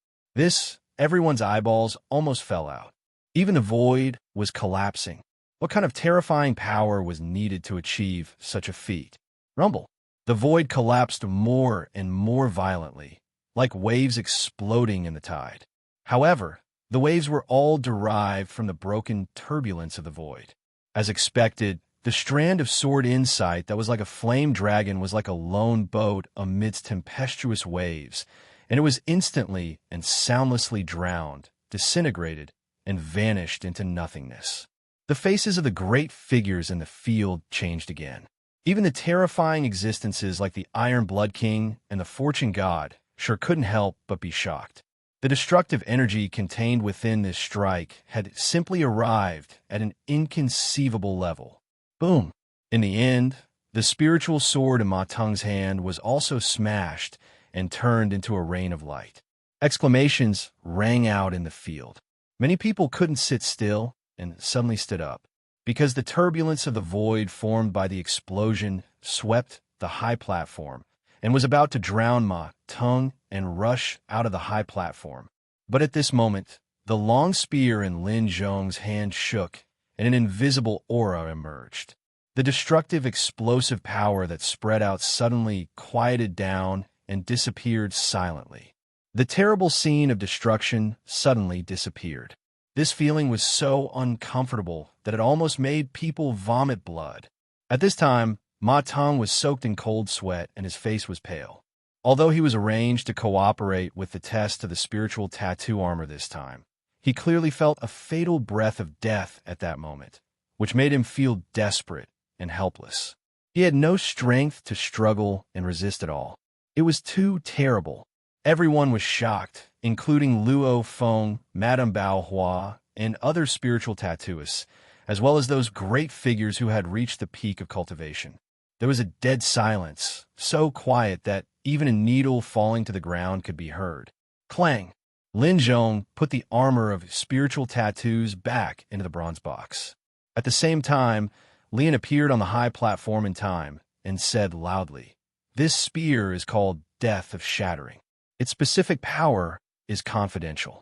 Everyone's eyeballs almost fell out. Even the void was collapsing. What kind of terrifying power was needed to achieve such a feat? Rumble. The void collapsed more and more violently, like waves exploding in the tide. However, the waves were all derived from the broken turbulence of the void. As expected, the strand of sword insight that was like a flame dragon was like a lone boat amidst tempestuous waves, and it was instantly and soundlessly drowned, disintegrated, and vanished into nothingness. The faces of the great figures in the field changed again. Even the terrifying existences like the Iron Blood King and the Fortune God sure couldn't help but be shocked. The destructive energy contained within this strike had simply arrived at an inconceivable level. Boom! In the end, the spiritual sword in Ma Teng's hand was also smashed and turned into a rain of light. Exclamations rang out in the field. Many people couldn't sit still and suddenly stood up, because the turbulence of the void formed by the explosion swept the high platform and was about to drown Ma Teng and rush out of the high platform. But at this moment, the long spear in Lin Zhong's hand shook and an invisible aura emerged. The destructive, explosive power that spread out suddenly quieted down and disappeared silently. The terrible scene of destruction suddenly disappeared. This feeling was so uncomfortable that it almost made people vomit blood. At this time, Ma Tong was soaked in cold sweat and his face was pale. Although he was arranged to cooperate with the test of the spiritual tattoo armor this time, he clearly felt a fatal breath of death at that moment, which made him feel desperate and helpless. He had no strength to struggle and resist at all. It was too terrible. Everyone was shocked, including Luo Feng, Madame Bao Hua, and other spiritual tattooists, as well as those great figures who had reached the peak of cultivation. There was a dead silence, so quiet that even a needle falling to the ground could be heard. Clang! Lin Zhong put the armor of spiritual tattoos back into the bronze box. At the same time, Lian appeared on the high platform in time and said loudly, "This spear is called Death of Shattering. Its specific power is confidential."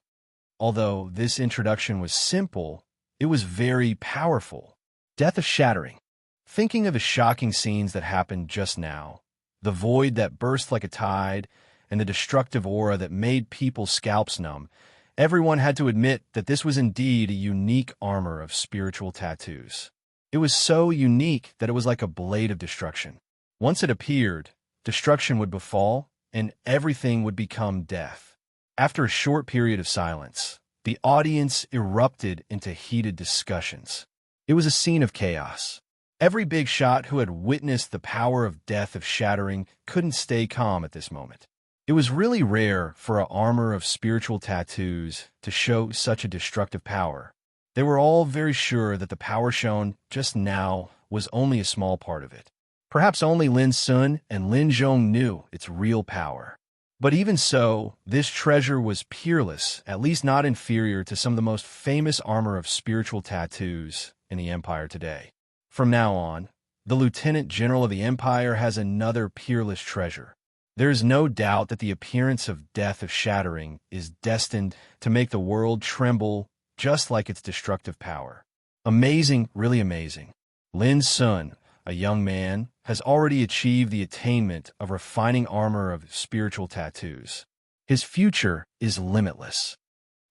Although this introduction was simple, it was very powerful. Death of Shattering. Thinking of the shocking scenes that happened just now, the void that burst like a tide, and the destructive aura that made people's scalps numb, everyone had to admit that this was indeed a unique armor of spiritual tattoos. It was so unique that it was like a blade of destruction. Once it appeared, destruction would befall, and everything would become death. After a short period of silence, the audience erupted into heated discussions. It was a scene of chaos. Every big shot who had witnessed the power of Death of Shattering couldn't stay calm at this moment. It was really rare for an armor of spiritual tattoos to show such a destructive power. They were all very sure that the power shown just now was only a small part of it. Perhaps only Lin Sun and Lin Zhong knew its real power. But even so, this treasure was peerless, at least not inferior to some of the most famous armor of spiritual tattoos in the Empire today. From now on, the Lieutenant General of the Empire has another peerless treasure. There is no doubt that the appearance of Death of Shattering is destined to make the world tremble just like its destructive power. Amazing, really amazing. Lin Sun, a young man, has already achieved the attainment of refining armor of spiritual tattoos. His future is limitless.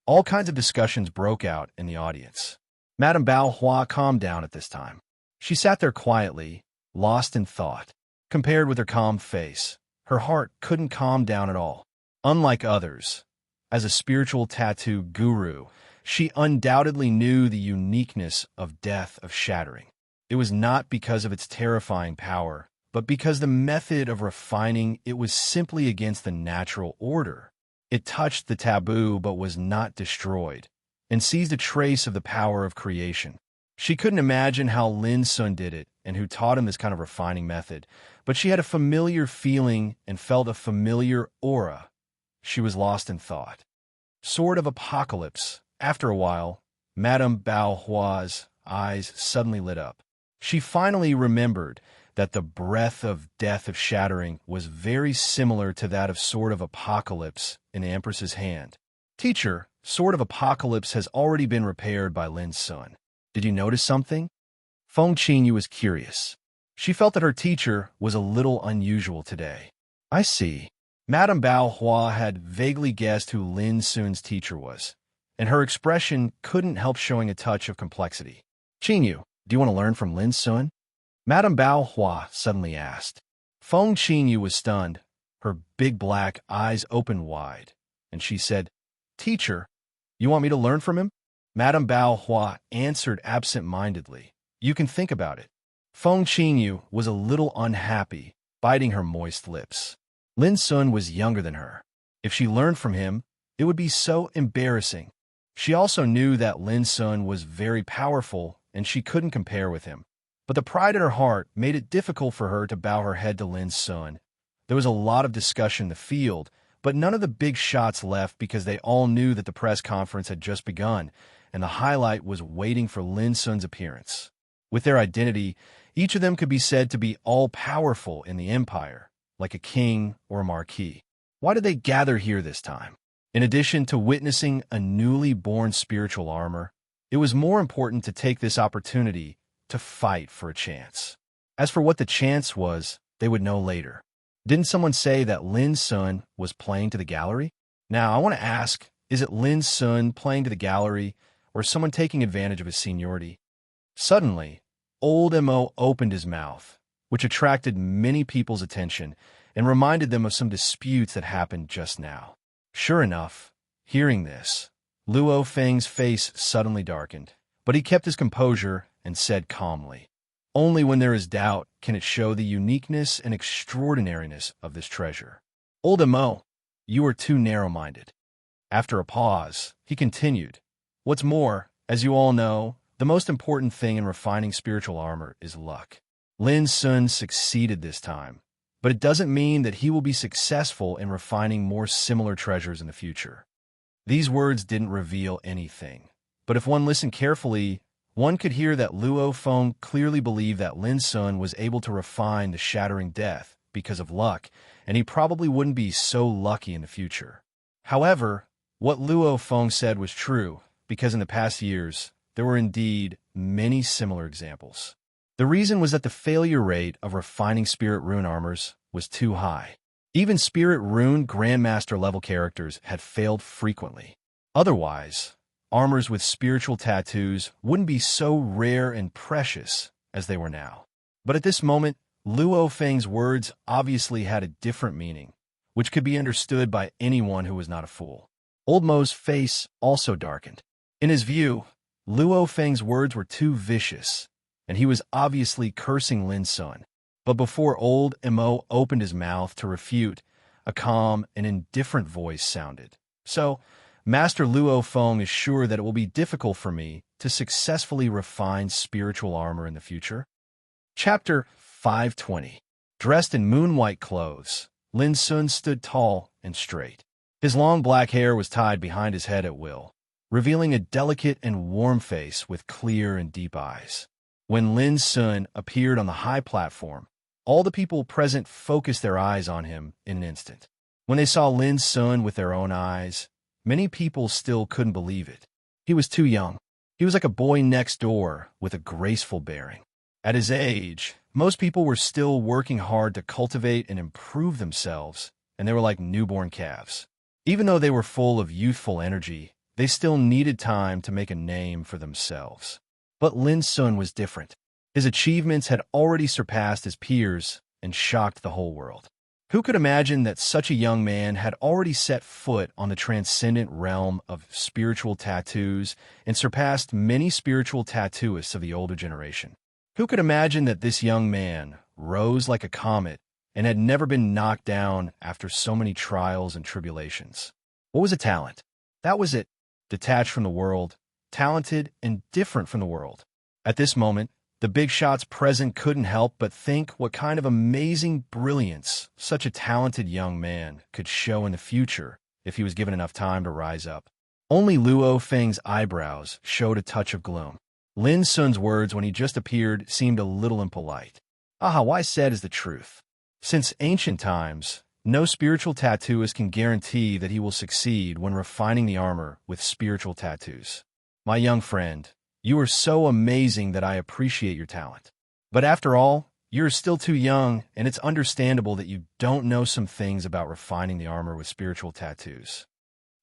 All kinds of discussions broke out in the audience. Madame Bao Hua calmed down at this time. She sat there quietly, lost in thought. Compared with her calm face, her heart couldn't calm down at all. Unlike others, as a spiritual tattoo guru, she undoubtedly knew the uniqueness of Death of Shattering. It was not because of its terrifying power, but because the method of refining it was simply against the natural order. It touched the taboo but was not destroyed, and seized a trace of the power of creation. She couldn't imagine how Lin Sun did it and who taught him this kind of refining method, but she had a familiar feeling and felt a familiar aura. She was lost in thought. Sword of Apocalypse. After a while, Madame Bao Hua's eyes suddenly lit up. She finally remembered that the breath of Death of Shattering was very similar to that of Sword of Apocalypse in the Empress's hand. "Teacher, Sword of Apocalypse has already been repaired by Lin Sun. Did you notice something?" Feng Qinyu was curious. She felt that her teacher was a little unusual today. "I see." Madame Bao Hua had vaguely guessed who Lin Sun's teacher was, and her expression couldn't help showing a touch of complexity. "Qinyu, do you want to learn from Lin Sun?" Madame Bao Hua suddenly asked. Feng Qinyu was stunned, her big black eyes opened wide, and she said, "Teacher, you want me to learn from him?" Madame Bao Hua answered absent-mindedly, "You can think about it." Feng Qinyu was a little unhappy, biting her moist lips. Lin Sun was younger than her. If she learned from him, it would be so embarrassing. She also knew that Lin Sun was very powerful and she couldn't compare with him. But the pride in her heart made it difficult for her to bow her head to Lin Sun. There was a lot of discussion in the field, but none of the big shots left because they all knew that the press conference had just begun, and the highlight was waiting for Lin Sun's appearance. With their identity, each of them could be said to be all-powerful in the empire, like a king or a marquis. Why did they gather here this time? In addition to witnessing a newly born spiritual armor, it was more important to take this opportunity to fight for a chance. As for what the chance was, they would know later. Didn't someone say that Lin Sun was playing to the gallery? Now, I want to ask, is it Lin Sun playing to the gallery, or someone taking advantage of his seniority? Suddenly, old Mo opened his mouth, which attracted many people's attention and reminded them of some disputes that happened just now. Sure enough, hearing this, Luo Feng's face suddenly darkened, but he kept his composure and said calmly, "Only when there is doubt can it show the uniqueness and extraordinariness of this treasure. Old Mo, you are too narrow-minded." After a pause, he continued, "What's more, as you all know, the most important thing in refining spiritual armor is luck. Lin Sun succeeded this time, but it doesn't mean that he will be successful in refining more similar treasures in the future." These words didn't reveal anything, but if one listened carefully, one could hear that Luo Feng clearly believed that Lin Sun was able to refine the shattering death because of luck, and he probably wouldn't be so lucky in the future. However, what Luo Feng said was true, because in the past years, there were indeed many similar examples. The reason was that the failure rate of refining spirit rune armors was too high. Even spirit rune grandmaster level characters had failed frequently. Otherwise, armors with spiritual tattoos wouldn't be so rare and precious as they were now. But at this moment, Luo Feng's words obviously had a different meaning, which could be understood by anyone who was not a fool. Old Mo's face also darkened. In his view, Luo Feng's words were too vicious, and he was obviously cursing Lin Sun. But before old Mo opened his mouth to refute, a calm and indifferent voice sounded. "So, Master Luo Feng is sure that it will be difficult for me to successfully refine spiritual armor in the future?" Chapter 520. Dressed in moon-white clothes, Lin Sun stood tall and straight. His long black hair was tied behind his head at will, revealing a delicate and warm face with clear and deep eyes. When Lin Sun appeared on the high platform, all the people present focused their eyes on him in an instant. When they saw Lin Sun with their own eyes, many people still couldn't believe it. He was too young. He was like a boy next door with a graceful bearing. At his age, most people were still working hard to cultivate and improve themselves, and they were like newborn calves. Even though they were full of youthful energy, they still needed time to make a name for themselves. But Lin Sun was different. His achievements had already surpassed his peers and shocked the whole world. Who could imagine that such a young man had already set foot on the transcendent realm of spiritual tattoos and surpassed many spiritual tattooists of the older generation? Who could imagine that this young man rose like a comet and had never been knocked down after so many trials and tribulations? What was a talent? That was it. Detached from the world, talented and different from the world. At this moment, the big shots present couldn't help but think what kind of amazing brilliance such a talented young man could show in the future if he was given enough time to rise up. Only Luo Feng's eyebrows showed a touch of gloom. Lin Sun's words when he just appeared seemed a little impolite. What I said is the truth. Since ancient times, no spiritual tattooist can guarantee that he will succeed when refining the armor with spiritual tattoos. My young friend, you are so amazing that I appreciate your talent. But after all, you're still too young, and it's understandable that you don't know some things about refining the armor with spiritual tattoos.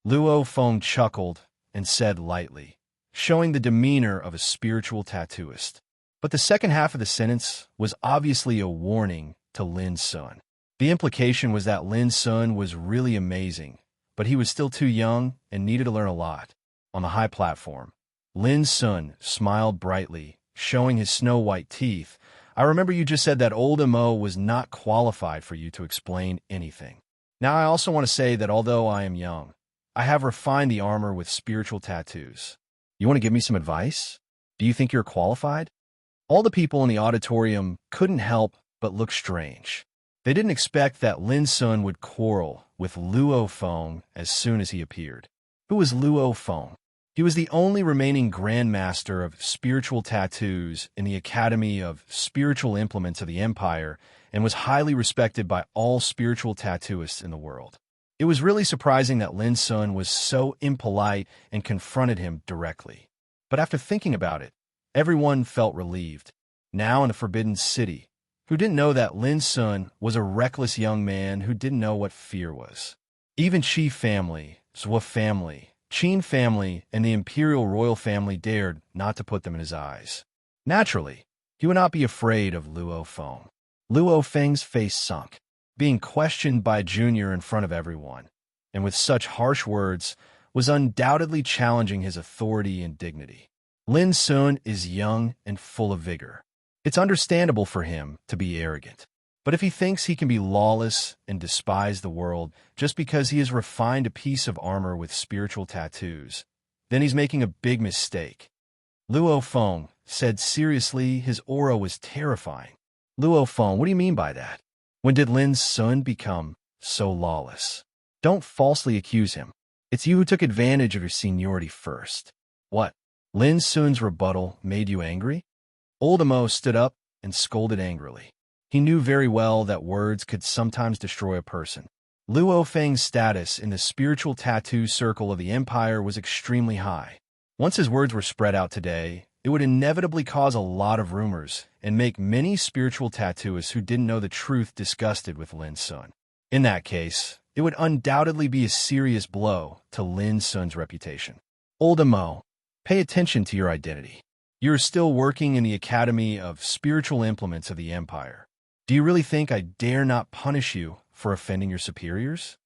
Luo Feng chuckled and said lightly, showing the demeanor of a spiritual tattooist. But the second half of the sentence was obviously a warning to Lin Sun. The implication was that Lin Sun was really amazing, but he was still too young and needed to learn a lot. On the high platform, Lin Sun smiled brightly, showing his snow-white teeth. "I remember you just said that old Mo was not qualified for you to explain anything. Now I also want to say that although I am young, I have refined the armor with spiritual tattoos. You want to give me some advice? Do you think you're qualified?" All the people in the auditorium couldn't help but look strange. They didn't expect that Lin Sun would quarrel with Luo Feng as soon as he appeared. Who was Luo Feng? He was the only remaining grandmaster of spiritual tattoos in the Academy of Spiritual Implements of the Empire and was highly respected by all spiritual tattooists in the world. It was really surprising that Lin Sun was so impolite and confronted him directly. But after thinking about it, everyone felt relieved. Now in the Forbidden City, who didn't know that Lin Sun was a reckless young man who didn't know what fear was? Even Qi family, Zhou family, Qin family, and the imperial royal family dared not to put them in his eyes. Naturally, he would not be afraid of Luo Feng. Luo Feng's face sunk, being questioned by Junior in front of everyone, and with such harsh words, was undoubtedly challenging his authority and dignity. Lin Sun is young and full of vigor. It's understandable for him to be arrogant. But if he thinks he can be lawless and despise the world just because he has refined a piece of armor with spiritual tattoos, then he's making a big mistake. Luo Feng said seriously. His aura was terrifying. Luo Feng, what do you mean by that? When did Lin Sun become so lawless? Don't falsely accuse him. It's you who took advantage of your seniority first. What? Lin Sun's rebuttal made you angry? Old Amo stood up and scolded angrily. He knew very well that words could sometimes destroy a person. Luo Feng's status in the spiritual tattoo circle of the Empire was extremely high. Once his words were spread out today, it would inevitably cause a lot of rumors and make many spiritual tattooists who didn't know the truth disgusted with Lin Sun. In that case, it would undoubtedly be a serious blow to Lin Sun's reputation. Old Amo, pay attention to your identity. You're still working in the Academy of Spiritual Implements of the Empire. Do you really think I dare not punish you for offending your superiors?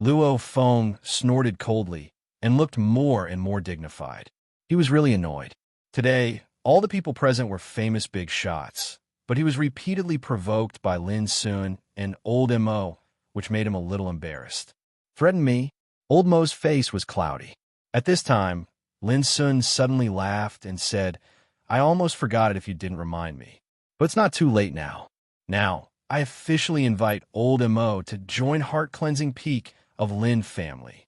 Luo Feng snorted coldly and looked more and more dignified. He was really annoyed. Today, all the people present were famous big shots, but he was repeatedly provoked by Lin Sun and Old Mo, which made him a little embarrassed. Threaten me? Old Mo's face was cloudy. At this time, Lin Sun suddenly laughed and said, I almost forgot it if you didn't remind me. But it's not too late now. Now, I officially invite Old Mo to join Heart-Cleansing Peak of Lin family.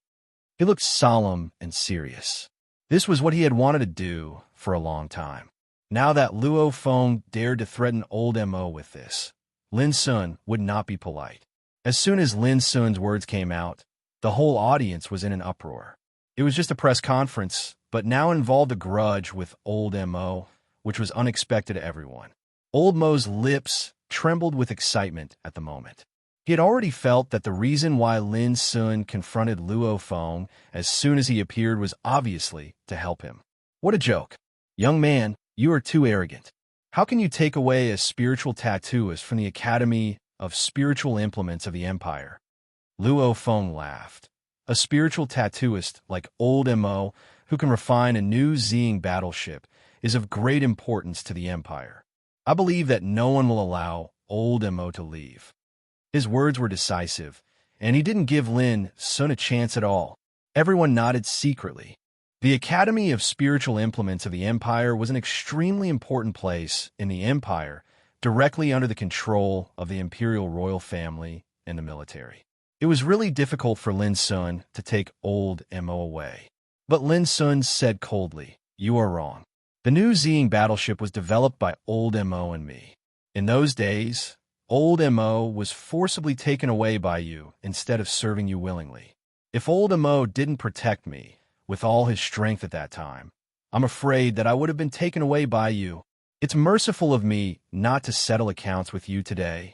He looked solemn and serious. This was what he had wanted to do for a long time. Now that Luo Feng dared to threaten Old Mo with this, Lin Sun would not be polite. As soon as Lin Sun's words came out, the whole audience was in an uproar. It was just a press conference, but now involved a grudge with Old Mo, which was unexpected to everyone. Old Mo's lips trembled with excitement at the moment. He had already felt that the reason why Lin Sun confronted Luo Feng as soon as he appeared was obviously to help him. What a joke. Young man, you are too arrogant. How can you take away a spiritual tattooist from the Academy of Spiritual Implements of the Empire? Luo Feng laughed. A spiritual tattooist like Old Mo, who can refine a new Zing battleship, is of great importance to the Empire. I believe that no one will allow Old Mo to leave. His words were decisive, and he didn't give Lin Sun a chance at all. Everyone nodded secretly. The Academy of Spiritual Implements of the Empire was an extremely important place in the Empire, directly under the control of the imperial royal family and the military. It was really difficult for Lin Sun to take Old Mo away. But Lin Sun said coldly, you are wrong. The new Zing battleship was developed by Old Mo and me. In those days, Old Mo was forcibly taken away by you instead of serving you willingly. If Old Mo didn't protect me with all his strength at that time, I'm afraid that I would have been taken away by you. It's merciful of me not to settle accounts with you today.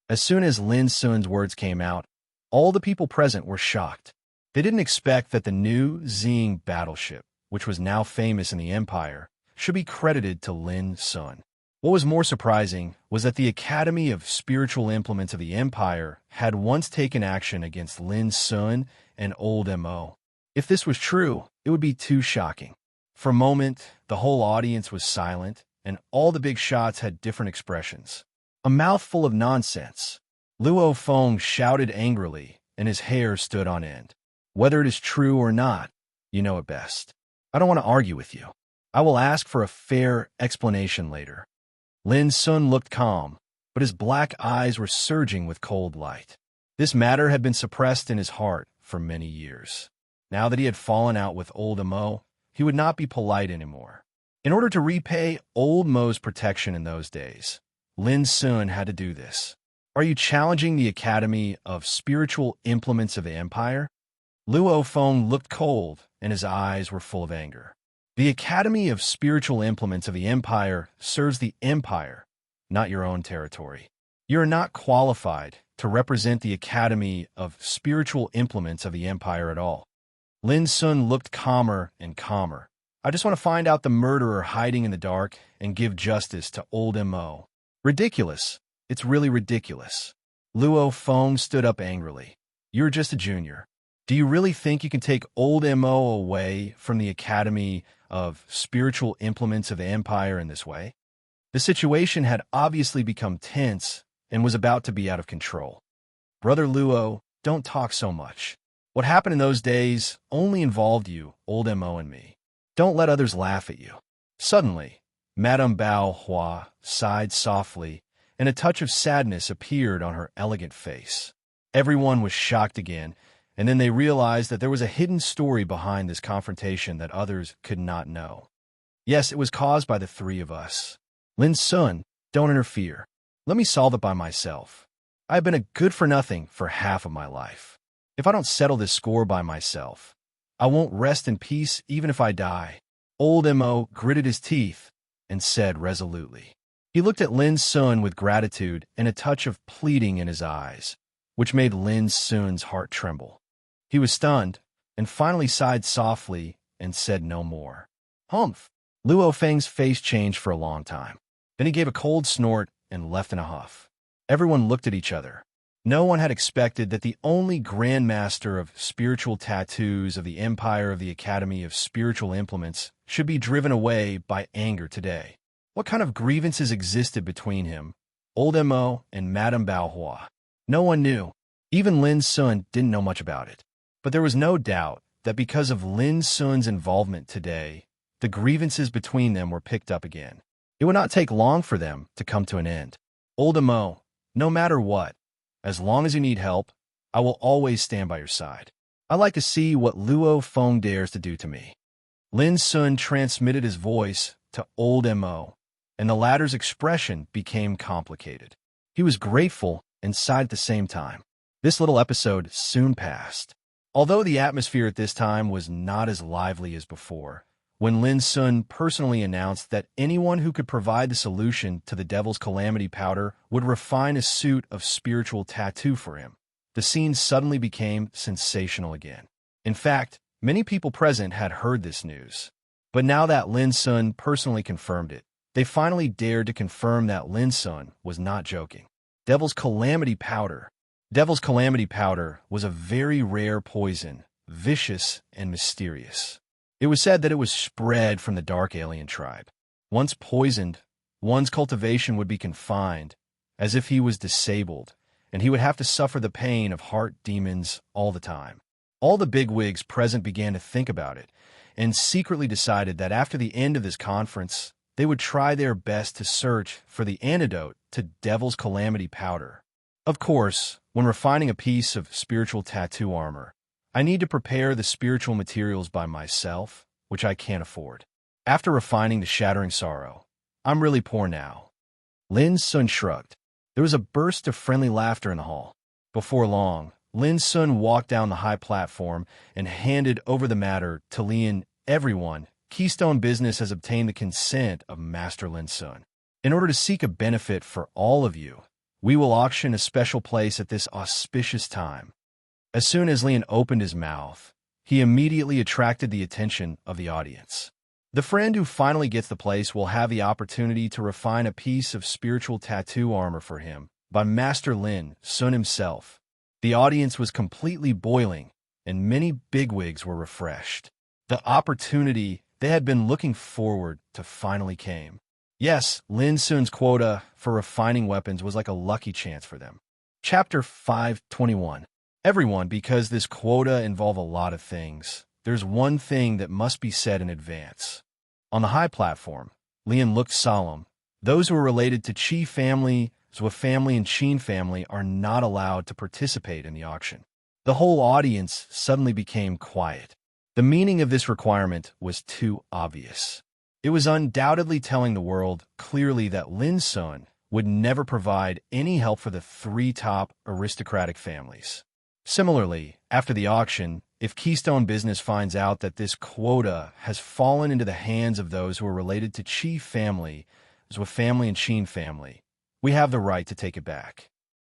As soon as Lin Sun's words came out, all the people present were shocked. They didn't expect that the new Zing battleship, which was now famous in the Empire, should be credited to Lin Sun. What was more surprising was that the Academy of Spiritual Implements of the Empire had once taken action against Lin Sun and Old Mo. If this was true, it would be too shocking. For a moment, the whole audience was silent, and all the big shots had different expressions. A mouthful of nonsense. Luo Feng shouted angrily, and his hair stood on end. Whether it is true or not, you know it best. I don't want to argue with you. I will ask for a fair explanation later. Lin Sun looked calm, but his black eyes were surging with cold light. This matter had been suppressed in his heart for many years. Now that he had fallen out with Old Mo, he would not be polite anymore. In order to repay Old Mo's protection in those days, Lin Sun had to do this. Are you challenging the Academy of Spiritual Implements of the Empire? Luo Feng looked cold, and his eyes were full of anger. The Academy of Spiritual Implements of the Empire serves the Empire, not your own territory. You are not qualified to represent the Academy of Spiritual Implements of the Empire at all. Lin Sun looked calmer and calmer. I just want to find out the murderer hiding in the dark and give justice to old Mo. Ridiculous. It's really ridiculous. Luo Feng stood up angrily. You're just a junior. Do you really think you can take old Mo away from the Academy of Spiritual Implements of the Empire in this way? The situation had obviously become tense and was about to be out of control. Brother Luo, don't talk so much. What happened in those days only involved you, old Mo, and me. Don't let others laugh at you. Suddenly, Madame Bao Hua sighed softly, and a touch of sadness appeared on her elegant face. Everyone was shocked again, and then they realized that there was a hidden story behind this confrontation that others could not know. Yes, it was caused by the three of us. Lin Sun, don't interfere. Let me solve it by myself. I have been a good-for-nothing for half of my life. If I don't settle this score by myself, I won't rest in peace even if I die. Old Mo gritted his teeth and said resolutely. He looked at Lin Sun with gratitude and a touch of pleading in his eyes, which made Lin Sun's heart tremble. He was stunned and finally sighed softly and said no more. Humph! Luo Feng's face changed for a long time. Then he gave a cold snort and left in a huff. Everyone looked at each other. No one had expected that the only Grandmaster of Spiritual Tattoos of the Empire of the Academy of Spiritual Implements should be driven away by anger today. What kind of grievances existed between him, old Mo, and Madame Bao Hua? No one knew. Even Lin Sun didn't know much about it. But there was no doubt that because of Lin Sun's involvement today, the grievances between them were picked up again. It would not take long for them to come to an end. Old Mo, no matter what, as long as you need help, I will always stand by your side. I'd like to see what Luo Feng dares to do to me. Lin Sun transmitted his voice to old Mo, and the latter's expression became complicated. He was grateful and sighed at the same time. This little episode soon passed. Although the atmosphere at this time was not as lively as before, when Lin Sun personally announced that anyone who could provide the solution to the Devil's Calamity Powder would refine a suit of spiritual tattoo for him, the scene suddenly became sensational again. In fact, many people present had heard this news. But now that Lin Sun personally confirmed it, they finally dared to confirm that Lin Sun was not joking. Devil's Calamity Powder. Devil's Calamity Powder was a very rare poison, vicious and mysterious. It was said that it was spread from the Dark Alien tribe. Once poisoned, one's cultivation would be confined, as if he was disabled, and he would have to suffer the pain of heart demons all the time. All the bigwigs present began to think about it, and secretly decided that after the end of this conference, they would try their best to search for the antidote to Devil's Calamity Powder. Of course, when refining a piece of spiritual tattoo armor, I need to prepare the spiritual materials by myself, which I can't afford. After refining the Shattering Sorrow, I'm really poor now. Lin Sun shrugged. There was a burst of friendly laughter in the hall. Before long, Lin Sun walked down the high platform and handed over the matter to Lin. Everyone, Keystone Business has obtained the consent of Master Lin Sun. In order to seek a benefit for all of you, we will auction a special place at this auspicious time. As soon as Lin opened his mouth, he immediately attracted the attention of the audience. The friend who finally gets the place will have the opportunity to refine a piece of spiritual tattoo armor for him by Master Lin Sun himself. The audience was completely boiling, and many bigwigs were refreshed. The opportunity they had been looking forward to finally came. Yes, Lin Sun's quota for refining weapons was like a lucky chance for them. Chapter 521. Everyone, because this quota involves a lot of things, there's one thing that must be said in advance. On the high platform, Lin looked solemn. Those who are related to Qi family, Zhou family, and Qin family are not allowed to participate in the auction. The whole audience suddenly became quiet. The meaning of this requirement was too obvious. It was undoubtedly telling the world clearly that Lin Sun would never provide any help for the three top aristocratic families. Similarly, after the auction, if Keystone Business finds out that this quota has fallen into the hands of those who are related to Qi family, Zhou family, and Qin family, we have the right to take it back.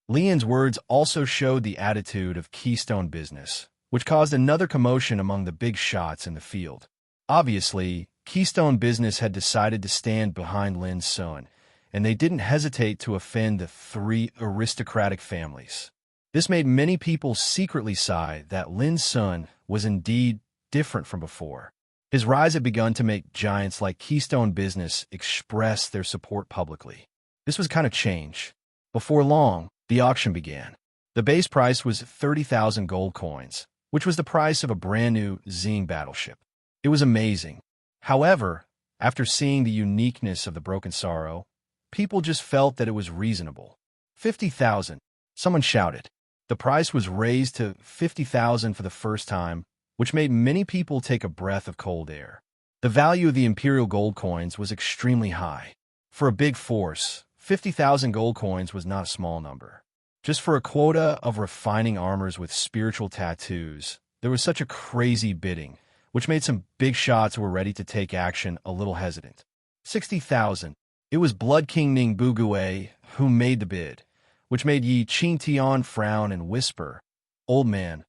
Lian's words also showed the attitude of Keystone Business, which caused another commotion among the big shots in the field. Obviously, Keystone Business had decided to stand behind Lin Sun, and they didn't hesitate to offend the three aristocratic families. This made many people secretly sigh that Lin Sun was indeed different from before. His rise had begun to make giants like Keystone Business express their support publicly. This was kind of change. Before long, the auction began. The base price was 30,000 gold coins, which was the price of a brand new Zing battleship. It was amazing. However, after seeing the uniqueness of the Broken Sorrow, people just felt that it was reasonable. 50,000, someone shouted. The price was raised to 50,000 for the first time, which made many people take a breath of cold air. The value of the Imperial gold coins was extremely high. For a big force, 50,000 gold coins was not a small number. Just for a quota of refining armors with spiritual tattoos, there was such a crazy bidding, which made some big shots who were ready to take action a little hesitant. 60,000. It was Blood King Ning Bugue who made the bid, which made Yi Qingtian frown and whisper, "Old man,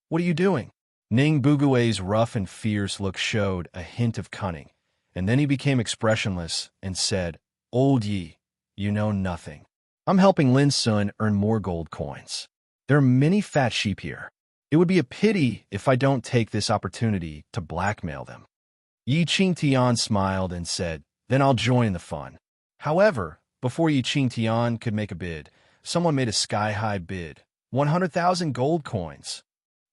what are you doing?" Ning Bugue's rough and fierce look showed a hint of cunning, and then he became expressionless and said, "Old Yi, you know nothing. I'm helping Lin Sun earn more gold coins. There are many fat sheep here. It would be a pity if I don't take this opportunity to blackmail them." Yi Qingtian smiled and said, "Then I'll join the fun." However, before Yi Qingtian could make a bid, someone made a sky-high bid, 100,000 gold coins.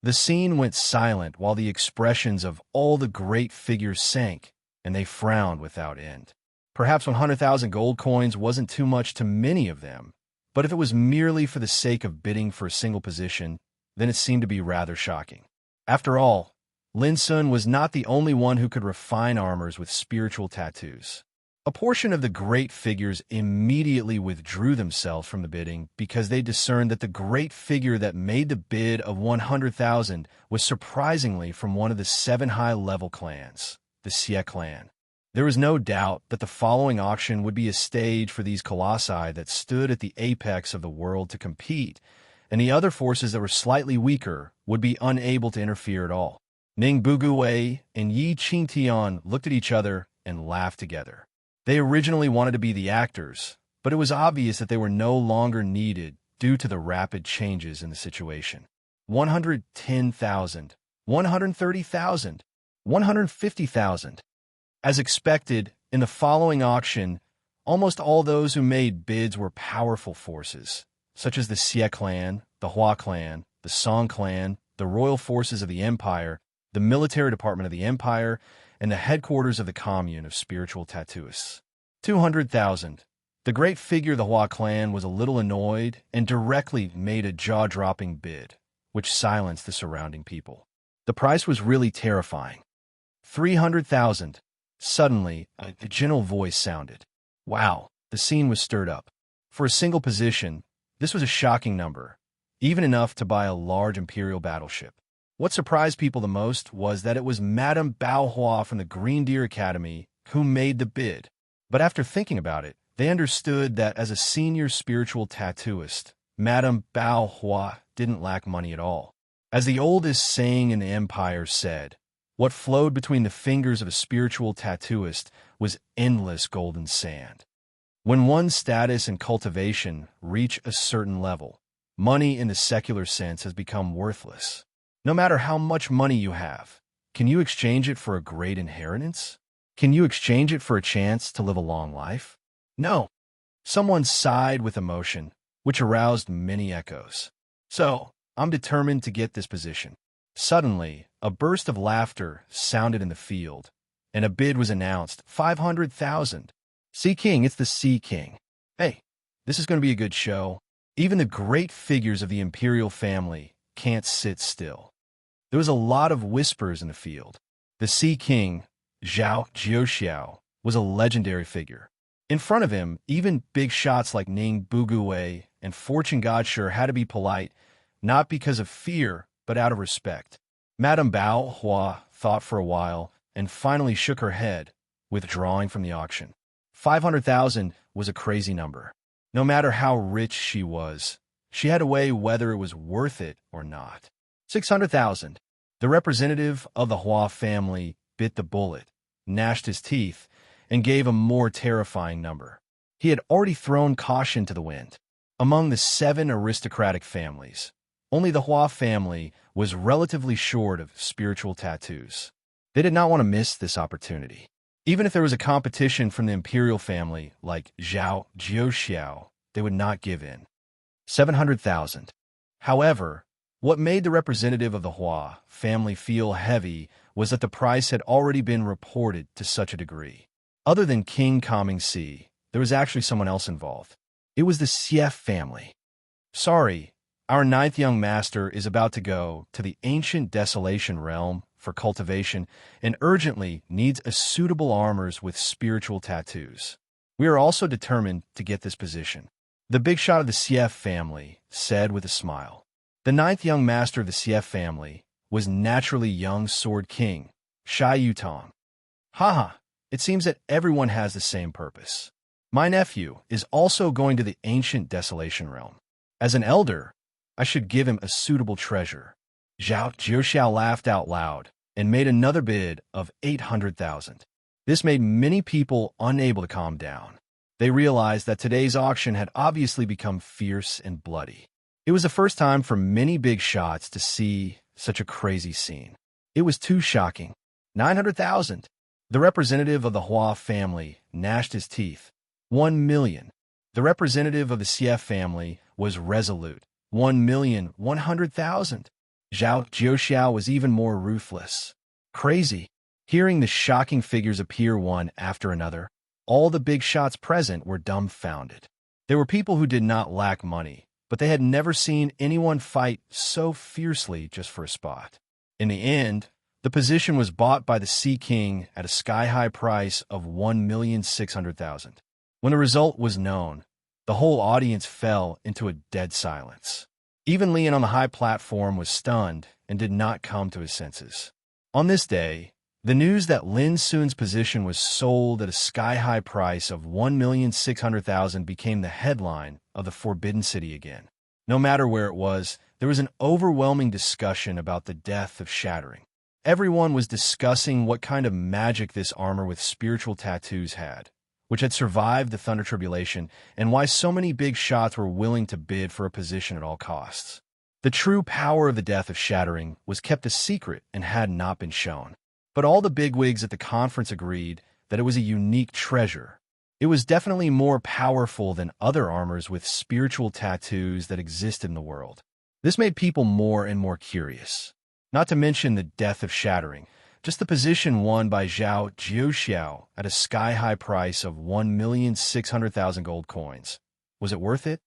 The scene went silent while the expressions of all the great figures sank, and they frowned without end. Perhaps 100,000 gold coins wasn't too much to many of them, but if it was merely for the sake of bidding for a single position, then it seemed to be rather shocking. After all, Lin Sun was not the only one who could refine armors with spiritual tattoos. A portion of the great figures immediately withdrew themselves from the bidding because they discerned that the great figure that made the bid of 100,000 was surprisingly from one of the 7 high-level clans, the Xie clan. There was no doubt that the following auction would be a stage for these colossi that stood at the apex of the world to compete, and the other forces that were slightly weaker would be unable to interfere at all. Ning Bugue and Yi Qingtian looked at each other and laughed together. They originally wanted to be the actors, but it was obvious that they were no longer needed due to the rapid changes in the situation. 110,000, 130,000, 150,000. As expected, in the following auction, almost all those who made bids were powerful forces, such as the Xie clan, the Hua clan, the Song clan, the royal forces of the Empire, the military department of the Empire, and the headquarters of the commune of spiritual tattooists. 200,000. The great figure of the Hua clan was a little annoyed and directly made a jaw-dropping bid, which silenced the surrounding people. The price was really terrifying. 300,000. Suddenly, a gentle voice sounded. Wow, the scene was stirred up. For a single position, this was a shocking number, even enough to buy a large Imperial battleship. What surprised people the most was that it was Madame Bao Hua from the Green Deer Academy who made the bid. But after thinking about it, they understood that as a senior spiritual tattooist, Madame Bao Hua didn't lack money at all. As the oldest saying in the Empire said, what flowed between the fingers of a spiritual tattooist was endless golden sand. When one's status and cultivation reach a certain level, money in the secular sense has become worthless. No matter how much money you have, can you exchange it for a great inheritance? Can you exchange it for a chance to live a long life? No. Someone sighed with emotion, which aroused many echoes. So, I'm determined to get this position. Suddenly, a burst of laughter sounded in the field, and a bid was announced, 500,000. Sea King, it's the Sea King. Hey, this is going to be a good show. Even the great figures of the Imperial family can't sit still. There was a lot of whispers in the field. The Sea King, Zhao Jiuxiao, was a legendary figure. In front of him, even big shots like Ning Bugue and Fortune Godshire had to be polite, not because of fear, but out of respect. Madame Bao Hua thought for a while and finally shook her head, withdrawing from the auction. 500,000 was a crazy number. No matter how rich she She had to weigh whether it was worth it or not. 600,000. The representative of the Hua family bit the bullet, gnashed his teeth, and gave a more terrifying number. He had already thrown caution to the wind. Among the 7 aristocratic families, only the Hua family was relatively short of spiritual tattoos. They did not want to miss this opportunity. Even if there was a competition from the imperial family like Zhao Jiuxiao, they would not give in. 700,000. However, what made the representative of the Hua family feel heavy was that the price had already been reported to such a degree. Other than King Kamingxi, there was actually someone else involved. It was the Xie family. Sorry, our 9th young master is about to go to the ancient desolation realm for cultivation and urgently needs a suitable armors with spiritual tattoos. We are also determined to get this position. The big shot of the Xie family said with a smile. The 9th young master of the Xie family was naturally young sword king, Shai Yutong. Haha, it seems that everyone has the same purpose. My nephew is also going to the ancient desolation realm. As an elder, I should give him a suitable treasure. Zhao Jiuxiao laughed out loud and made another bid of 800,000. This made many people unable to calm down. They realized that today's auction had obviously become fierce and bloody. It was the first time for many big shots to see such a crazy scene. It was too shocking. 900,000. The representative of the Hua family gnashed his teeth. 1 million. The representative of the Xie family was resolute. 1,100,000. Zhao Jiuxiao was even more ruthless. Crazy. Hearing the shocking figures appear one after another, all the big shots present were dumbfounded. There were people who did not lack money, but they had never seen anyone fight so fiercely just for a spot. In the end, the position was bought by the Sea King at a sky-high price of 1,600,000. When the result was known, the whole audience fell into a dead silence. Even Lian on the high platform was stunned and did not come to his senses. On this day, the news that Lin Sun's position was sold at a sky-high price of 1,600,000 became the headline of the Forbidden City again. No matter where it was, there was an overwhelming discussion about the death of Shattering. Everyone was discussing what kind of magic this armor with spiritual tattoos had, which had survived the Thunder Tribulation, and why so many big shots were willing to bid for a position at all costs. The true power of the death of Shattering was kept a secret and had not been shown. But all the bigwigs at the conference agreed that it was a unique treasure. It was definitely more powerful than other armors with spiritual tattoos that existed in the world. This made people more and more curious. Not to mention the death of Shattering, just the position won by Zhao Jiuxiao at a sky-high price of 1,600,000 gold coins. Was it worth it?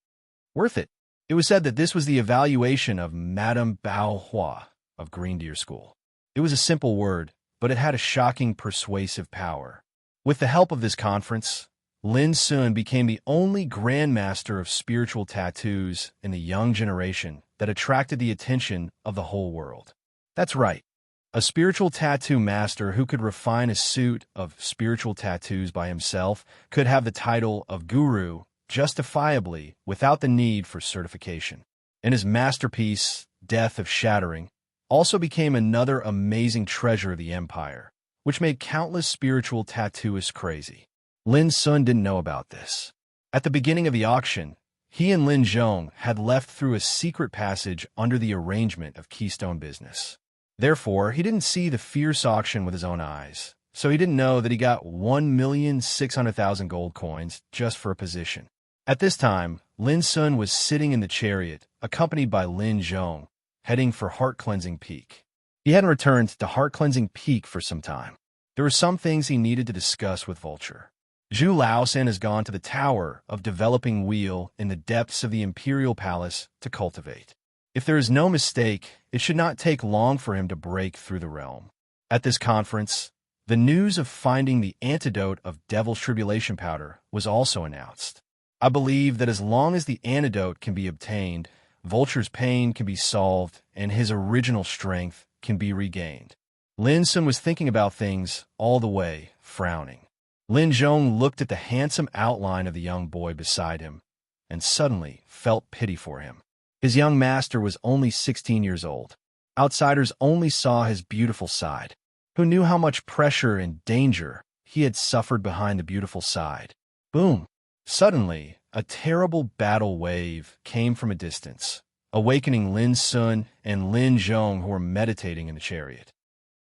Worth it. It was said that this was the evaluation of Madame Bao Hua of Green Deer School. It was a simple word, but it had a shocking persuasive power. With the help of this conference, Lin Sun became the only grandmaster of spiritual tattoos in the young generation that attracted the attention of the whole world. That's right, a spiritual tattoo master who could refine a suit of spiritual tattoos by himself could have the title of guru justifiably without the need for certification. And his masterpiece, Death of Shattering, also became another amazing treasure of the empire, which made countless spiritual tattooists crazy. Lin Sun didn't know about this. At the beginning of the auction, he and Lin Zhong had left through a secret passage under the arrangement of Keystone Business. Therefore, he didn't see the fierce auction with his own eyes, so he didn't know that he got 1,600,000 gold coins just for a position. At this time, Lin Sun was sitting in the chariot, accompanied by Lin Zhong, heading for Heart Cleansing Peak. He hadn't returned to Heart Cleansing Peak for some time. There were some things he needed to discuss with Vulture. Zhu Laosan has gone to the Tower of Developing Wheel in the depths of the Imperial Palace to cultivate. If there is no mistake, it should not take long for him to break through the realm. At this conference, the news of finding the antidote of Devil's Tribulation Powder was also announced. I believe that as long as the antidote can be obtained, Vulture's pain can be solved and his original strength can be regained. Lin Sun was thinking about things all the way, frowning. Lin Zhong looked at the handsome outline of the young boy beside him and suddenly felt pity for him. His young master was only 16 years old. Outsiders only saw his beautiful side. Who knew how much pressure and danger he had suffered behind the beautiful side? Boom! Suddenly, a terrible battle wave came from a distance, awakening Lin Sun and Lin Zhong, who were meditating in the chariot.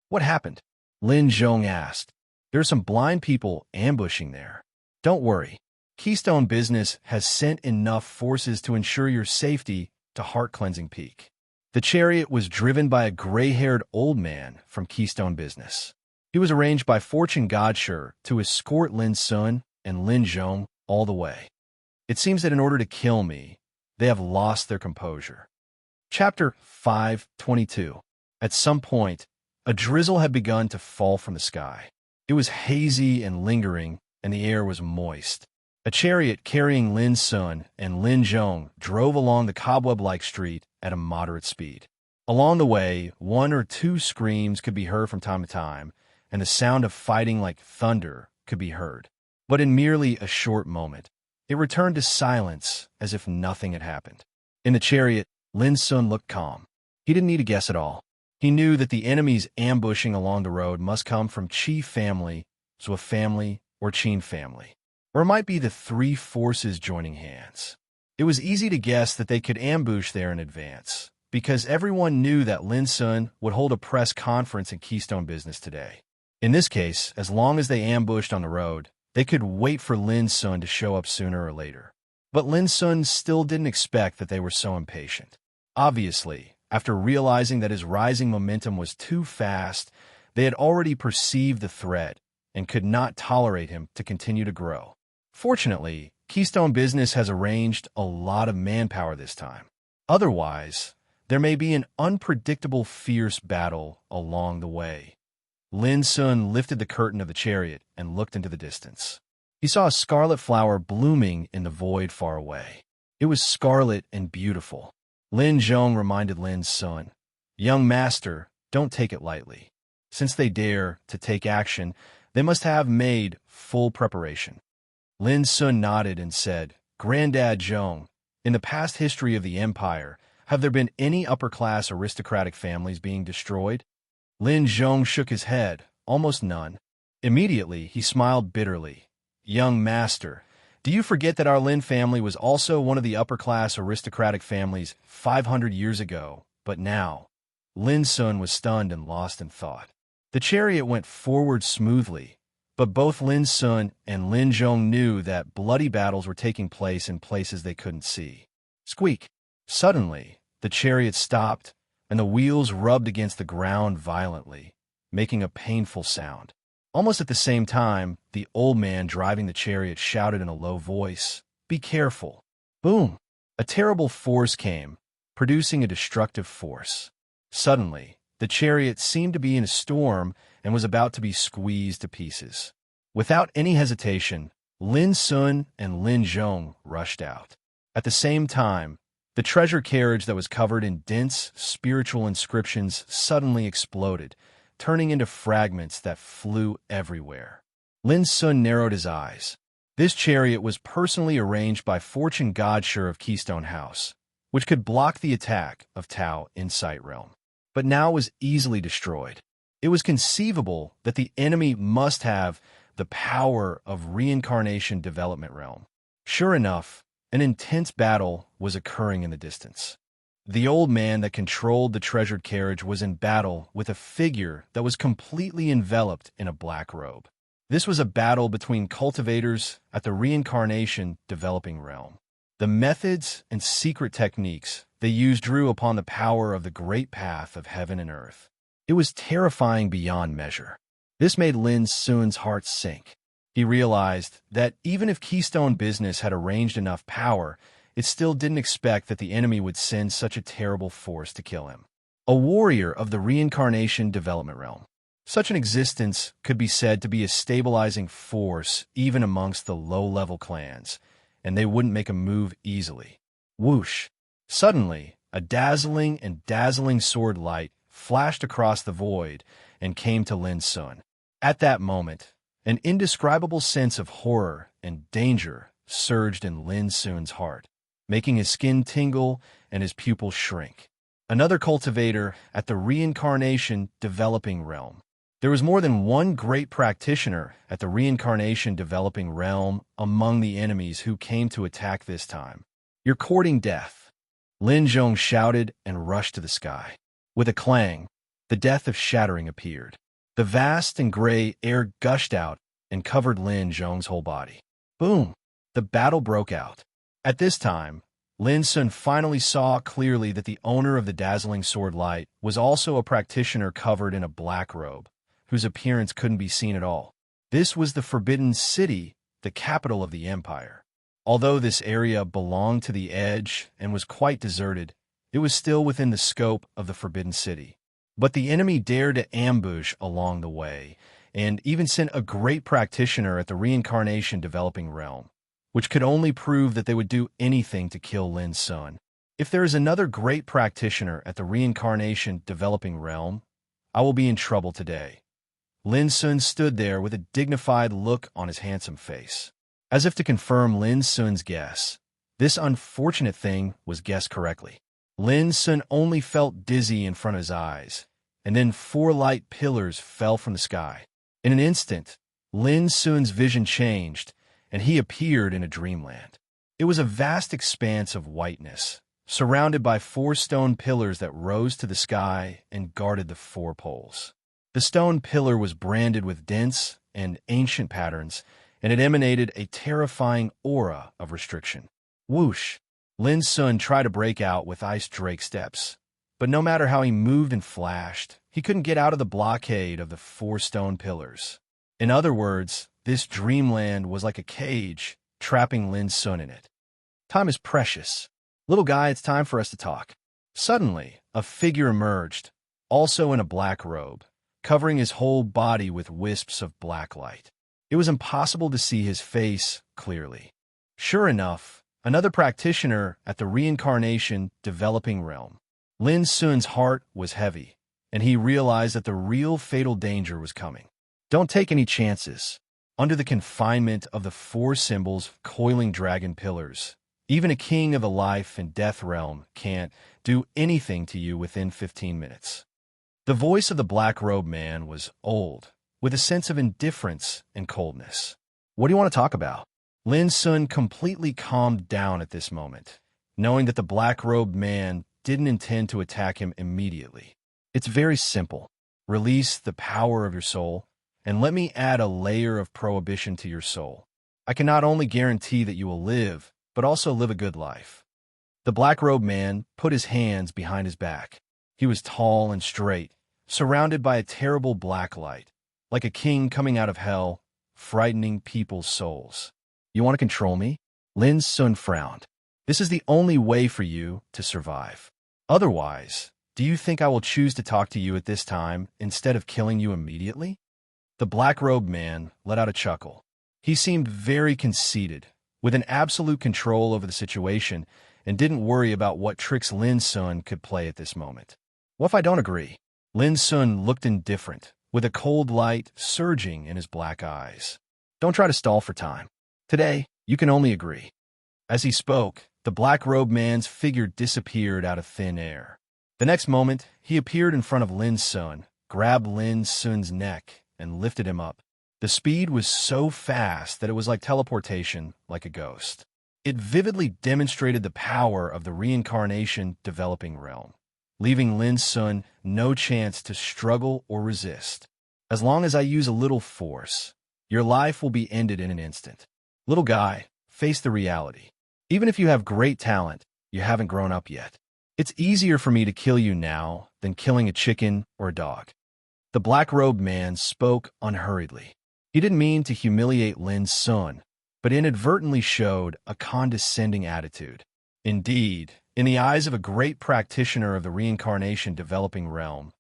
What happened? Lin Zhong asked. There are some blind people ambushing there. Don't worry. Keystone Business has sent enough forces to ensure your safety to Heart Cleansing Peak. The chariot was driven by a gray-haired old man from Keystone Business. He was arranged by Fortune Godshire to escort Lin Sun and Lin Zhong all the way. It seems that in order to kill me, they have lost their composure. Chapter 5:22. At some point, a drizzle had begun to fall from the sky. It was hazy and lingering, and the air was moist. A chariot carrying Lin Sun and Lin Zhong drove along the cobweb-like street at a moderate speed. Along the way, one or two screams could be heard from time to time, and the sound of fighting like thunder could be heard. But in merely a short moment, it returned to silence as if nothing had happened. In the chariot, Lin Sun looked calm. He didn't need to guess at all. He knew that the enemies ambushing along the road must come from Qi family, Zhou family, or Qin family. Or it might be the three forces joining hands. It was easy to guess that they could ambush there in advance, because everyone knew that Lin Sun would hold a press conference in Keystone Business today. In this case, as long as they ambushed on the road, they could wait for Lin Sun to show up sooner or later. But Lin Sun still didn't expect that they were so impatient. Obviously, after realizing that his rising momentum was too fast, they had already perceived the threat and could not tolerate him to continue to grow. Fortunately, Keystone Business has arranged a lot of manpower this time. Otherwise, there may be an unpredictable fierce battle along the way. Lin Sun lifted the curtain of the chariot and looked into the distance. He saw a scarlet flower blooming in the void far away. It was scarlet and beautiful. Lin Zhong reminded Lin Sun, "Young master, don't take it lightly. Since they dare to take action, they must have made full preparation." Lin Sun nodded and said, "Granddad Zhong, in the past history of the empire, have there been any upper-class aristocratic families being destroyed?" Lin Zhong shook his head, almost none. Immediately, he smiled bitterly. "Young master, do you forget that our Lin family was also one of the upper-class aristocratic families 500 years ago, but now?" Lin Sun was stunned and lost in thought. The chariot went forward smoothly, but both Lin Sun and Lin Zhong knew that bloody battles were taking place in places they couldn't see. Squeak! Suddenly, the chariot stopped, and the wheels rubbed against the ground violently, making a painful sound. Almost at the same time, the old man driving the chariot shouted in a low voice, "Be careful!" Boom! A terrible force came, producing a destructive force. Suddenly, the chariot seemed to be in a storm and was about to be squeezed to pieces. Without any hesitation, Lin Sun and Lin Zhong rushed out. At the same time, the treasure carriage that was covered in dense spiritual inscriptions suddenly exploded, turning into fragments that flew everywhere. Lin Sun narrowed his eyes. This chariot was personally arranged by Fortune Godshire of Keystone House, which could block the attack of Tao Insight Realm, but now was easily destroyed. It was conceivable that the enemy must have the power of Reincarnation Development Realm. Sure enough, an intense battle was occurring in the distance. The old man that controlled the treasured carriage was in battle with a figure that was completely enveloped in a black robe. This was a battle between cultivators at the Reincarnation Developing Realm. The methods and secret techniques they used drew upon the power of the great path of heaven and earth. It was terrifying beyond measure. This made Lin Sun's heart sink. He realized that even if Keystone Business had arranged enough power, it still didn't expect that the enemy would send such a terrible force to kill him. A warrior of the Reincarnation Development Realm. Such an existence could be said to be a stabilizing force even amongst the low-level clans, and they wouldn't make a move easily. Whoosh! Suddenly, a dazzling sword light flashed across the void and came to Lin Sun. At that moment, an indescribable sense of horror and danger surged in Lin Sun's heart. making his skin tingle and his pupils shrink. Another cultivator at the reincarnation developing realm. There was more than one great practitioner at the reincarnation developing realm among the enemies who came to attack this time. "You're courting death," Lin Zhong shouted and rushed to the sky. With a clang, the death of shattering appeared. The vast and gray air gushed out and covered Lin Zhong's whole body. Boom! The battle broke out. At this time, Lin Sun finally saw clearly that the owner of the dazzling sword light was also a practitioner covered in a black robe, whose appearance couldn't be seen at all. This was the Forbidden City, the capital of the empire. Although this area belonged to the Edge and was quite deserted, it was still within the scope of the Forbidden City. But the enemy dared to ambush along the way, and even sent a great practitioner at the reincarnation developing realm, which could only prove that they would do anything to kill Lin Sun. If there is another great practitioner at the reincarnation developing realm, I will be in trouble today. Lin Sun stood there with a dignified look on his handsome face. As if to confirm Lin Sun's guess, this unfortunate thing was guessed correctly. Lin Sun only felt dizzy in front of his eyes, and then 4 light pillars fell from the sky. In an instant, Lin Sun's vision changed, and he appeared in a dreamland. It was a vast expanse of whiteness, surrounded by 4 stone pillars that rose to the sky and guarded the 4 poles. The stone pillar was branded with dense and ancient patterns, and it emanated a terrifying aura of restriction. Whoosh! Lin Sun tried to break out with ice drake steps, but no matter how he moved and flashed, he couldn't get out of the blockade of the 4 stone pillars. In other words, this dreamland was like a cage, trapping Lin Sun in it. Time is precious. Little guy, it's time for us to talk. Suddenly, a figure emerged, also in a black robe, covering his whole body with wisps of black light. It was impossible to see his face clearly. Sure enough, another practitioner at the reincarnation developing realm. Lin Sun's heart was heavy, and he realized that the real fatal danger was coming. Don't take any chances. Under the confinement of the 4 symbols of coiling dragon pillars, even a king of the life and death realm can't do anything to you within 15 minutes. The voice of the black-robed man was old, with a sense of indifference and coldness. What do you want to talk about? Lin Sun completely calmed down at this moment, knowing that the black-robed man didn't intend to attack him immediately. It's very simple. Release the power of your soul, and let me add a layer of prohibition to your soul. I can not only guarantee that you will live, but also live a good life. The black-robed man put his hands behind his back. He was tall and straight, surrounded by a terrible black light, like a king coming out of hell, frightening people's souls. You want to control me? Lin Sun frowned. This is the only way for you to survive. Otherwise, do you think I will choose to talk to you at this time instead of killing you immediately? The black-robed man let out a chuckle. He seemed very conceited, with an absolute control over the situation, and didn't worry about what tricks Lin Sun could play at this moment. What if I don't agree? Lin Sun looked indifferent, with a cold light surging in his black eyes. Don't try to stall for time. Today, you can only agree. As he spoke, the black-robed man's figure disappeared out of thin air. The next moment, he appeared in front of Lin Sun, grabbed Lin Sun's neck, and lifted him up. The speed was so fast that it was like teleportation, like a ghost. It vividly demonstrated the power of the reincarnation developing realm, leaving Lin Sun no chance to struggle or resist. As long as I use a little force, your life will be ended in an instant. Little guy, face the reality. Even if you have great talent, you haven't grown up yet. It's easier for me to kill you now than killing a chicken or a dog. The black-robed man spoke unhurriedly. He didn't mean to humiliate Lin Sun, but inadvertently showed a condescending attitude. Indeed, in the eyes of a great practitioner of the reincarnation developing realm,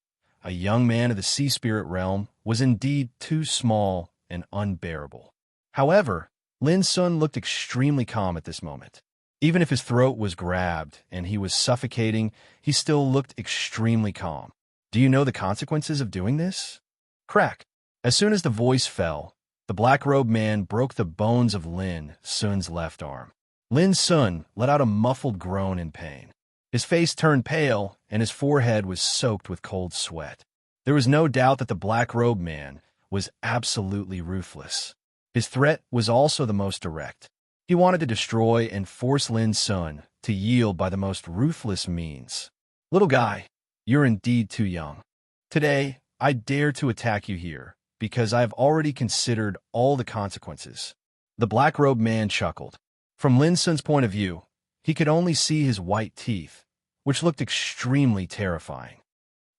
a young man of the sea spirit realm was indeed too small and unbearable. However, Lin Sun looked extremely calm at this moment. Even if his throat was grabbed and he was suffocating, he still looked extremely calm. Do you know the consequences of doing this? Crack! As soon as the voice fell, the black-robed man broke the bones of Lin Sun's left arm. Lin Sun let out a muffled groan in pain. His face turned pale, and his forehead was soaked with cold sweat. There was no doubt that the black-robed man was absolutely ruthless. His threat was also the most direct. He wanted to destroy and force Lin Sun to yield by the most ruthless means. Little guy, you're indeed too young. Today, I dare to attack you here, because I have already considered all the consequences. The black-robed man chuckled. From Lin Sun's point of view, he could only see his white teeth, which looked extremely terrifying.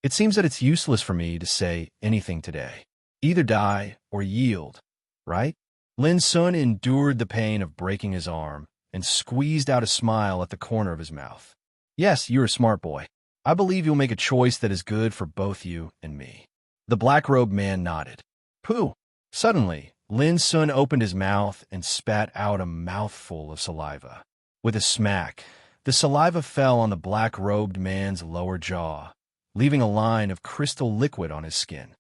It seems that it's useless for me to say anything today. Either die or yield, right? Lin Sun endured the pain of breaking his arm and squeezed out a smile at the corner of his mouth. Yes, you're a smart boy. I believe you'll make a choice that is good for both you and me. The black-robed man nodded. Pooh! Suddenly, Lin Sun opened his mouth and spat out a mouthful of saliva. With a smack, the saliva fell on the black-robed man's lower jaw, leaving a line of crystal liquid on his skin.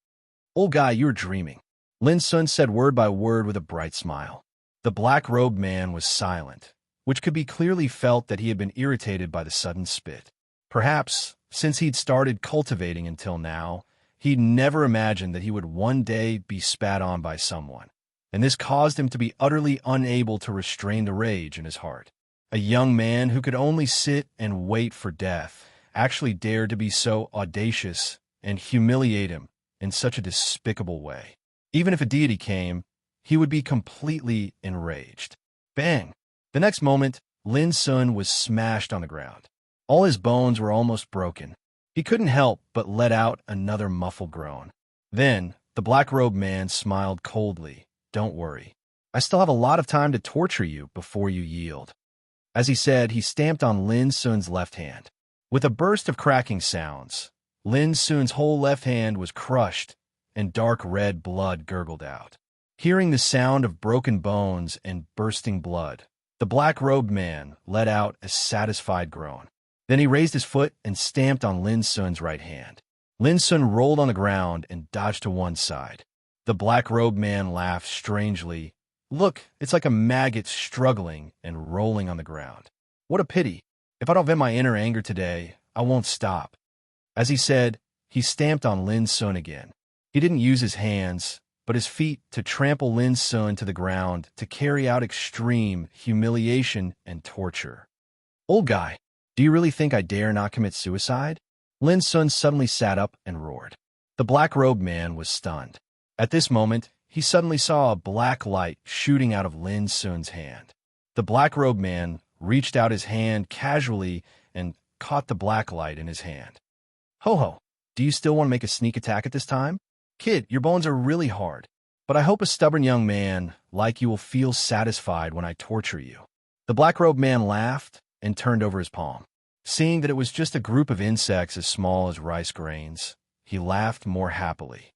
Old guy, you're dreaming. Lin Sun said word by word with a bright smile. The black-robed man was silent, which could be clearly felt that he had been irritated by the sudden spit. Perhaps, since he'd started cultivating until now, he'd never imagined that he would one day be spat on by someone, and this caused him to be utterly unable to restrain the rage in his heart. A young man who could only sit and wait for death actually dared to be so audacious and humiliate him in such a despicable way. Even if a deity came, he would be completely enraged. Bang! The next moment, Lin Sun was smashed on the ground. All his bones were almost broken. He couldn't help but let out another muffled groan. Then, the black-robed man smiled coldly. Don't worry. I still have a lot of time to torture you before you yield. As he said, he stamped on Lin Sun's left hand. With a burst of cracking sounds, Lin Sun's whole left hand was crushed, and dark red blood gurgled out. Hearing the sound of broken bones and bursting blood, the black-robed man let out a satisfied groan. Then he raised his foot and stamped on Lin Sun's right hand. Lin Sun rolled on the ground and dodged to one side. The black-robed man laughed strangely. Look, it's like a maggot struggling and rolling on the ground. What a pity. If I don't vent my inner anger today, I won't stop. As he said, he stamped on Lin Sun again. He didn't use his hands, but his feet to trample Lin Sun to the ground to carry out extreme humiliation and torture. Old guy, do you really think I dare not commit suicide? Lin Sun suddenly sat up and roared. The black-robed man was stunned. At this moment, he suddenly saw a black light shooting out of Lin Sun's hand. The black-robed man reached out his hand casually and caught the black light in his hand. Ho-ho, do you still want to make a sneak attack at this time? Kid, your bones are really hard, but I hope a stubborn young man like you will feel satisfied when I torture you. The black-robed man laughed and turned over his palm. Seeing that it was just a group of insects as small as rice grains, he laughed more happily.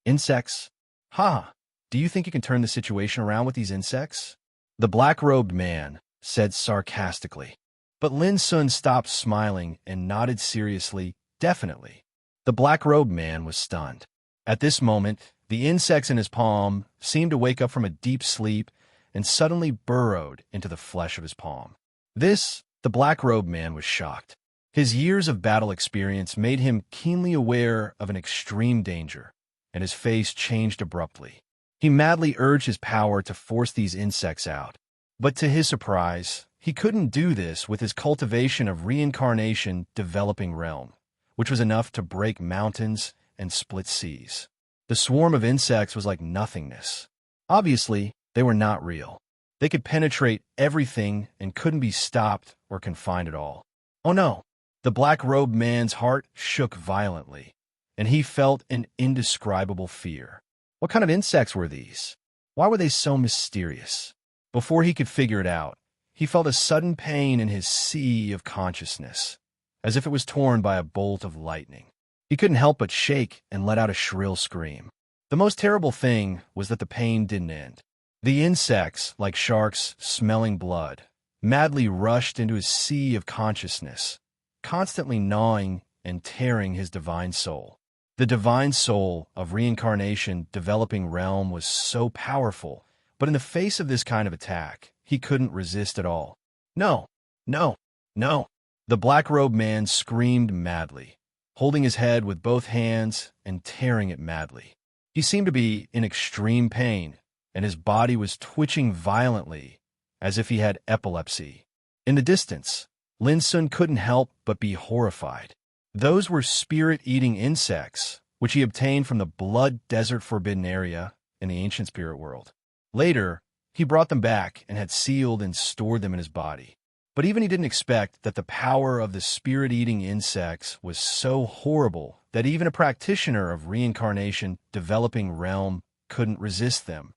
Insects? Ha! Do you think you can turn the situation around with these insects? The black-robed man said sarcastically. But Lin Sun stopped smiling and nodded seriously, definitely. The black-robed man was stunned. At this moment, the insects in his palm seemed to wake up from a deep sleep and suddenly burrowed into the flesh of his palm. The black-robed man was shocked. His years of battle experience made him keenly aware of an extreme danger, and his face changed abruptly. He madly urged his power to force these insects out. But to his surprise, he couldn't do this with his cultivation of reincarnation developing realm, which was enough to break mountains and split seas. The swarm of insects was like nothingness. Obviously, they were not real. They could penetrate everything and couldn't be stopped or confined at all. Oh no! The black-robed man's heart shook violently, and he felt an indescribable fear. What kind of insects were these? Why were they so mysterious? Before he could figure it out, he felt a sudden pain in his sea of consciousness, as if it was torn by a bolt of lightning. He couldn't help but shake and let out a shrill scream. The most terrible thing was that the pain didn't end. The insects, like sharks smelling blood, madly rushed into his sea of consciousness, constantly gnawing and tearing his divine soul. The divine soul of reincarnation developing realm was so powerful, but in the face of this kind of attack, he couldn't resist at all. No, no, no. The black-robed man screamed madly, holding his head with both hands and tearing it madly. He seemed to be in extreme pain, and his body was twitching violently, as if he had epilepsy. In the distance, Lin Sun couldn't help but be horrified. Those were spirit-eating insects, which he obtained from the Blood Desert Forbidden area in the ancient spirit world. Later, he brought them back and had sealed and stored them in his body. But even he didn't expect that the power of the spirit-eating insects was so horrible that even a practitioner of reincarnation developing realm couldn't resist them.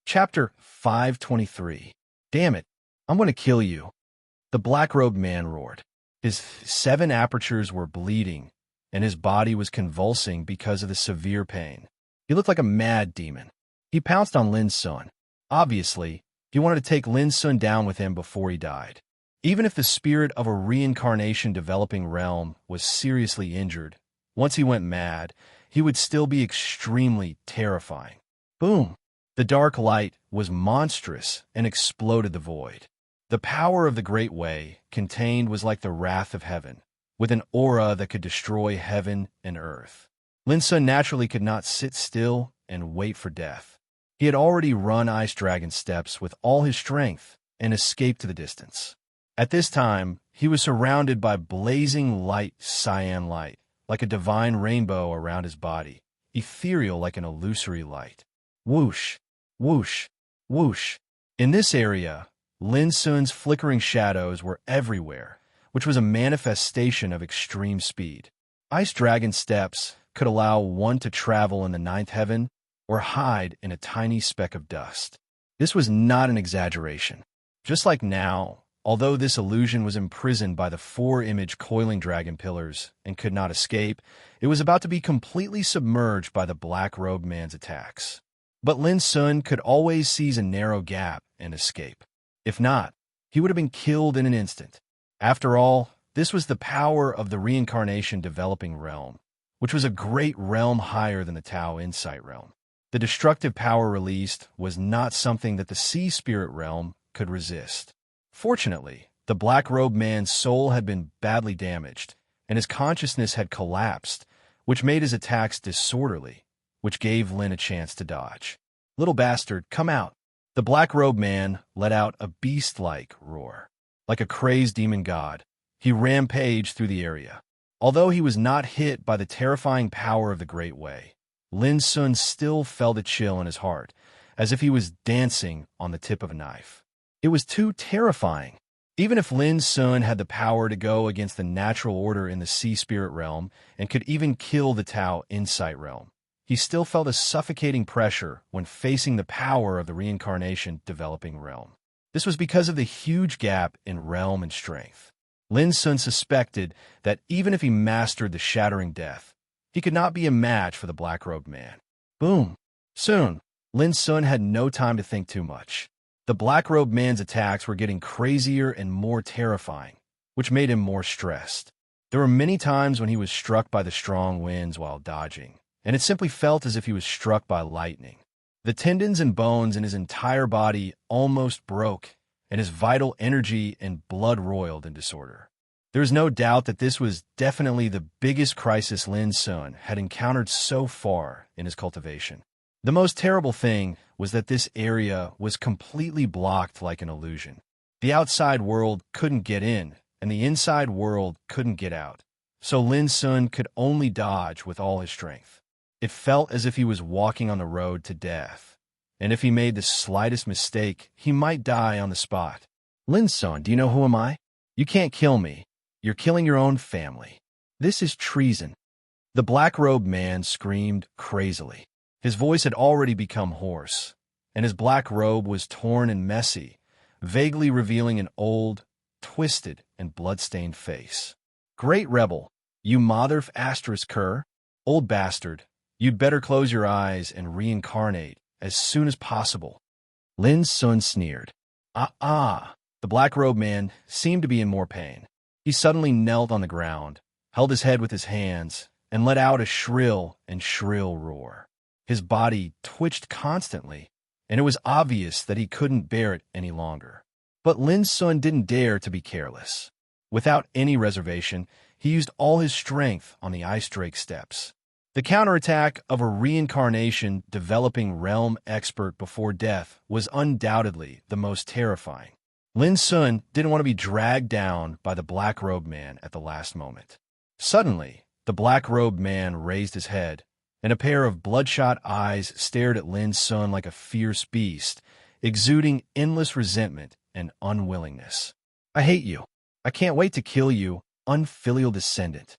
Chapter 523. Damn it, I'm going to kill you. The black-robed man roared. His 7 apertures were bleeding, and his body was convulsing because of the severe pain. He looked like a mad demon. He pounced on Lin Sun. Obviously, he wanted to take Lin Sun down with him before he died. Even if the spirit of a reincarnation developing realm was seriously injured, once he went mad, he would still be extremely terrifying. Boom! The dark light was monstrous and exploded the void. The power of the Great Way contained was like the wrath of heaven, with an aura that could destroy heaven and earth. Lin Sun naturally could not sit still and wait for death. He had already run Ice Dragon steps with all his strength and escaped to the distance. At this time, he was surrounded by blazing light cyan light, like a divine rainbow around his body, ethereal like an illusory light. Whoosh, whoosh, whoosh. In this area, Lin Sun's flickering shadows were everywhere, which was a manifestation of extreme speed. Ice Dragon steps could allow one to travel in the 9th heaven or hide in a tiny speck of dust. This was not an exaggeration. Just like now, although this illusion was imprisoned by the 4-image coiling dragon pillars and could not escape, it was about to be completely submerged by the black-robed man's attacks. But Lin Sun could always seize a narrow gap and escape. If not, he would have been killed in an instant. After all, this was the power of the reincarnation developing realm, which was a great realm higher than the Tao Insight realm. The destructive power released was not something that the sea spirit realm could resist. Fortunately, the black-robed man's soul had been badly damaged, and his consciousness had collapsed, which made his attacks disorderly, which gave Lin a chance to dodge. Little bastard, come out. The black-robed man let out a beast-like roar. Like a crazed demon god, he rampaged through the area. Although he was not hit by the terrifying power of the Great Way, Lin Sun still felt a chill in his heart, as if he was dancing on the tip of a knife. It was too terrifying. Even if Lin Sun had the power to go against the natural order in the sea spirit realm and could even kill the Tao Insight realm, he still felt a suffocating pressure when facing the power of the reincarnation developing realm. This was because of the huge gap in realm and strength. Lin Sun suspected that even if he mastered the shattering death, he could not be a match for the black-robed man. Boom! Soon, Lin Sun had no time to think too much. The black-robed man's attacks were getting crazier and more terrifying, which made him more stressed. There were many times when he was struck by the strong winds while dodging, and it simply felt as if he was struck by lightning. The tendons and bones in his entire body almost broke, and his vital energy and blood roiled in disorder. There is no doubt that this was definitely the biggest crisis Lin Sun had encountered so far in his cultivation. The most terrible thing was that this area was completely blocked like an illusion. The outside world couldn't get in, and the inside world couldn't get out. So Lin Sun could only dodge with all his strength. It felt as if he was walking on the road to death, and if he made the slightest mistake, he might die on the spot. Lin Sun, do you know who am I? You can't kill me. You're killing your own family. This is treason. The black-robed man screamed crazily. His voice had already become hoarse, and his black robe was torn and messy, vaguely revealing an old, twisted, and blood-stained face. Great rebel, you mother asterisk cur, old bastard, you'd better close your eyes and reincarnate as soon as possible. Lin Sun sneered. The black-robed man seemed to be in more pain. He suddenly knelt on the ground, held his head with his hands, and let out a shrill roar. His body twitched constantly, and it was obvious that he couldn't bear it any longer. But Lin's son didn't dare to be careless. Without any reservation, he used all his strength on the ice drake steps. The counterattack of a reincarnation developing realm expert before death was undoubtedly the most terrifying. Lin Sun didn't want to be dragged down by the black-robed man at the last moment. Suddenly, the black-robed man raised his head, and a pair of bloodshot eyes stared at Lin Sun like a fierce beast, exuding endless resentment and unwillingness. "I hate you. I can't wait to kill you, unfilial descendant."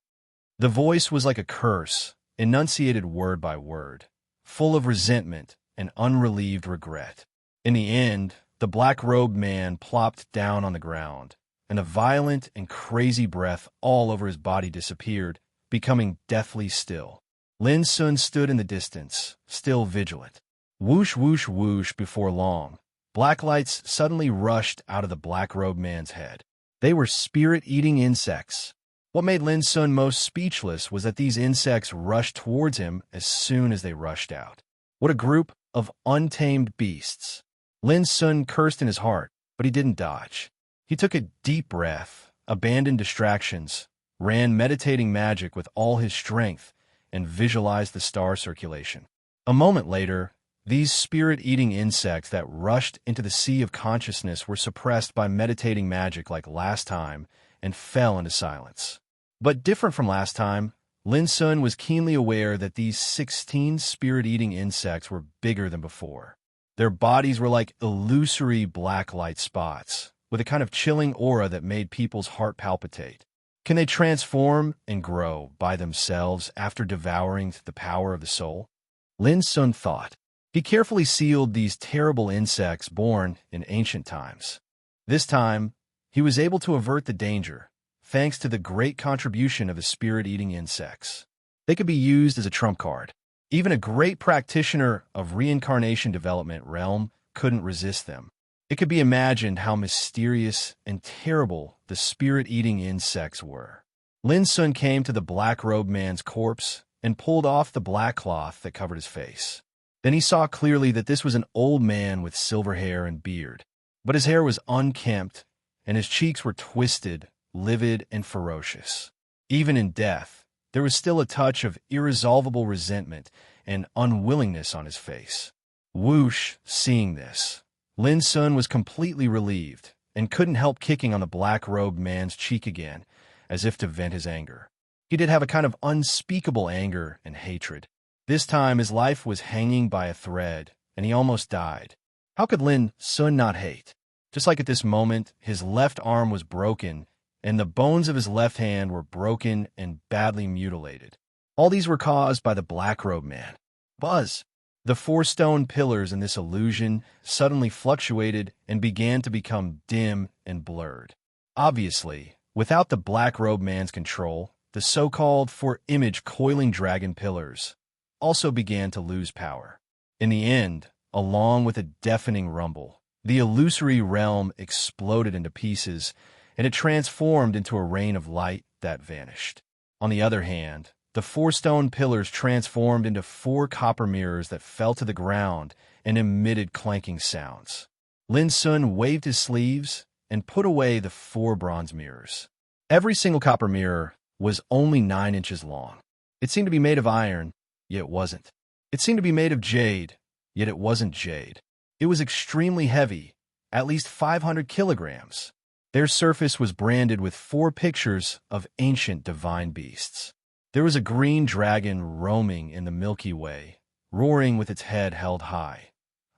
The voice was like a curse, enunciated word by word, full of resentment and unrelieved regret. In the end, the black-robed man plopped down on the ground, and a violent and crazy breath all over his body disappeared, becoming deathly still. Lin Sun stood in the distance, still vigilant. Whoosh, whoosh, whoosh. Before long, black lights suddenly rushed out of the black-robed man's head. They were spirit-eating insects. What made Lin Sun most speechless was that these insects rushed towards him as soon as they rushed out. What a group of untamed beasts. Lin Sun cursed in his heart, but he didn't dodge. He took a deep breath, abandoned distractions, ran meditating magic with all his strength, and visualized the star circulation. A moment later, these spirit-eating insects that rushed into the sea of consciousness were suppressed by meditating magic like last time and fell into silence. But different from last time, Lin Sun was keenly aware that these 16 spirit-eating insects were bigger than before. Their bodies were like illusory black light spots, with a kind of chilling aura that made people's heart palpitate. Can they transform and grow by themselves after devouring the power of the soul? Lin Sun thought. He carefully sealed these terrible insects born in ancient times. This time, he was able to avert the danger, thanks to the great contribution of the spirit-eating insects. They could be used as a trump card. Even a great practitioner of reincarnation development realm couldn't resist them. It could be imagined how mysterious and terrible the spirit-eating insects were. Lin Sun came to the black-robed man's corpse and pulled off the black cloth that covered his face. Then he saw clearly that this was an old man with silver hair and beard. But his hair was unkempt, and his cheeks were twisted, livid, and ferocious. Even in death, there was still a touch of irresolvable resentment and unwillingness on his face. Whoosh, seeing this, Lin Sun was completely relieved and couldn't help kicking on the black-robed man's cheek again, as if to vent his anger. He did have a kind of unspeakable anger and hatred. This time his life was hanging by a thread, and he almost died. How could Lin Sun not hate? Just like at this moment, his left arm was broken, and the bones of his left hand were broken and badly mutilated. All these were caused by the black-robed man. Buzz! The 4 stone pillars in this illusion suddenly fluctuated and began to become dim and blurred. Obviously, without the black-robed man's control, the so-called 4-image coiling dragon pillars also began to lose power. In the end, along with a deafening rumble, the illusory realm exploded into pieces, and it transformed into a rain of light that vanished. On the other hand, the 4 stone pillars transformed into 4 copper mirrors that fell to the ground and emitted clanking sounds. Lin Sun waved his sleeves and put away the 4 bronze mirrors. Every single copper mirror was only 9 inches long. It seemed to be made of iron, yet it wasn't. It seemed to be made of jade, yet it wasn't jade. It was extremely heavy, at least 500 kilograms. Their surface was branded with 4 pictures of ancient divine beasts. There was a green dragon roaming in the Milky Way, roaring with its head held high.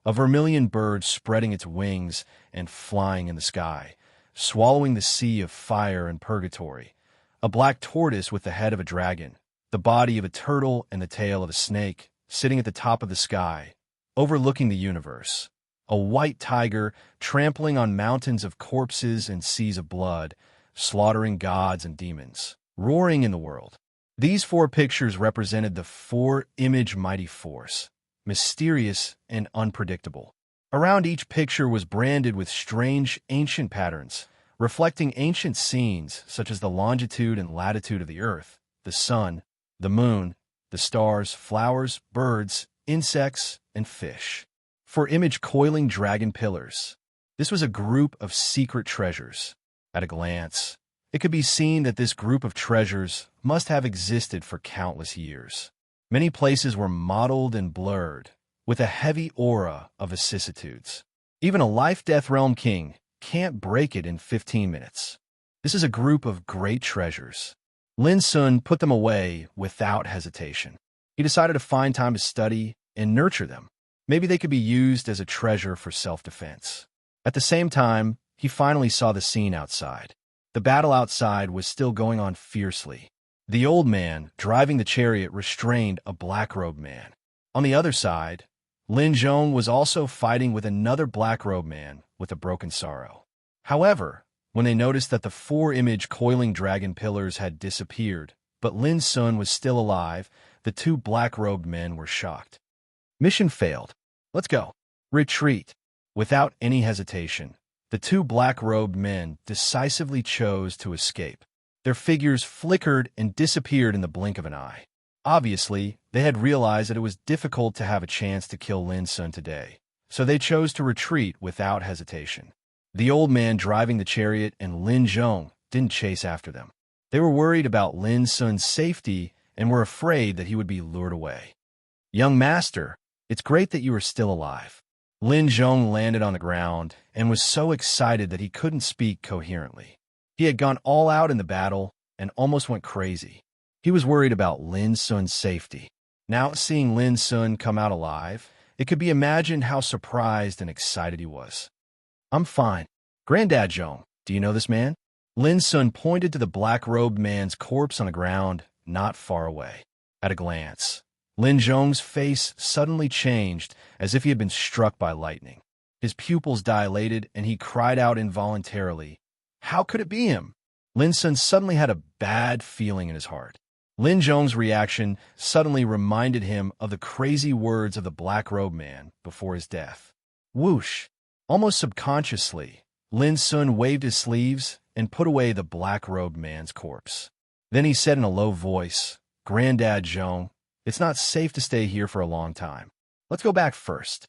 A vermilion bird spreading its wings and flying in the sky, swallowing the sea of fire and purgatory. A black tortoise with the head of a dragon, the body of a turtle and the tail of a snake, sitting at the top of the sky, overlooking the universe. A white tiger trampling on mountains of corpses and seas of blood, slaughtering gods and demons, roaring in the world. These 4 pictures represented the 4-image mighty force, mysterious and unpredictable. Around each picture was branded with strange ancient patterns, reflecting ancient scenes such as the longitude and latitude of the earth, the sun, the moon, the stars, flowers, birds, insects, and fish. 4-image coiling dragon pillars. This was a group of secret treasures. At a glance, it could be seen that this group of treasures must have existed for countless years. Many places were mottled and blurred, with a heavy aura of vicissitudes. Even a life-death realm king can't break it in 15 minutes. This is a group of great treasures. Lin Sun put them away without hesitation. He decided to find time to study and nurture them. Maybe they could be used as a treasure for self-defense. At the same time, he finally saw the scene outside. The battle outside was still going on fiercely. The old man driving the chariot restrained a black-robed man. On the other side, Lin Zhong was also fighting with another black-robed man with a broken sorrow. However, when they noticed that the four-image coiling dragon pillars had disappeared, but Lin Sun was still alive, the two black-robed men were shocked. Mission failed. Let's go. Retreat. Without any hesitation, the two black-robed men decisively chose to escape. Their figures flickered and disappeared in the blink of an eye. Obviously, they had realized that it was difficult to have a chance to kill Lin Sun today, so they chose to retreat without hesitation. The old man driving the chariot and Lin Zhong didn't chase after them. They were worried about Lin Sun's safety and were afraid that he would be lured away. Young master, it's great that you are still alive. Lin Zhong landed on the ground and was so excited that he couldn't speak coherently. He had gone all out in the battle and almost went crazy. He was worried about Lin Sun's safety. Now, seeing Lin Sun come out alive, it could be imagined how surprised and excited he was. I'm fine. Granddad Zhong, do you know this man? Lin Sun pointed to the black-robed man's corpse on the ground not far away. At a glance, Lin Zhong's face suddenly changed as if he had been struck by lightning. His pupils dilated and he cried out involuntarily, "How could it be him?" Lin Sun suddenly had a bad feeling in his heart. Lin Zhong's reaction suddenly reminded him of the crazy words of the black-robed man before his death. Whoosh! Almost subconsciously, Lin Sun waved his sleeves and put away the black-robed man's corpse. Then he said in a low voice, "Granddad Zhong, it's not safe to stay here for a long time. Let's go back first."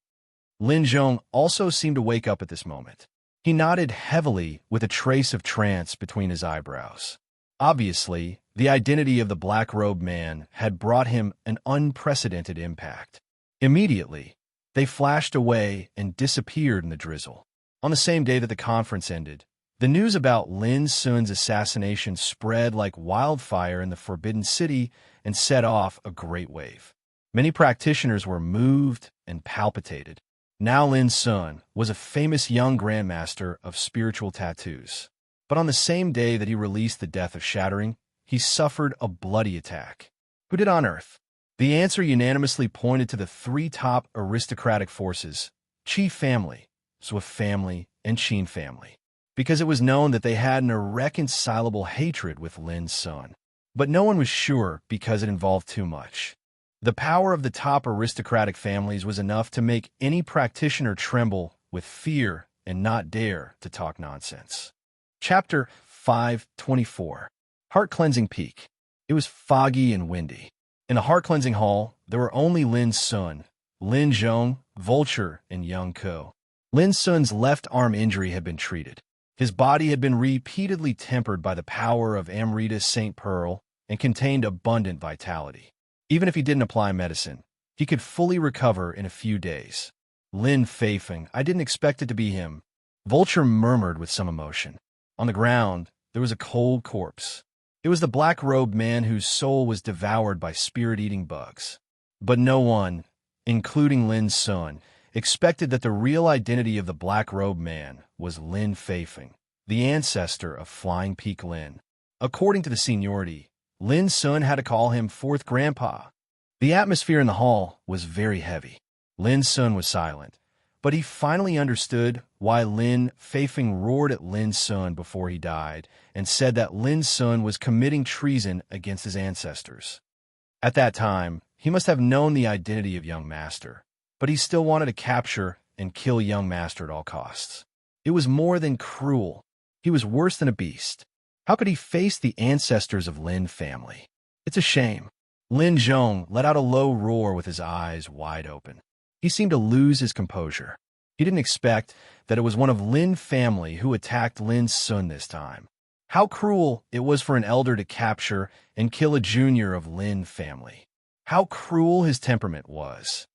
Lin Zhong also seemed to wake up at this moment. He nodded heavily with a trace of trance between his eyebrows. Obviously, the identity of the black-robed man had brought him an unprecedented impact. Immediately, they flashed away and disappeared in the drizzle. On the same day that the conference ended, the news about Lin Sun's assassination spread like wildfire in the Forbidden City and set off a great wave. Many practitioners were moved and palpitated. Now Lin Sun was a famous young grandmaster of spiritual tattoos. But on the same day that he released the Death of Shattering, he suffered a bloody attack. Who did on Earth? The answer unanimously pointed to the three top aristocratic forces, Qi family, Swift family, and Qin family, because it was known that they had an irreconcilable hatred with Lin Sun. But no one was sure because it involved too much. The power of the top aristocratic families was enough to make any practitioner tremble with fear and not dare to talk nonsense. Chapter 524. Heart-Cleansing Peak. It was foggy and windy. In the heart-cleansing hall, there were only Lin Sun, Lin Zhong, Vulture, and Young Ko. Lin Sun's left arm injury had been treated. His body had been repeatedly tempered by the power of Amrita St. Pearl and contained abundant vitality. Even if he didn't apply medicine, he could fully recover in a few days. Lin Feifeng, I didn't expect it to be him. Vulture murmured with some emotion. On the ground, there was a cold corpse. It was the black-robed man whose soul was devoured by spirit-eating bugs. But no one, including Lin Sun, expected that the real identity of the black-robed man was Lin Feifeng, the ancestor of Flying Peak Lin. According to the seniority, Lin Sun had to call him fourth grandpa. The atmosphere in the hall was very heavy. Lin Sun was silent, but he finally understood why Lin Feifeng roared at Lin Sun before he died and said that Lin Sun was committing treason against his ancestors. At that time, he must have known the identity of young master, but he still wanted to capture and kill young master at all costs. It was more than cruel. He was worse than a beast. How could he face the ancestors of Lin family? It's a shame. Lin Zhong let out a low roar with his eyes wide open. He seemed to lose his composure. He didn't expect that it was one of Lin family who attacked Lin Sun this time. How cruel it was for an elder to capture and kill a junior of Lin family. How cruel his temperament was.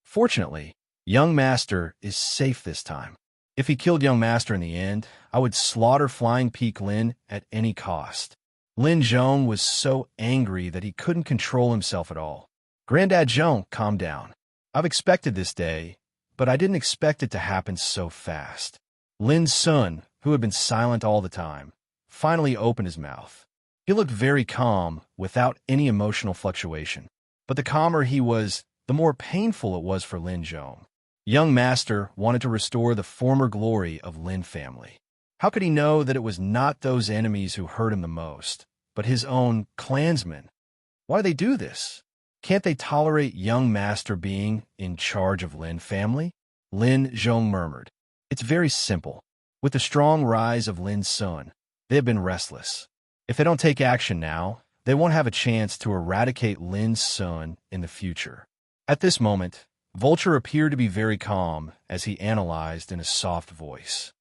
Fortunately, young master is safe this time. If he killed young master in the end, I would slaughter Flying Peak Lin at any cost. Lin Zhong was so angry that he couldn't control himself at all. Granddad Zhong, calm down. I've expected this day, but I didn't expect it to happen so fast. Lin Sun, who had been silent all the time, finally opened his mouth. He looked very calm, without any emotional fluctuation. But the calmer he was, the more painful it was for Lin Zhong. Young master wanted to restore the former glory of Lin family. How could he know that it was not those enemies who hurt him the most, but his own clansmen? Why do they do this? Can't they tolerate young master being in charge of Lin family? Lin Zhong murmured. It's very simple. With the strong rise of Lin Sun, they have been restless. If they don't take action now, they won't have a chance to eradicate Lin Sun in the future. At this moment, Vulture appeared to be very calm as he analyzed in a soft voice.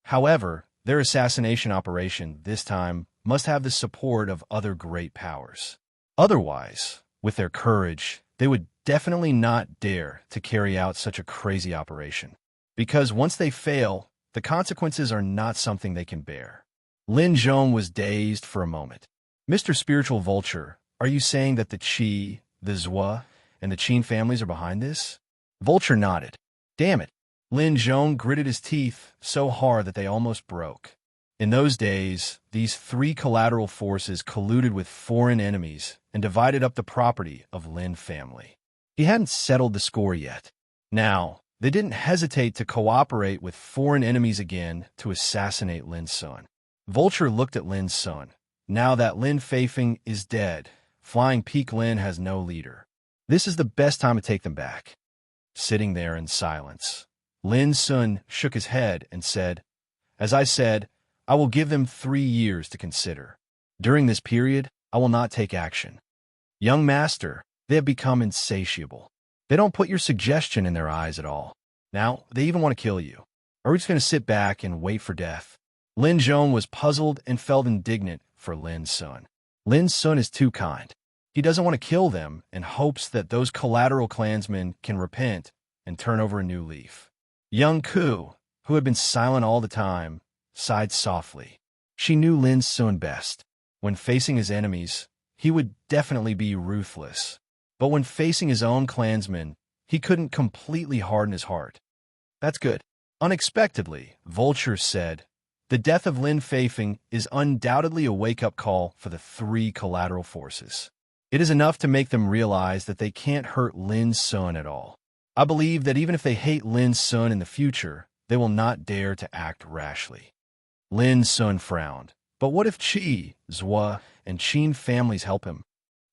However, their assassination operation this time must have the support of other great powers. Otherwise, with their courage, they would definitely not dare to carry out such a crazy operation. Because once they fail, the consequences are not something they can bear. Lin Zhong was dazed for a moment. Mr. Spiritual Vulture, are you saying that the Qi, the Zhua, and the Qin families are behind this? Vulture nodded. Damn it. Lin Zhong gritted his teeth so hard that they almost broke. In those days, these three collateral forces colluded with foreign enemies and divided up the property of Lin family. He hadn't settled the score yet. Now, they didn't hesitate to cooperate with foreign enemies again to assassinate Lin Sun. Vulture looked at Lin Sun. Now that Lin Feifeng is dead, Flying Peak Lin has no leader. This is the best time to take them back. Sitting there in silence, Lin Sun shook his head and said, As I said, I will give them 3 years to consider. During this period, I will not take action. Young master, they have become insatiable. They don't put your suggestion in their eyes at all. Now, they even want to kill you. Are we just going to sit back and wait for death? Lin Zhong was puzzled and felt indignant for Lin Sun. Lin Sun is too kind. He doesn't want to kill them and hopes that those collateral clansmen can repent and turn over a new leaf. Young Ku, who had been silent all the time, sighed softly. She knew Lin Sun best. When facing his enemies, he would definitely be ruthless. But when facing his own clansmen, he couldn't completely harden his heart. That's good. Unexpectedly, Vulture said, The death of Lin Feifeng is undoubtedly a wake-up call for the three collateral forces. It is enough to make them realize that they can't hurt Lin Sun at all. I believe that even if they hate Lin Sun in the future, they will not dare to act rashly. Lin Sun frowned. But what if Qi, Zhua, and Qin families help him?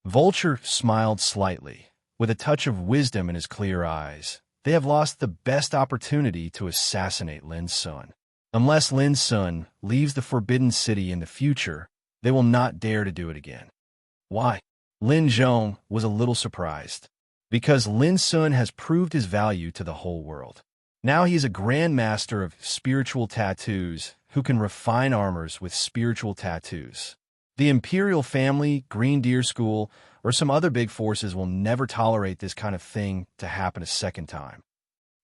Vulture smiled slightly, with a touch of wisdom in his clear eyes. They have lost the best opportunity to assassinate Lin Sun. Unless Lin Sun leaves the Forbidden City in the future, they will not dare to do it again. Why? Lin Zhong was a little surprised. Because Lin Sun has proved his value to the whole world. Now he is a grand master of spiritual tattoos who can refine armors with spiritual tattoos. The Imperial family, Green Deer School, or some other big forces will never tolerate this kind of thing to happen a second time.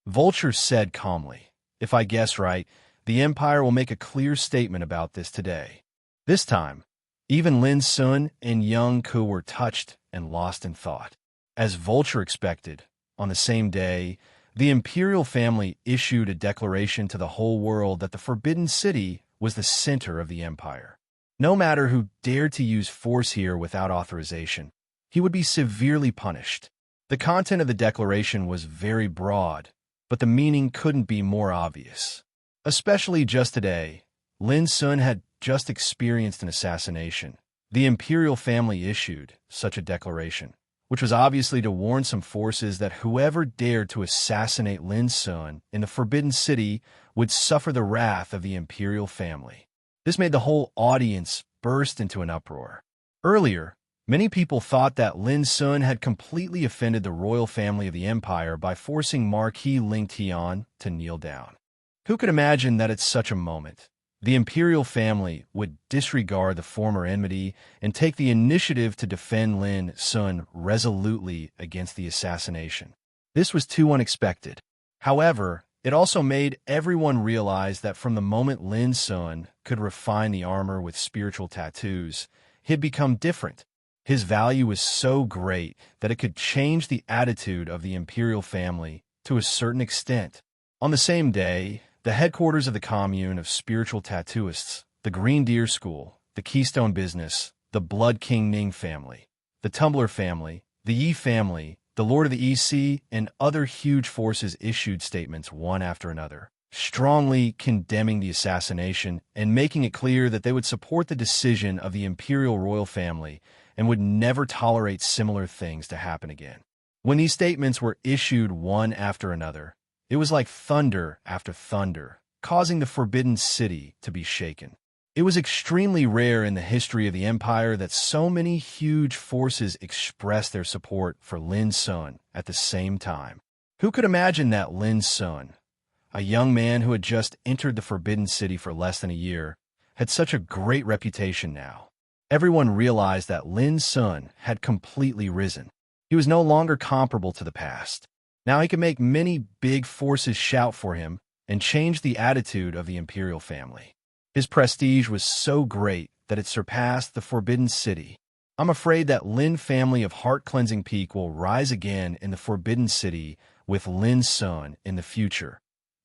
Vulture said calmly, If I guess right, the Empire will make a clear statement about this today. This time, even Lin Sun and young Ku were touched and lost in thought. As Vulture expected, on the same day, the Imperial family issued a declaration to the whole world that the Forbidden City was the center of the Empire. No matter who dared to use force here without authorization, he would be severely punished. The content of the declaration was very broad, but the meaning couldn't be more obvious. Especially just today, Lin Sun had just experienced an assassination. The Imperial family issued such a declaration, which was obviously to warn some forces that whoever dared to assassinate Lin Sun in the Forbidden City would suffer the wrath of the Imperial family. This made the whole audience burst into an uproar. Earlier, Many people thought that Lin Sun had completely offended the royal family of the empire by forcing Marquis Ling Tian to kneel down. Who could imagine that at such a moment, the imperial family would disregard the former enmity and take the initiative to defend Lin Sun resolutely against the assassination? This was too unexpected. However, it also made everyone realize that from the moment Lin Sun could refine the armor with spiritual tattoos, he had become different. His value was so great that it could change the attitude of the imperial family to a certain extent. On the same day, the headquarters of the commune of spiritual tattooists, the Green Deer School, the Keystone Business, the Blood King Ning family, the Tumbler family, the Yi family, the Lord of the EC, and other huge forces issued statements one after another, strongly condemning the assassination and making it clear that they would support the decision of the imperial royal family and would never tolerate similar things to happen again. When these statements were issued one after another, it was like thunder after thunder, causing the Forbidden City to be shaken. It was extremely rare in the history of the empire that so many huge forces expressed their support for Lin Sun at the same time. Who could imagine that Lin Sun, a young man who had just entered the Forbidden City for less than a year, had such a great reputation now? Everyone realized that Lin Sun had completely risen. He was no longer comparable to the past. Now he could make many big forces shout for him and change the attitude of the imperial family. His prestige was so great that it surpassed the Forbidden City. I'm afraid that Lin family of Heart Cleansing Peak will rise again in the Forbidden City with Lin Sun in the future.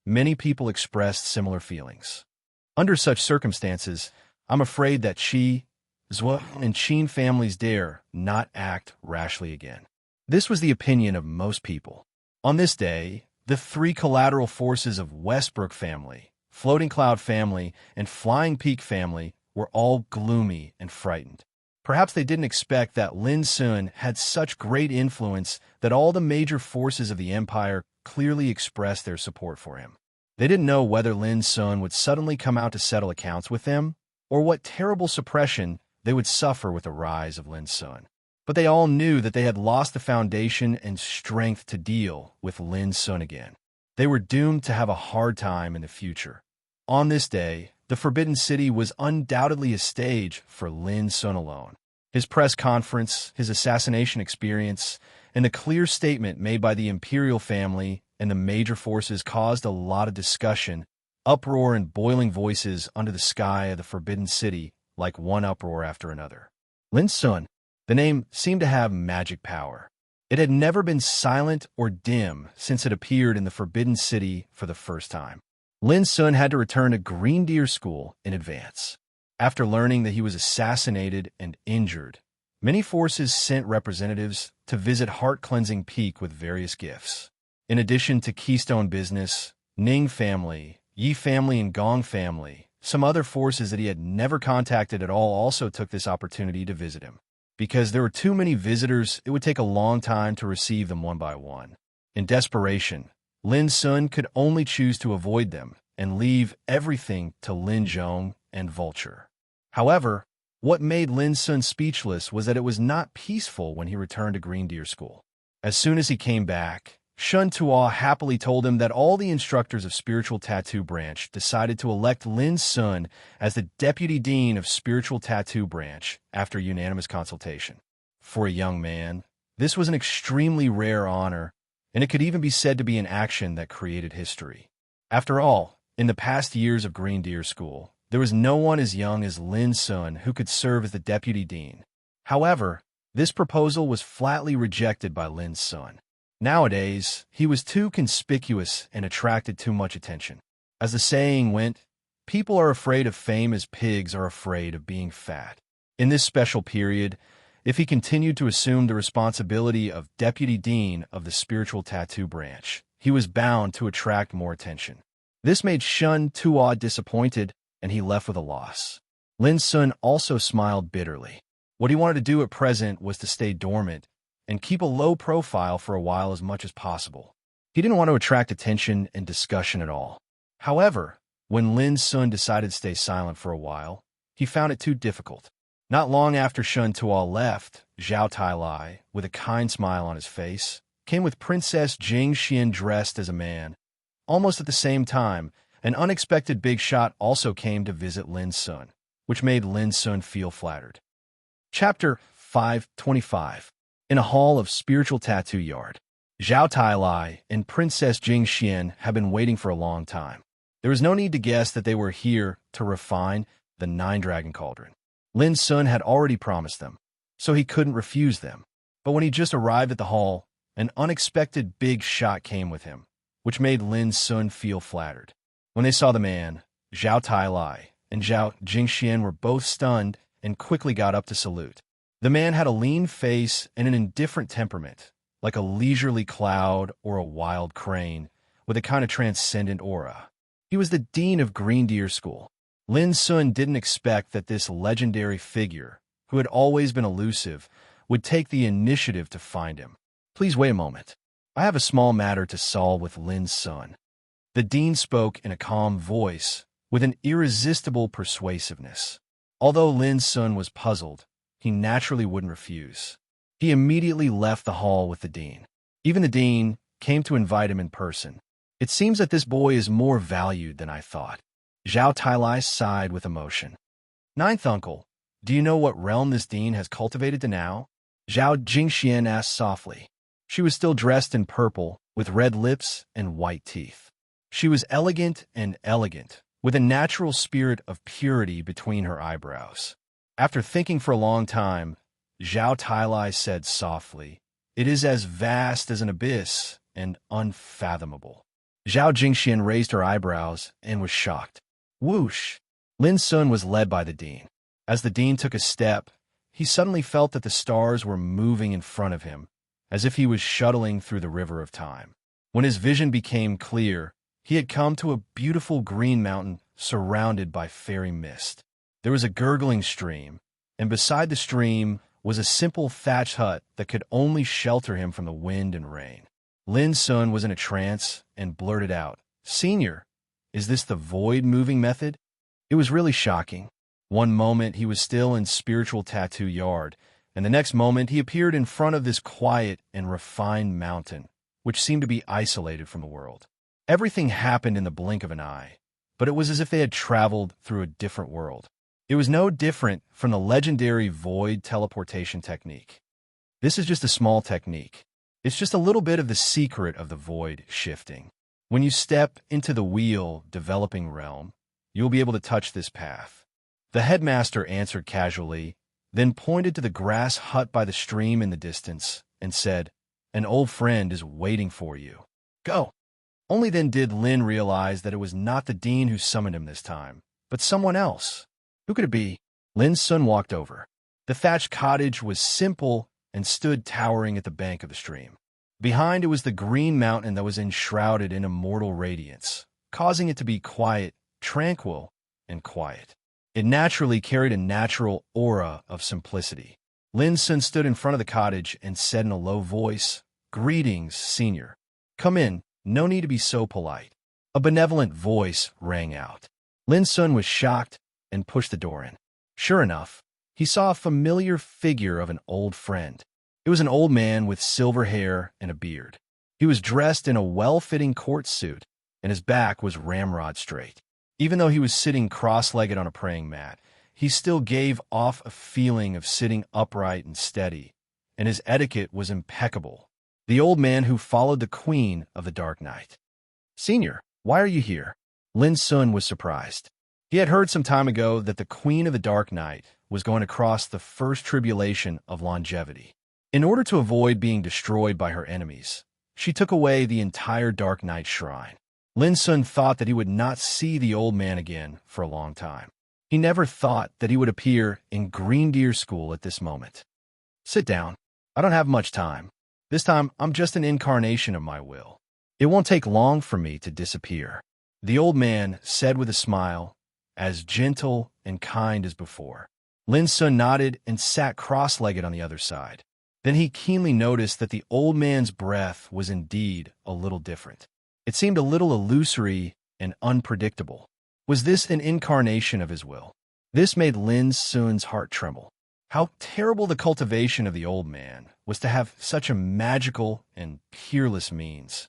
Many people expressed similar feelings. Under such circumstances, I'm afraid that Zhou and Qin families dare not act rashly again. This was the opinion of most people. On this day, the three collateral forces of Westbrook family, Floating Cloud family, and Flying Peak family were all gloomy and frightened. Perhaps they didn't expect that Lin Sun had such great influence that all the major forces of the empire clearly expressed their support for him. They didn't know whether Lin Sun would suddenly come out to settle accounts with them, or what terrible suppression they would suffer with the rise of Lin Sun. But they all knew that they had lost the foundation and strength to deal with Lin Sun again. They were doomed to have a hard time in the future. On this day, the Forbidden City was undoubtedly a stage for Lin Sun alone. His press conference, his assassination experience, and the clear statement made by the imperial family and the major forces caused a lot of discussion, uproar, and boiling voices under the sky of the Forbidden City, like one uproar after another. Lin Sun, the name seemed to have magic power. It had never been silent or dim since it appeared in the Forbidden City for the first time. Lin Sun had to return to Green Deer School in advance. After learning that he was assassinated and injured, many forces sent representatives to visit Heart Cleansing Peak with various gifts. In addition to Keystone Business, Ning family, Yi family, and Gong family, some other forces that he had never contacted at all also took this opportunity to visit him. Because there were too many visitors, it would take a long time to receive them one by one. In desperation, Lin Sun could only choose to avoid them and leave everything to Lin Zhong and Vulture. However, what made Lin Sun speechless was that it was not peaceful when he returned to Green Deer School. As soon as he came back, Shun Tua happily told him that all the instructors of Spiritual Tattoo Branch decided to elect Lin Sun as the Deputy Dean of Spiritual Tattoo Branch after unanimous consultation. For a young man, this was an extremely rare honor, and it could even be said to be an action that created history. After all, in the past years of Green Deer School, there was no one as young as Lin Sun who could serve as the Deputy Dean. However, this proposal was flatly rejected by Lin Sun. Nowadays, he was too conspicuous and attracted too much attention. As the saying went, people are afraid of fame as pigs are afraid of being fat. In this special period, if he continued to assume the responsibility of Deputy Dean of the Spiritual Tattoo Branch, he was bound to attract more attention. This made Shun Tua disappointed, and he left with a loss. Lin Sun also smiled bitterly. What he wanted to do at present was to stay dormant and keep a low profile for a while as much as possible. He didn't want to attract attention and discussion at all. However, when Lin Sun decided to stay silent for a while, he found it too difficult. Not long after Shun Tuo left, Zhao Tailai, with a kind smile on his face, came with Princess Jing Xian dressed as a man. Almost at the same time, an unexpected big shot also came to visit Lin Sun, which made Lin Sun feel flattered. Chapter 525. In a hall of spiritual tattoo yard, Zhao Tailai and Princess Jing Xian have been waiting for a long time. There was no need to guess that they were here to refine the Nine-Dragon Cauldron. Lin Sun had already promised them, so he couldn't refuse them. But when he just arrived at the hall, an unexpected big shot came with him, which made Lin Sun feel flattered. When they saw the man, Zhao Tailai and Zhao Jingxian were both stunned and quickly got up to salute. The man had a lean face and an indifferent temperament, like a leisurely cloud or a wild crane, with a kind of transcendent aura. He was the dean of Green Deer School. Lin Sun didn't expect that this legendary figure, who had always been elusive, would take the initiative to find him. Please wait a moment. I have a small matter to solve with Lin Sun. The dean spoke in a calm voice, with an irresistible persuasiveness. Although Lin Sun was puzzled, he naturally wouldn't refuse. He immediately left the hall with the dean. Even the dean came to invite him in person. It seems that this boy is more valued than I thought. Zhao Tailai sighed with emotion. Ninth uncle, do you know what realm this dean has cultivated to now? Zhao Jingxian asked softly. She was still dressed in purple, with red lips and white teeth. She was elegant, with a natural spirit of purity between her eyebrows. After thinking for a long time, Zhao Tailai said softly, "It is as vast as an abyss and unfathomable." Zhao Jingxian raised her eyebrows and was shocked. Whoosh! Lin Sun was led by the dean. As the dean took a step, he suddenly felt that the stars were moving in front of him, as if he was shuttling through the river of time. When his vision became clear, he had come to a beautiful green mountain surrounded by fairy mist. There was a gurgling stream, and beside the stream was a simple thatched hut that could only shelter him from the wind and rain. Lin Sun was in a trance and blurted out, "Senior, is this the void-moving method?" It was really shocking. One moment he was still in spiritual tattoo yard, and the next moment he appeared in front of this quiet and refined mountain, which seemed to be isolated from the world. Everything happened in the blink of an eye, but it was as if they had traveled through a different world. It was no different from the legendary void teleportation technique. This is just a small technique. It's just a little bit of the secret of the void shifting. When you step into the wheel developing realm, you'll be able to touch this path. The headmaster answered casually, then pointed to the grass hut by the stream in the distance and said, "An old friend is waiting for you. Go." Only then did Lin realize that it was not the dean who summoned him this time, but someone else. Who could it be? Lin Sun walked over. The thatched cottage was simple and stood towering at the bank of the stream. Behind it was the green mountain that was enshrouded in immortal radiance, causing it to be quiet, tranquil, and quiet. It naturally carried a natural aura of simplicity. Lin Sun stood in front of the cottage and said in a low voice, "Greetings, senior. Come in, no need to be so polite." A benevolent voice rang out. Lin Sun was shocked and pushed the door in. Sure enough, he saw a familiar figure of an old friend. It was an old man with silver hair and a beard. He was dressed in a well-fitting court suit, and his back was ramrod straight. Even though he was sitting cross-legged on a praying mat, he still gave off a feeling of sitting upright and steady, and his etiquette was impeccable. The old man who followed the queen of the Dark Night. "Senior, why are you here?" Lin Sun was surprised. He had heard some time ago that the queen of the Dark Night was going to cross the first tribulation of longevity. In order to avoid being destroyed by her enemies, she took away the entire Dark Night shrine. Lin Sun thought that he would not see the old man again for a long time. He never thought that he would appear in Green Deer School at this moment. "Sit down. I don't have much time. This time, I'm just an incarnation of my will. It won't take long for me to disappear," the old man said with a smile, as gentle and kind as before. Lin Sun nodded and sat cross-legged on the other side. Then he keenly noticed that the old man's breath was indeed a little different. It seemed a little illusory and unpredictable. Was this an incarnation of his will? This made Lin Sun's heart tremble. how terrible the cultivation of the old man was to have such a magical and peerless means.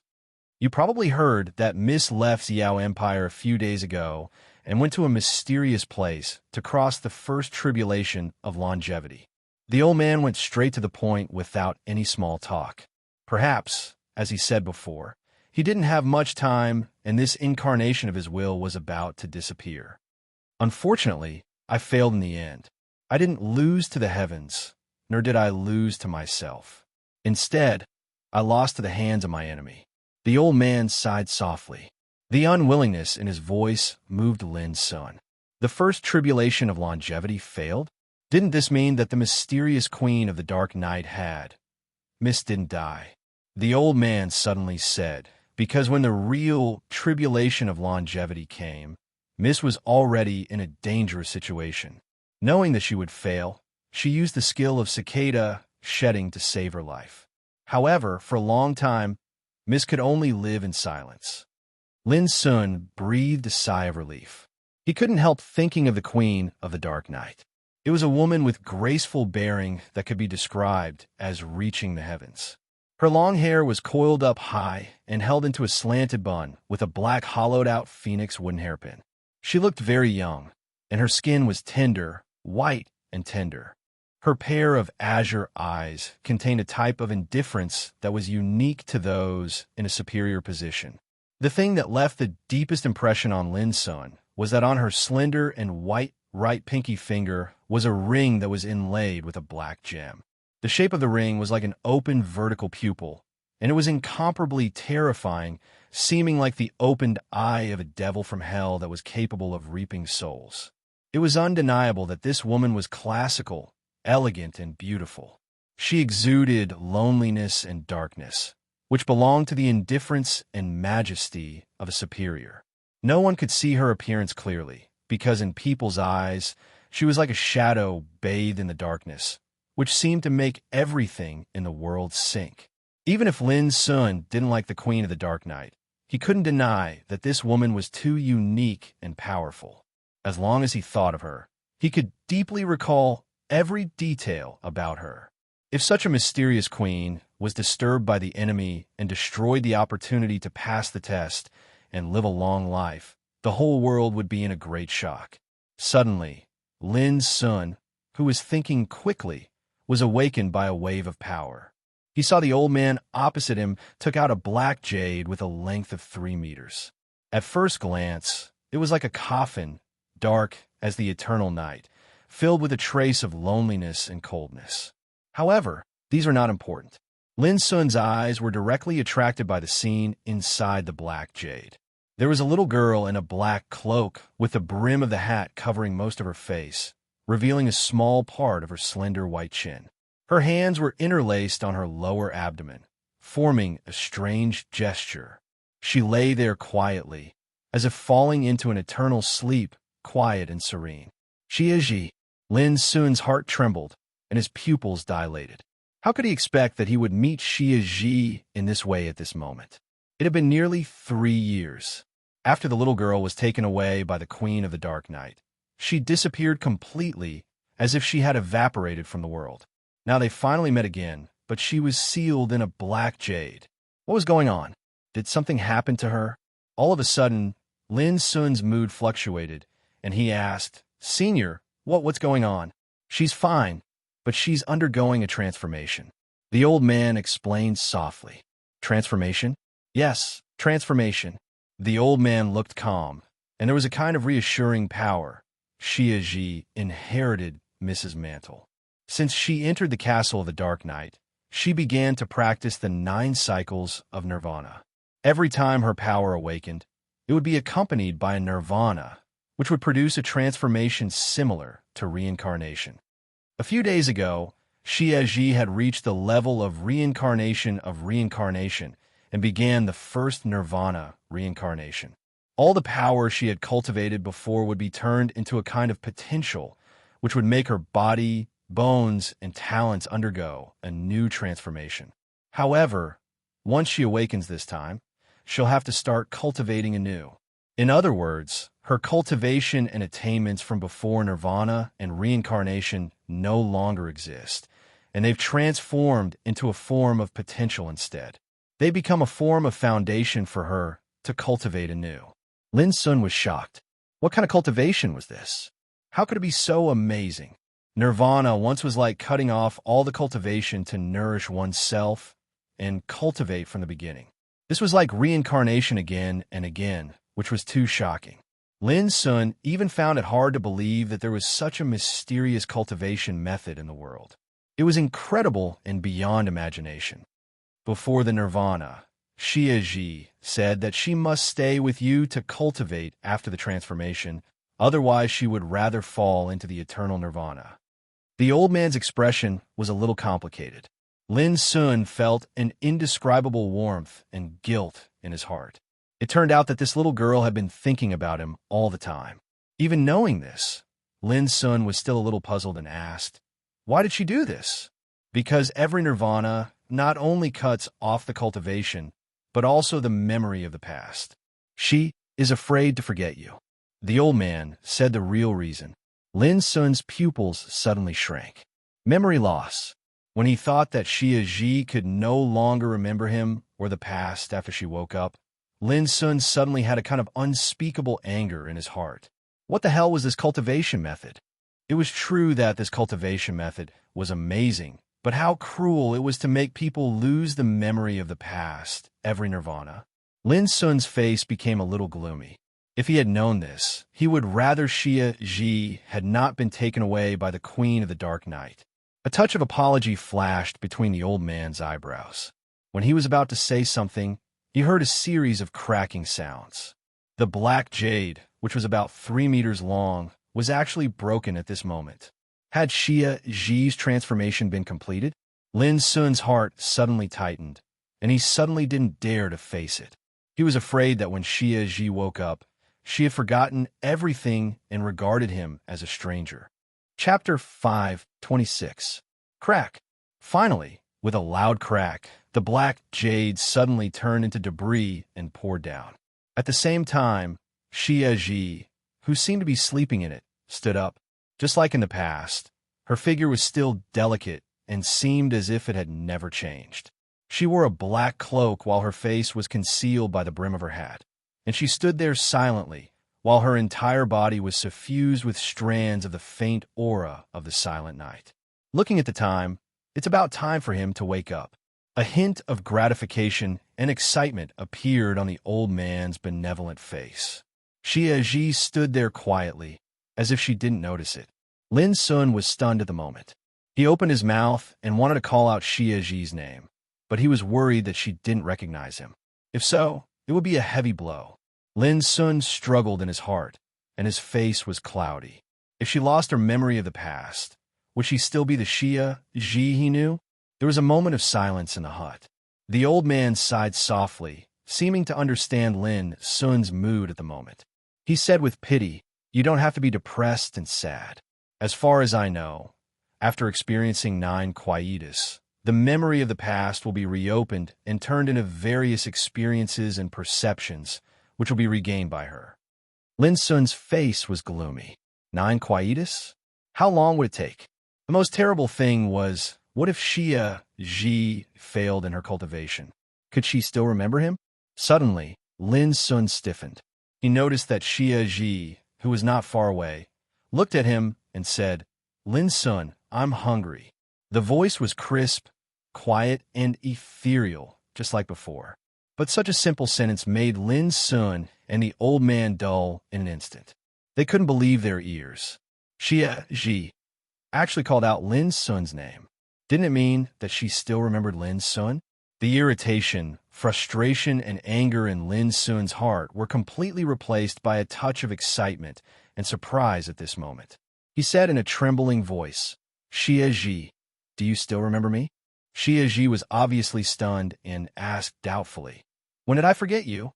You probably heard that Miss left Xiao Empire a few days ago and went to a mysterious place to cross the first tribulation of longevity. The old man went straight to the point without any small talk. Perhaps, as he said before, he didn't have much time and this incarnation of his will was about to disappear. Unfortunately, I failed in the end. I didn't lose to the heavens, nor did I lose to myself. Instead, I lost to the hands of my enemy. The old man sighed softly. The unwillingness in his voice moved Lin's son. The first tribulation of longevity failed? Didn't this mean that the mysterious queen of the dark night had? Miss didn't die. The old man suddenly said, because when the real tribulation of longevity came, Miss was already in a dangerous situation. Knowing that she would fail, she used the skill of cicada shedding to save her life. However, for a long time, Miss could only live in silence. Lin's son breathed a sigh of relief. He couldn't help thinking of the queen of the dark night. It was a woman with graceful bearing that could be described as reaching the heavens. Her long hair was coiled up high and held into a slanted bun with a black hollowed-out phoenix wooden hairpin. She looked very young, and her skin was tender, white and tender. Her pair of azure eyes contained a type of indifference that was unique to those in a superior position. The thing that left the deepest impression on Lin's son was that on her slender and white right pinky finger was a ring that was inlaid with a black gem. The shape of the ring was like an open vertical pupil, and it was incomparably terrifying, seeming like the opened eye of a devil from hell that was capable of reaping souls. It was undeniable that this woman was classical, elegant, and beautiful. She exuded loneliness and darkness, which belonged to the indifference and majesty of a superior. No one could see her appearance clearly, because in people's eyes, she was like a shadow bathed in the darkness, which seemed to make everything in the world sink. Even if Lin's son didn't like the Queen of the Dark Night, he couldn't deny that this woman was too unique and powerful. As long as he thought of her, he could deeply recall every detail about her. If such a mysterious queen was disturbed by the enemy and destroyed the opportunity to pass the test and live a long life, the whole world would be in a great shock. Suddenly, Lin's son, who was thinking quickly, was awakened by a wave of power. He saw the old man opposite him took out a black jade with a length of 3 meters. At first glance, it was like a coffin, dark as the eternal night, filled with a trace of loneliness and coldness. However, these are not important. Lin's son's eyes were directly attracted by the scene inside the black jade. There was a little girl in a black cloak with the brim of the hat covering most of her face, revealing a small part of her slender white chin. Her hands were interlaced on her lower abdomen, forming a strange gesture. She lay there quietly, as if falling into an eternal sleep, quiet and serene. Xie. Lin's son's heart trembled, and his pupils dilated. How could he expect that he would meet Xie in this way at this moment? It had been nearly 3 years. After the little girl was taken away by the Queen of the Dark Night, she disappeared completely, as if she had evaporated from the world. Now they finally met again, but she was sealed in a black jade. What was going on? Did something happen to her? All of a sudden, Lin's son's mood fluctuated, and he asked, "Senior, what's going on?" "She's fine, but she's undergoing a transformation." The old man explained softly. "Transformation?" "Yes, transformation." The old man looked calm, and there was a kind of reassuring power. Xie inherited Mrs. Mantle. Since she entered the castle of the Dark Night, she began to practice the 9 cycles of nirvana. Every time her power awakened, it would be accompanied by a nirvana, which would produce a transformation similar to reincarnation. A few days ago, Xie had reached the level of reincarnation and began the first nirvana reincarnation. All the power she had cultivated before would be turned into a kind of potential, which would make her body, bones, and talents undergo a new transformation. However, once she awakens this time, she'll have to start cultivating anew. In other words, Her cultivation and attainments from before nirvana and reincarnation no longer exist, and they've transformed into a form of potential instead. They become a form of foundation for her to cultivate anew. Lin Sun was shocked. What kind of cultivation was this? How could it be so amazing? Nirvana once was like cutting off all the cultivation to nourish oneself and cultivate from the beginning. This was like reincarnation again and again, which was too shocking. Lin Sun even found it hard to believe that there was such a mysterious cultivation method in the world. It was incredible and beyond imagination. Before the nirvana, Xia Ji said that she must stay with you to cultivate after the transformation, otherwise she would rather fall into the eternal nirvana. The old man's expression was a little complicated. Lin Sun felt an indescribable warmth and guilt in his heart. It turned out that this little girl had been thinking about him all the time. Even knowing this, Lin Sun was still a little puzzled and asked, why did she do this? Because every nirvana not only cuts off the cultivation, but also the memory of the past. She is afraid to forget you. The old man said the real reason. Lin Sun's pupils suddenly shrank. Memory loss. When he thought that Xia Ji could no longer remember him or the past after she woke up, Lin Sun suddenly had a kind of unspeakable anger in his heart. What the hell was this cultivation method? It was true that this cultivation method was amazing, but how cruel it was to make people lose the memory of the past every nirvana. Lin Sun's face became a little gloomy. If he had known this, he would rather Xia Ji had not been taken away by the Queen of the Dark Night. A touch of apology flashed between the old man's eyebrows. When he was about to say something, he heard a series of cracking sounds. The black jade, which was about 3 meters long, was actually broken at this moment. Had Xia Ji's transformation been completed? Lin Sun's heart suddenly tightened, and he suddenly didn't dare to face it. He was afraid that when Xia Ji woke up, she had forgotten everything and regarded him as a stranger. Chapter 5:26. Crack. Finally, with a loud crack, the black jade suddenly turned into debris and poured down. At the same time, Xia Ji, who seemed to be sleeping in it, stood up. Just like in the past, her figure was still delicate and seemed as if it had never changed. She wore a black cloak while her face was concealed by the brim of her hat, and she stood there silently while her entire body was suffused with strands of the faint aura of the silent night. Looking at the time, it's about time for him to wake up. A hint of gratification and excitement appeared on the old man's benevolent face. Xia Ji stood there quietly, as if she didn't notice it. Lin Sun was stunned at the moment. He opened his mouth and wanted to call out Xia Ji's name, but he was worried that she didn't recognize him. If so, it would be a heavy blow. Lin Sun struggled in his heart, and his face was cloudy. If she lost her memory of the past, would she still be the Xia Ji he knew? There was a moment of silence in the hut. The old man sighed softly, seeming to understand Lin Sun's mood at the moment. He said with pity, "You don't have to be depressed and sad. As far as I know, after experiencing 9 quietus, the memory of the past will be reopened and turned into various experiences and perceptions, which will be regained by her." Lin Sun's face was gloomy. 9 quietus? How long would it take? The most terrible thing was, what if Xia Ji failed in her cultivation? Could she still remember him? Suddenly, Lin Sun stiffened. He noticed that Xia Ji, who was not far away, looked at him and said, "Lin Sun, I'm hungry." The voice was crisp, quiet, and ethereal, just like before. But such a simple sentence made Lin Sun and the old man dull in an instant. They couldn't believe their ears. Xia Ji actually called out Lin Sun's name. Didn't it mean that she still remembered Lin Sun? The irritation, frustration, and anger in Lin Sun's heart were completely replaced by a touch of excitement and surprise at this moment. He said in a trembling voice, "Xia Ji, do you still remember me?" Xia Ji was obviously stunned and asked doubtfully, "When did I forget you?"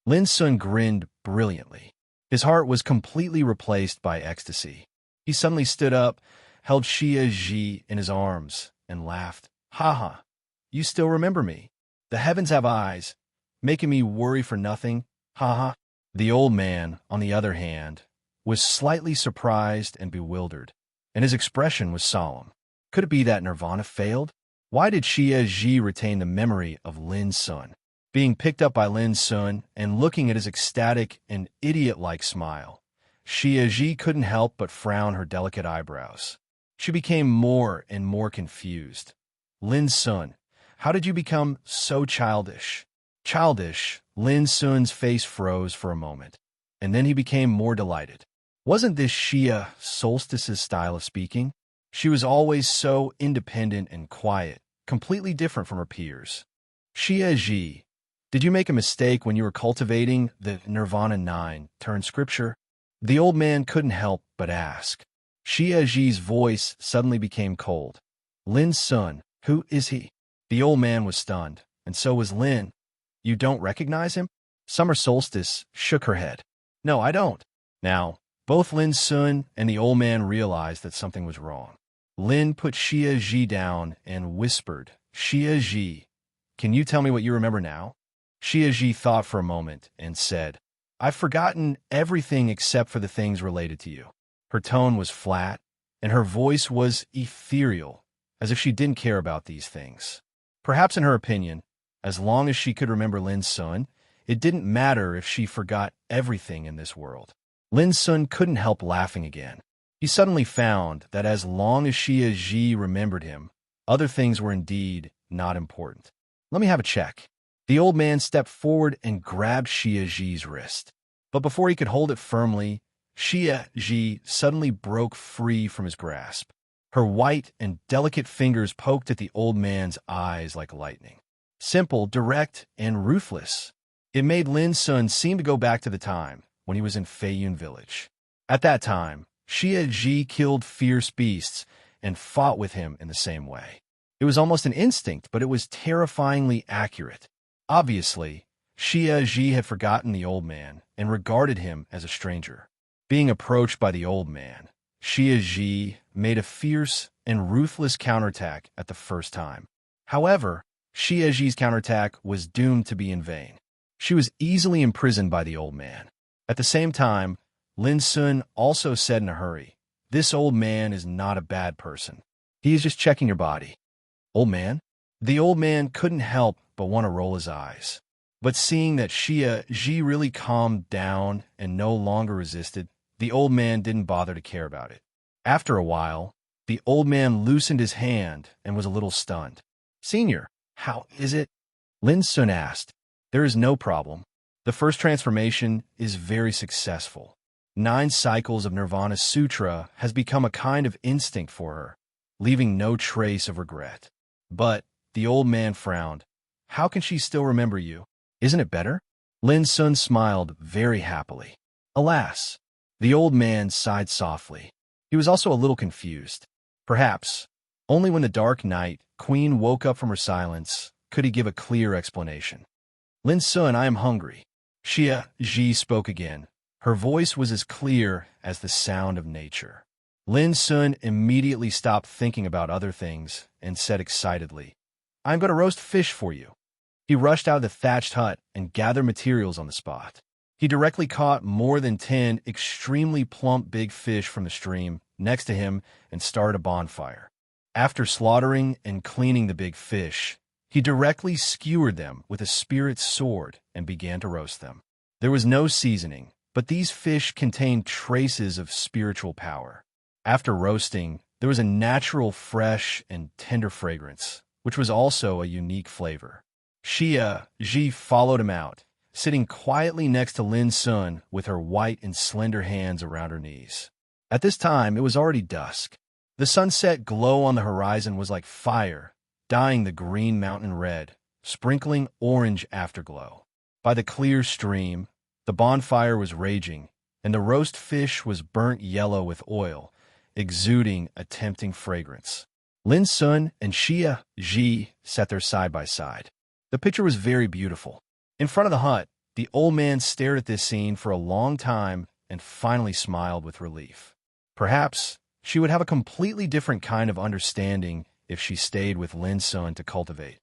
Lin Sun grinned brilliantly. His heart was completely replaced by ecstasy. He suddenly stood up, held Xia Ji in his arms, and laughed. "Ha ha, you still remember me. The heavens have eyes, making me worry for nothing. Ha ha." The old man, on the other hand, was slightly surprised and bewildered, and his expression was solemn. Could it be that Nirvana failed? Why did Xie Ji retain the memory of Lin Sun? Being picked up by Lin Sun and looking at his ecstatic and idiot-like smile, Xie Ji couldn't help but frown her delicate eyebrows. She became more and more confused. Lin Sun, how did you become so childish? Childish, Lin Sun's face froze for a moment, and then he became more delighted. Wasn't this Xia Solstice's style of speaking? She was always so independent and quiet, completely different from her peers. Xie Ji, did you make a mistake when you were cultivating the Nirvana 9 turned scripture? The old man couldn't help but ask. Xie Ji's voice suddenly became cold. Lin Sun, who is he? The old man was stunned, and so was Lin. You don't recognize him? Summer Solstice shook her head. No, I don't. Now, both Lin Sun and the old man realized that something was wrong. Lin put Xie Ji down and whispered, Xie Ji, can you tell me what you remember now? Xie Ji thought for a moment and said, I've forgotten everything except for the things related to you. Her tone was flat, and her voice was ethereal, as if she didn't care about these things. Perhaps in her opinion, as long as she could remember Lin Sun, it didn't matter if she forgot everything in this world. Lin Sun couldn't help laughing again. He suddenly found that as long as Xie Ji remembered him, other things were indeed not important. Let me have a check. The old man stepped forward and grabbed Xie Ji's wrist. But before he could hold it firmly, Xie Ji suddenly broke free from his grasp. Her white and delicate fingers poked at the old man's eyes like lightning. Simple, direct, and ruthless. It made Lin Sun seem to go back to the time when he was in Feiyun village. At that time, Xie Ji killed fierce beasts and fought with him in the same way. It was almost an instinct, but it was terrifyingly accurate. Obviously, Xie Ji had forgotten the old man and regarded him as a stranger. Being approached by the old man, Xie Ji made a fierce and ruthless counterattack at the first time. However, Xie Ji's counterattack was doomed to be in vain. She was easily imprisoned by the old man. At the same time, Lin Sun also said in a hurry, This old man is not a bad person. He is just checking your body. Old man? The old man couldn't help but want to roll his eyes. But seeing that Xie Ji really calmed down and no longer resisted, the old man didn't bother to care about it. After a while, the old man loosened his hand and was a little stunned. Senior, how is it? Lin Sun asked. There is no problem. The first transformation is very successful. 9 cycles of Nirvana Sutra has become a kind of instinct for her, leaving no trace of regret. But, the old man frowned. How can she still remember you? Isn't it better? Lin Sun smiled very happily. Alas, the old man sighed softly. He was also a little confused. Perhaps, only when the dark night queen woke up from her silence could he give a clear explanation. Lin Sun, I am hungry. Xie Ji spoke again. Her voice was as clear as the sound of nature. Lin Sun immediately stopped thinking about other things and said excitedly, I'm going to roast fish for you. He rushed out of the thatched hut and gathered materials on the spot. He directly caught more than 10 extremely plump big fish from the stream next to him and started a bonfire. After slaughtering and cleaning the big fish, he directly skewered them with a spirit sword and began to roast them. There was no seasoning, but these fish contained traces of spiritual power. After roasting, there was a natural, fresh, and tender fragrance, which was also a unique flavor. Xie Ji followed him out, sitting quietly next to Lin Sun with her white and slender hands around her knees. At this time, it was already dusk. The sunset glow on the horizon was like fire, dyeing the green mountain red, sprinkling orange afterglow. By the clear stream, the bonfire was raging, and the roast fish was burnt yellow with oil, exuding a tempting fragrance. Lin Sun and Xie Ji sat there side by side. The picture was very beautiful. In front of the hut, the old man stared at this scene for a long time and finally smiled with relief. Perhaps she would have a completely different kind of understanding if she stayed with Lin Sun to cultivate.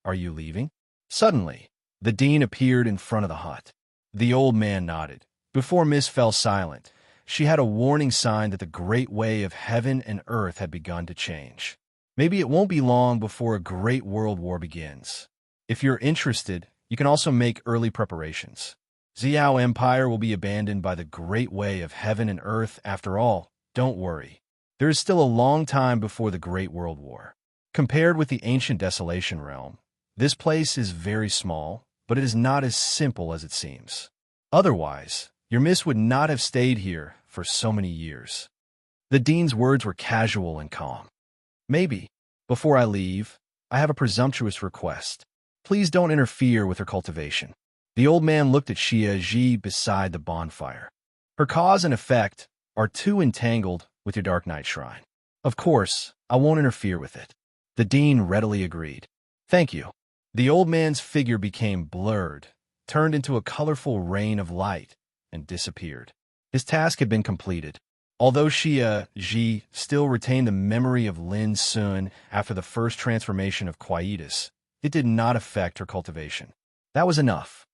Are you leaving? Suddenly, the dean appeared in front of the hut. The old man nodded. Before Miss fell silent, she had a warning sign that the great way of heaven and earth had begun to change. Maybe it won't be long before a great world war begins. If you're interested, you can also make early preparations. Xiao Empire will be abandoned by the great way of heaven and earth. After all, don't worry. There is still a long time before the Great World War. Compared with the ancient Desolation Realm, this place is very small, but it is not as simple as it seems. Otherwise, your miss would not have stayed here for so many years. The dean's words were casual and calm. Maybe, before I leave, I have a presumptuous request. Please don't interfere with her cultivation. The old man looked at Xia Ji beside the bonfire. Her cause and effect are too entangled with your Dark Night Shrine. Of course, I won't interfere with it. The dean readily agreed. Thank you. The old man's figure became blurred, turned into a colorful rain of light, and disappeared. His task had been completed. Although Xia Ji still retained the memory of Lin Sun after the first transformation of quietus, it did not affect her cultivation. That was enough.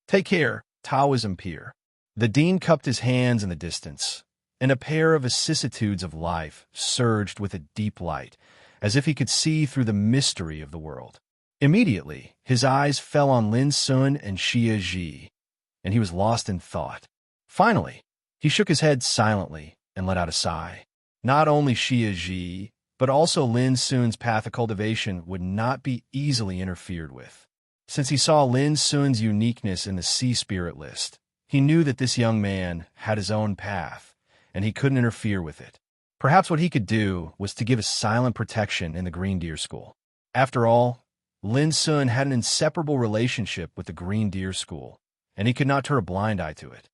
Take care, Taoism peer. The dean cupped his hands in the distance, and a pair of vicissitudes of life surged with a deep light, as if he could see through the mystery of the world. Immediately, his eyes fell on Lin Sun and Xia Ji, and he was lost in thought. Finally, he shook his head silently and let out a sigh. Not only Xia Ji, but also Lin Sun's path of cultivation would not be easily interfered with. Since he saw Lin Sun's uniqueness in the Sea Spirit list, he knew that this young man had his own path, and he couldn't interfere with it. Perhaps what he could do was to give a silent protection in the Green Deer School. After all, Lin Sun had an inseparable relationship with the Green Deer School, and he could not turn a blind eye to it.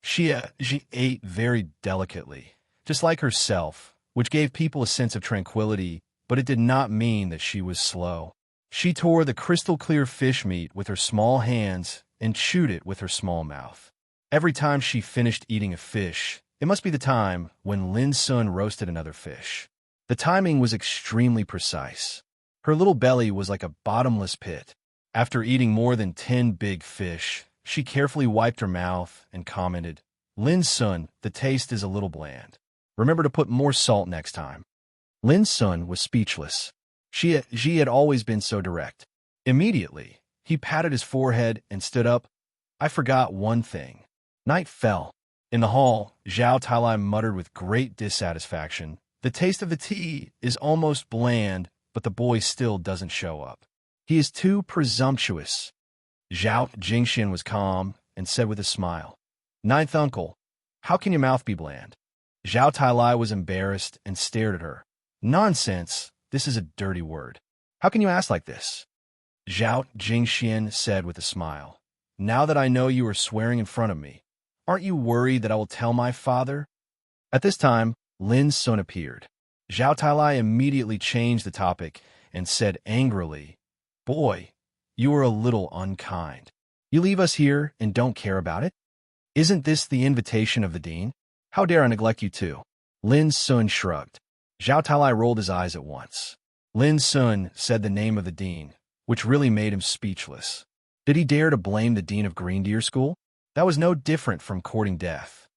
Xia Ji ate very delicately, just like herself, which gave people a sense of tranquility, but it did not mean that she was slow. She tore the crystal-clear fish meat with her small hands and chewed it with her small mouth. Every time she finished eating a fish, it must be the time when Lin Sun roasted another fish. The timing was extremely precise. Her little belly was like a bottomless pit. After eating more than 10 big fish, she carefully wiped her mouth and commented, Lin Sun, the taste is a little bland. Remember to put more salt next time. Lin Sun was speechless. Xia Ji had always been so direct. Immediately, he patted his forehead and stood up. I forgot one thing. Night fell. In the hall, Zhao Tailai muttered with great dissatisfaction, the taste of the tea is almost bland, but the boy still doesn't show up. He is too presumptuous. Zhao Jingxian was calm and said with a smile, Ninth uncle, how can your mouth be bland? Zhao Tailai was embarrassed and stared at her. Nonsense, this is a dirty word. How can you ask like this? Zhao Jingxian said with a smile, now that I know you are swearing in front of me, aren't you worried that I will tell my father? At this time, Lin Sun appeared. Zhao Tailai immediately changed the topic and said angrily, Boy, you are a little unkind. You leave us here and don't care about it? Isn't this the invitation of the dean? How dare I neglect you too? Lin Sun shrugged. Zhao Tailai rolled his eyes at once. Lin Sun said the name of the dean, which really made him speechless. Did he dare to blame the dean of Green Deer School? That was no different from courting death.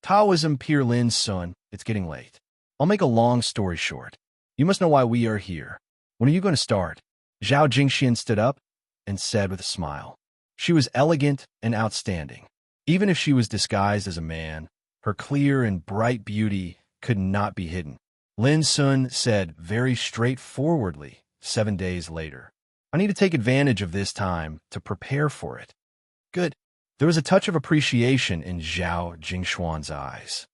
Taoism peer Lin Sun, it's getting late. I'll make a long story short. You must know why we are here. When are you going to start? Zhao Jingxian stood up and said with a smile. She was elegant and outstanding. Even if she was disguised as a man, her clear and bright beauty could not be hidden. Lin Sun said very straightforwardly 7 days later. I need to take advantage of this time to prepare for it. Good. There was a touch of appreciation in Zhao Jingshuan's eyes.